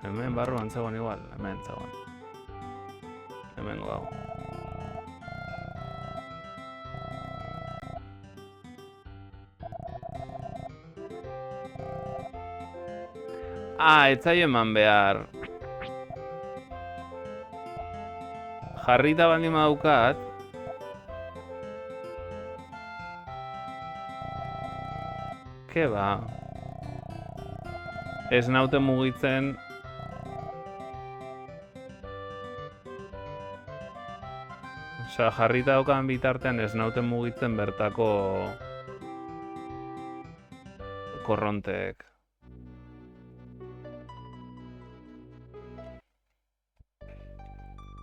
Hemen barruan zegoen igual, hemen zegoen. Hemen gau. Etzaio eman behar. Jarrita baldin badaukat. Ke ba? Ez naute mugitzen. Osea, jarrita daukan bitartean ez naute mugitzen bertako korronteek.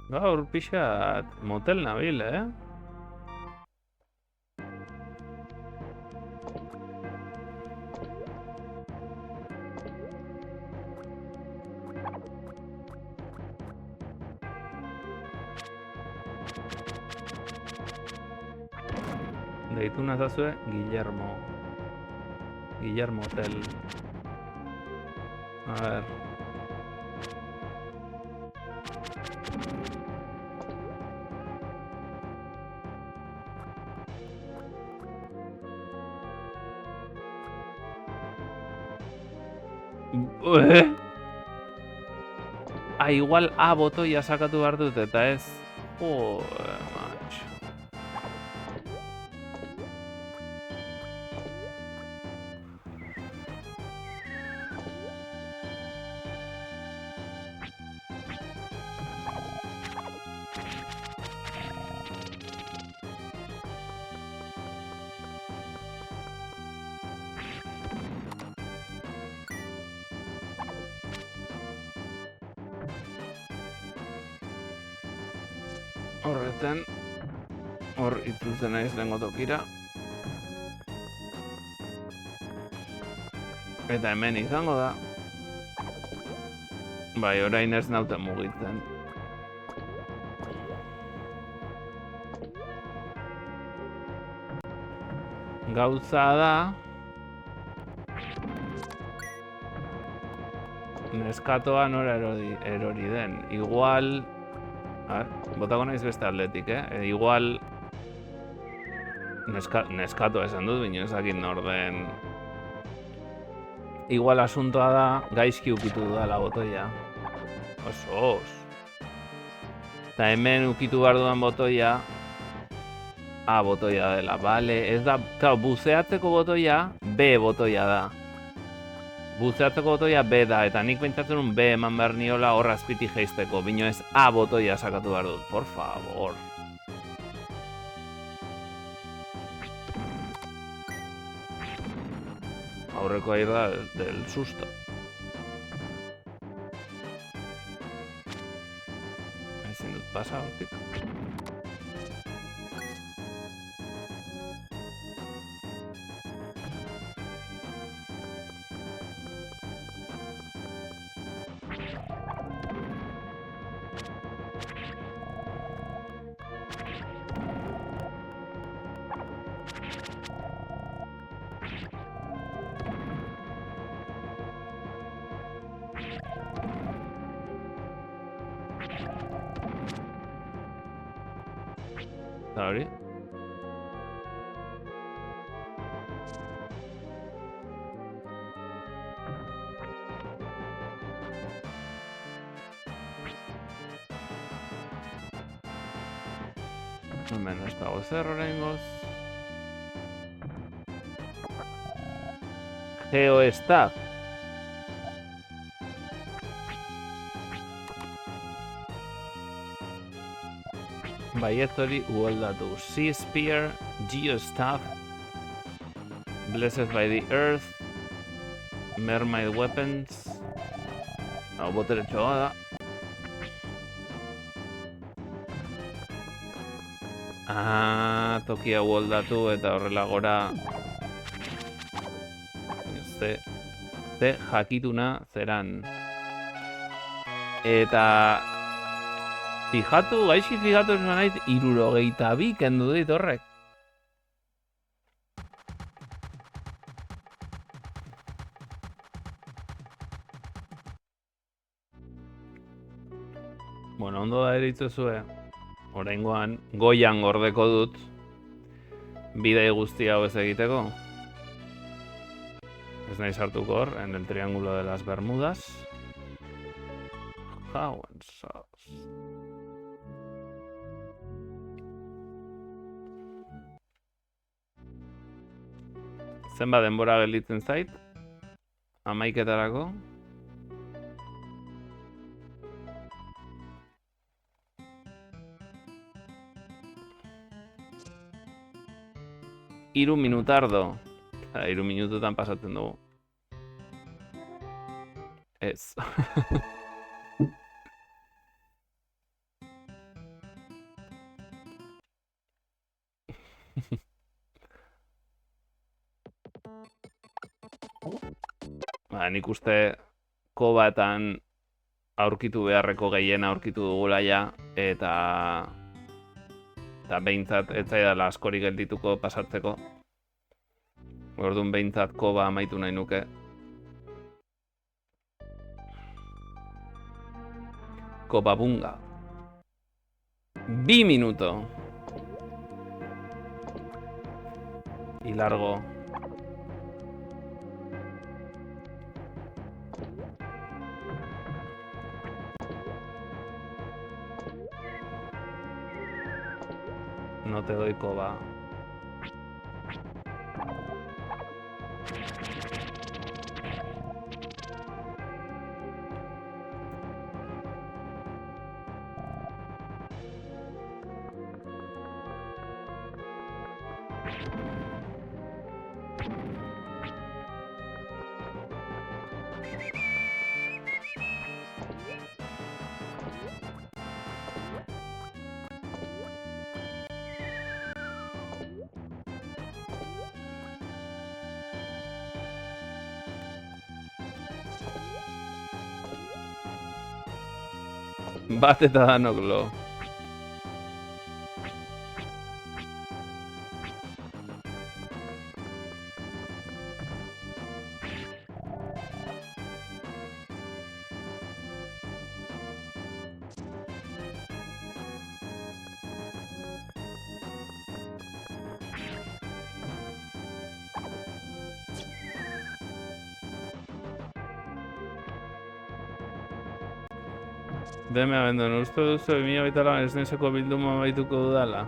Gaur pixat motel nabil, Deitu nazazue Guillermo. Guillermo Hotel. A ver. Igual A botoia sakatu behar dut eta ez. Macho. Horretzen, hor itzultzen naiz lehengo tokira. Eta hemen izango da. Bai, orain ez naute mugitzen. Gauza da... Neskatoa nora erori den. Igual... A ver, botako naiz beste aldetik, igual... Neskatoa esan dut, bino ez dakit norden... Igual asuntoa da, gaizki ukitu dudala botoia. Osos. Eta hemen ukitu behar dudan botoia... A botoia dela, bale. Ez da, claro, buzeatzeko botoia, B botoia da. Buzeatzeko botoia B da, eta nik pentsatzen un B eman behar niola horra azpiti geizteko. Bino ez A botoia sakatu behar dut, por favor. Aurreko air da del susto. Ezin dut pasa hortik. Eta hori? Hemen ez dago zer oraingoz. Geostaff. Baiet hori uholdatu. Sea Spear, Geostaff, Blessed by the Earth, Mermaid Weapons. Hau boteretxoa da. Tokia uholdatu eta horrela gora. Ze jakituna zeran. Eta... gaizki fijatu esan nahi, 62 kendu dit horrek. Bueno, ondo da eritzuzue. Oraingoan, goian gordeko dut. Bidei guzti hau ez egiteko. Ez nahi sartuko hor, en el triángulo de las Bermudas. How and sauce. Zenba denbora gelditzen zait? 11etarako. Hiru minutardo. 3 minututan pasatzen dugu. Ez. Nik uste kobatan aurkitu beharreko gehiena aurkitu dugula ja, eta behintzat ez zaidala askorik geldituko pasatzeko. Orduan behintzat koba amaitu nahi nuke. Koba bunga. 2 minuto. Y largo. No te doy coba. Bat eta danok lo. Deme abendon, uste duzu 2008an esneseko bilduma baituko dudala?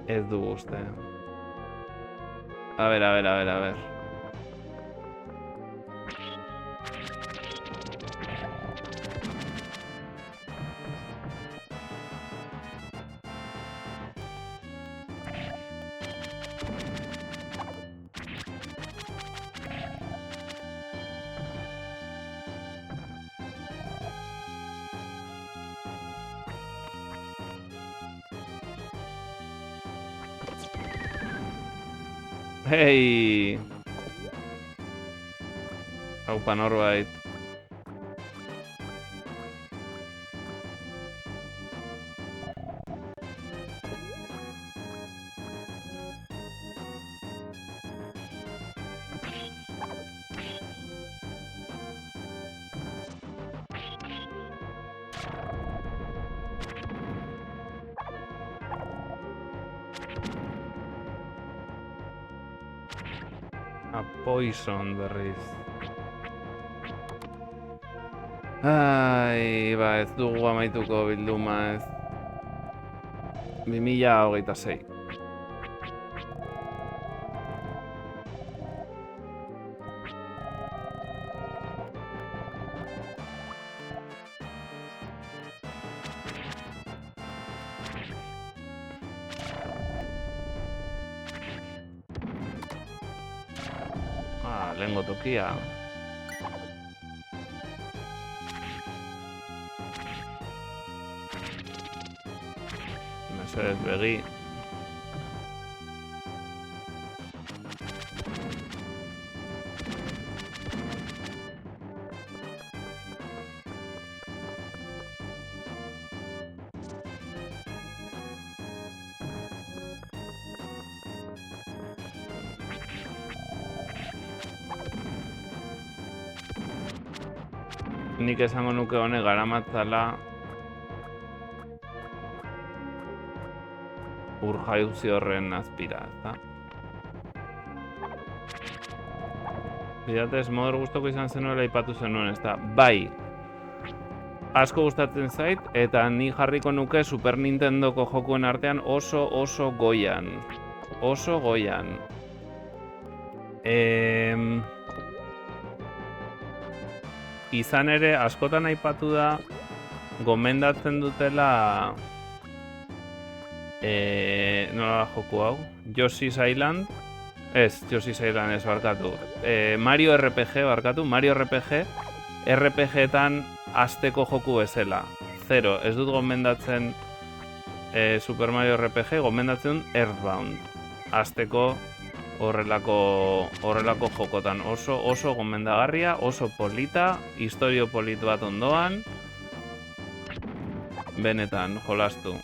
Ez du uste. A ver. Hei! Haupa norbait. Poison berriz. Ai, ez dugu amaituko bilduma ez. 2026. Lehengo tokia. Mesedez begi. Nik esango nuke honek garamatzala ur jauzi horren azpira, ezta? Bidatez, modor gustoko izan zenuela aipatu zenuen, ezta? Bai, asko gustatzen zait, eta ni jarriko nuke Super Nintendoko jokuen artean oso goian. Oso goian. Izan ere, askotan aipatu da, gomendatzen dutela nola da joku hau? Yoshi's Island? Ez, Yoshi's Island ez barkatu. Mario RPG barkatu, Mario RPG RPG-etan hasteko joku bezala. Zero, ez dut gomendatzen Super Mario RPG, gomendatzen Earthbound. Hasteko horrelako jokotan oso gomendagarria, oso polita, historio polit bat ondoan. Benetan, jolastu.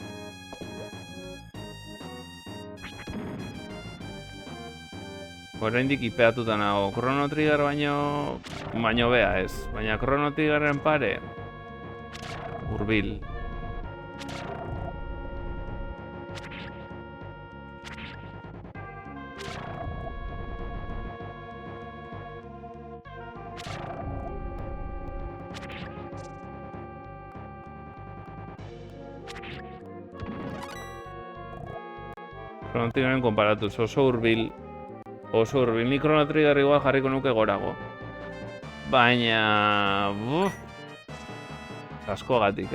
Oraindik ipeatuta nago. Chrono Trigger baino bea ez. Baina Chrono Triggerren pare hurbil. Chrono Triggerren konparatuz oso hurbil. Ni Chrono Trigger igual jarriko nuke gorago. Baina... askogatik,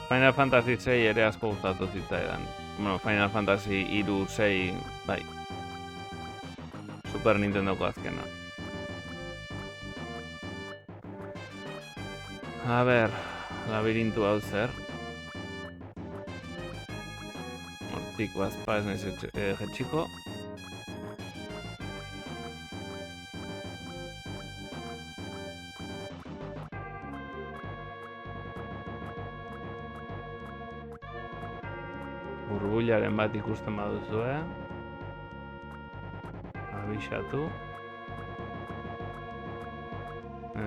Final Fantasy VI ere asko gustatu zitzaidan. Bueno, Final Fantasy 3, 6, bai. Super Nintendoko azkena. A ber, labirintu hau zer. Hortik bazpa ez naiz jetxiko. Burbuilaren bat ikusten baduzu, Abixatu.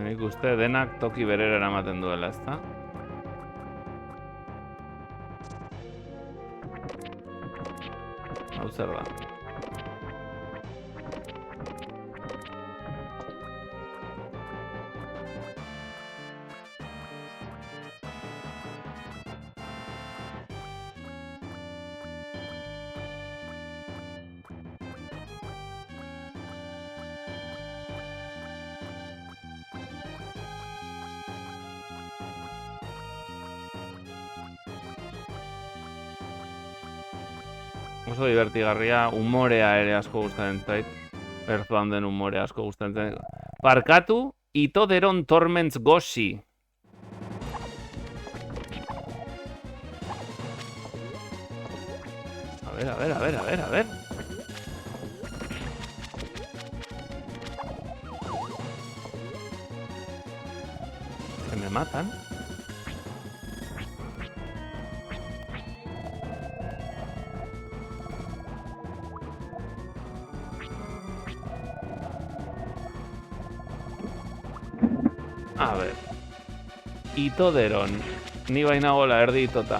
Nik uste denak toki berera eramaten duela, ezta? Hau zer da? Oso divertigarria, umorea ere asko gustatzen zait. Earthbound den umorea asko gustatzen zait. Barkatu, Itoderon Torments Goshi. A ver. Que me matan. A ver. Itoderon. Ni bainagola erdi itota.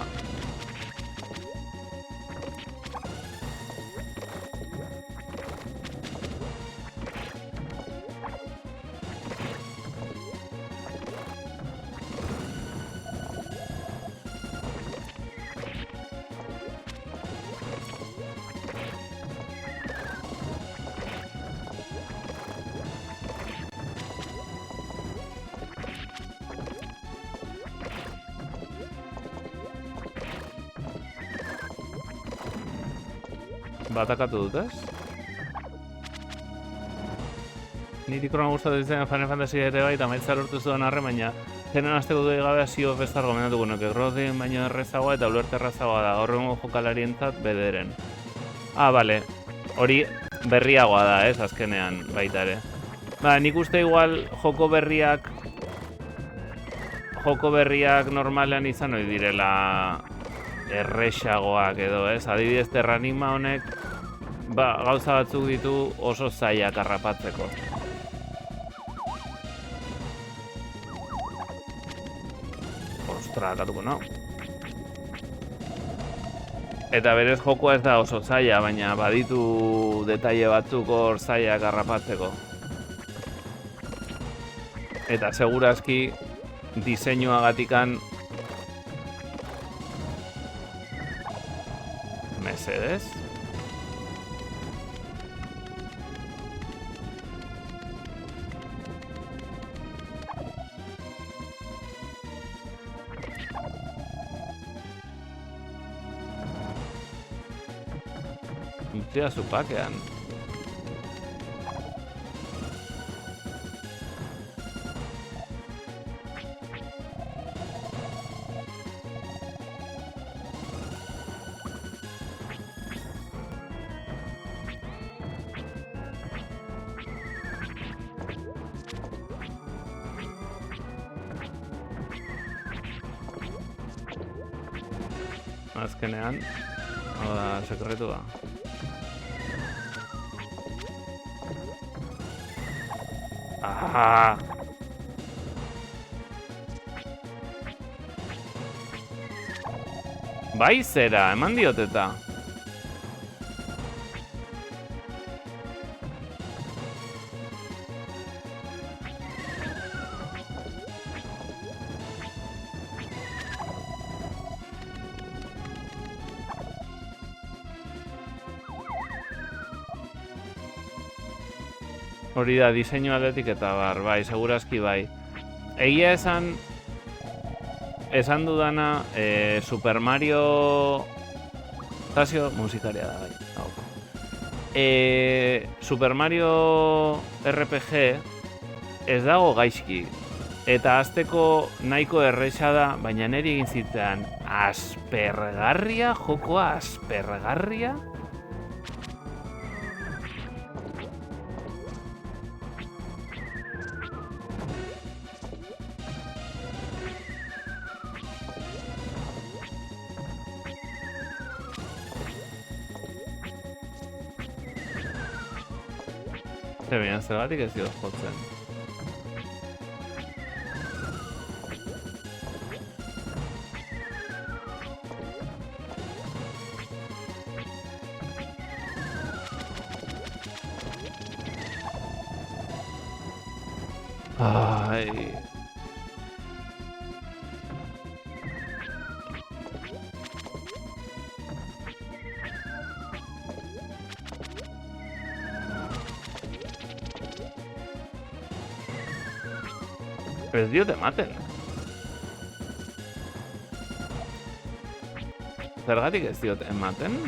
Batakatu dut, ez? Niri korona gustatzen zen Final Fantasy ere bai, eta maitza lortu zuen arre, baina zenen azteko dugu gabe Sea of Stars gomendatuko nuke. Grodin baino errezagoa eta ulertu errazagoa da, horrengo jokalarientzat bederen. Bale, hori berriagoa da, ez, azkenean baita ere. Nik uste igual joko berriak normalean izan hori direla erresagoak edo, ez? Adibidez, Terranigma honek gauza batzuk ditu oso zailak harrapatzeko. Ostra, akatuko no. Eta berez jokoa ez da oso zaila, baina baditu detaile batzuk hor zailak harrapatzeko. Eta segurazki diseinuagatikan mesedez. Utzia zupakean. Azkenean, hau da sekretua. Aha! Bai zera, eman diot eta. Hori da, diseinu aldetik eta bai, segurazki bai. Egia esan dudana, Super Mario Tazio musikaria da, bai. Super Mario RPG ez dago gaizki. Eta hasteko nahiko erresa da, baina niri egin zitzean aspergarria, jokoa aspergarria. Baina zergatik ez dioz jotzen. Ai... Ez diote ematen. Zergatik ez diote ematen?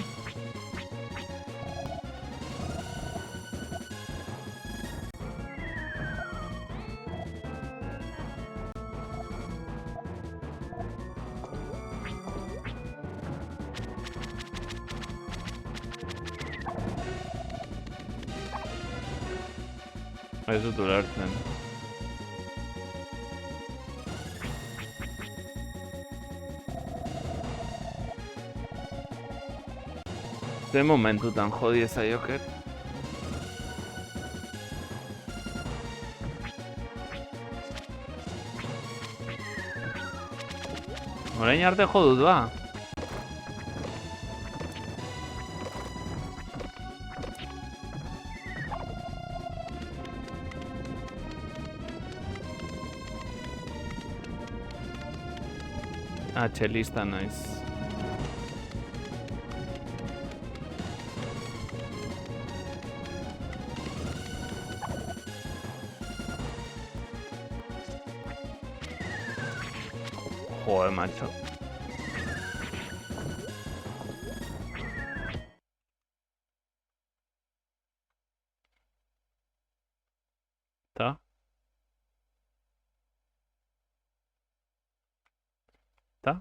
Ez dut ulertzen. Ze momentutan jodi ezaioket. Orain arte jo dut ba. Txelista naiz. Joder, macho. Ta? Ta?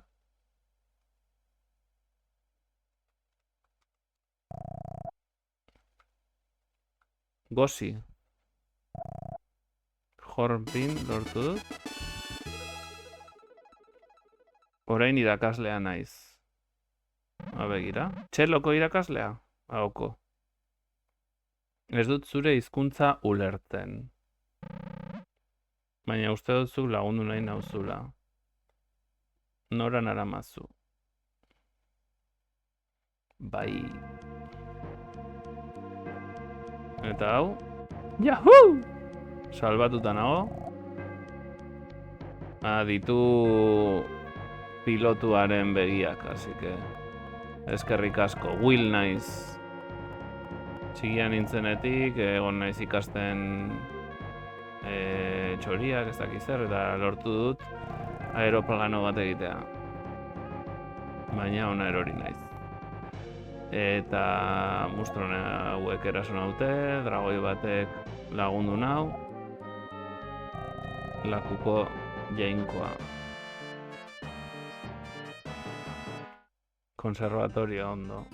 Gosi. Hornpin lortu dut. Orain irakaslea naiz. Begira. Txeloko irakaslea? Hauko. Ez dut zure hizkuntza ulertzen. Baina uste dut zu lagundu nahi nauzula. Nora naramazu. Bai. Eta hau? Yahoo! Salbatuta nago. Ditu pilotuaren begiak, así que eskerrik asko. Will naiz. Txikian nintzenetik, egon naiz ikasten txoriak, ez dakiz zer, eta lortu dut aeroplano bat egitea. Baina ona erori naiz. Eta mustrone hauek eraso naute, dragoi batek lagundu nau. Lakuko jainkoa. Konservatoria ondo.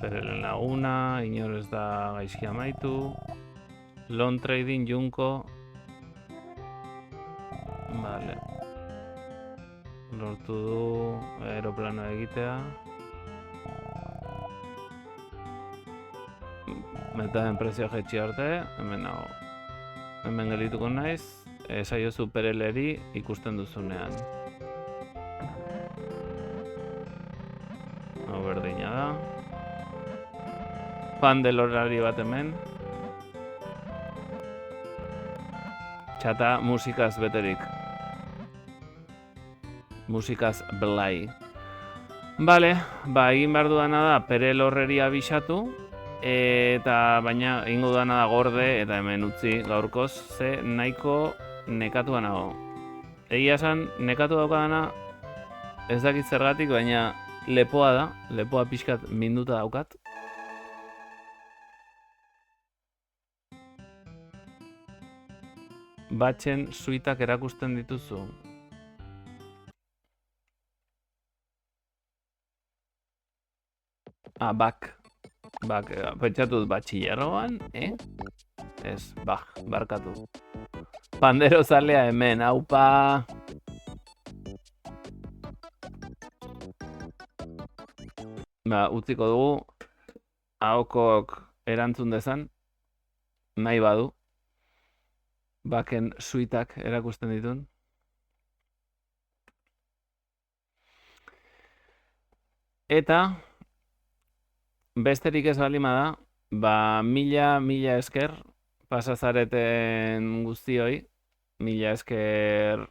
Perelen laguna, inor ez da gaizki amaitu. Long trading junko. Vale. Lortu du aeroplano egitea. Metaren prezioa jetxi arte, hemen nago. Hemen gelituko naiz, esaiozu Pereleri ikusten duzunean. Hau berdina da. Fan delorari bat hemen. Txata musikaz beterik. Musikaz blai. Bale, ba egin behar dudana da Perel horreri abisatu. Eta baina egingo dudana da gorde eta hemen utzi gaurkoz, ze nahiko nekatua nago. Egia esan, nekatu daukadana ez dakit zergatik, baina lepoa da, lepoa pixkat minduta daukat. Batxen suitak erakusten dituzu. Bak. Bak, pentsatut batxillerroan, Ez, barkatu. Pandero zalea hemen, haupa! Utziko dugu, ahokok erantzun dezan, nahi badu. Baken suitak erakusten ditun. Eta, besterik ez balima da, mila esker, pasazareten guztioi, mila esker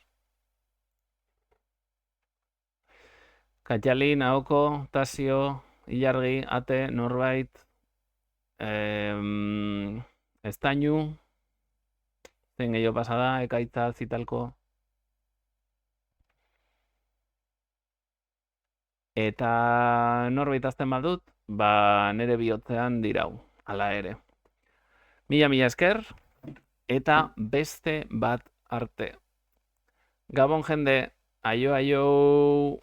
Katxalin, Ahoko, Tasio, Ilargi, Ate, Norbait, Estainu, zen gehiago pasada, Ekaitza, Zitalko. Eta norbait azten badut, nere bihotzean dirau, hala ere. Mila esker, eta beste bat arte. Gabon jende, aio!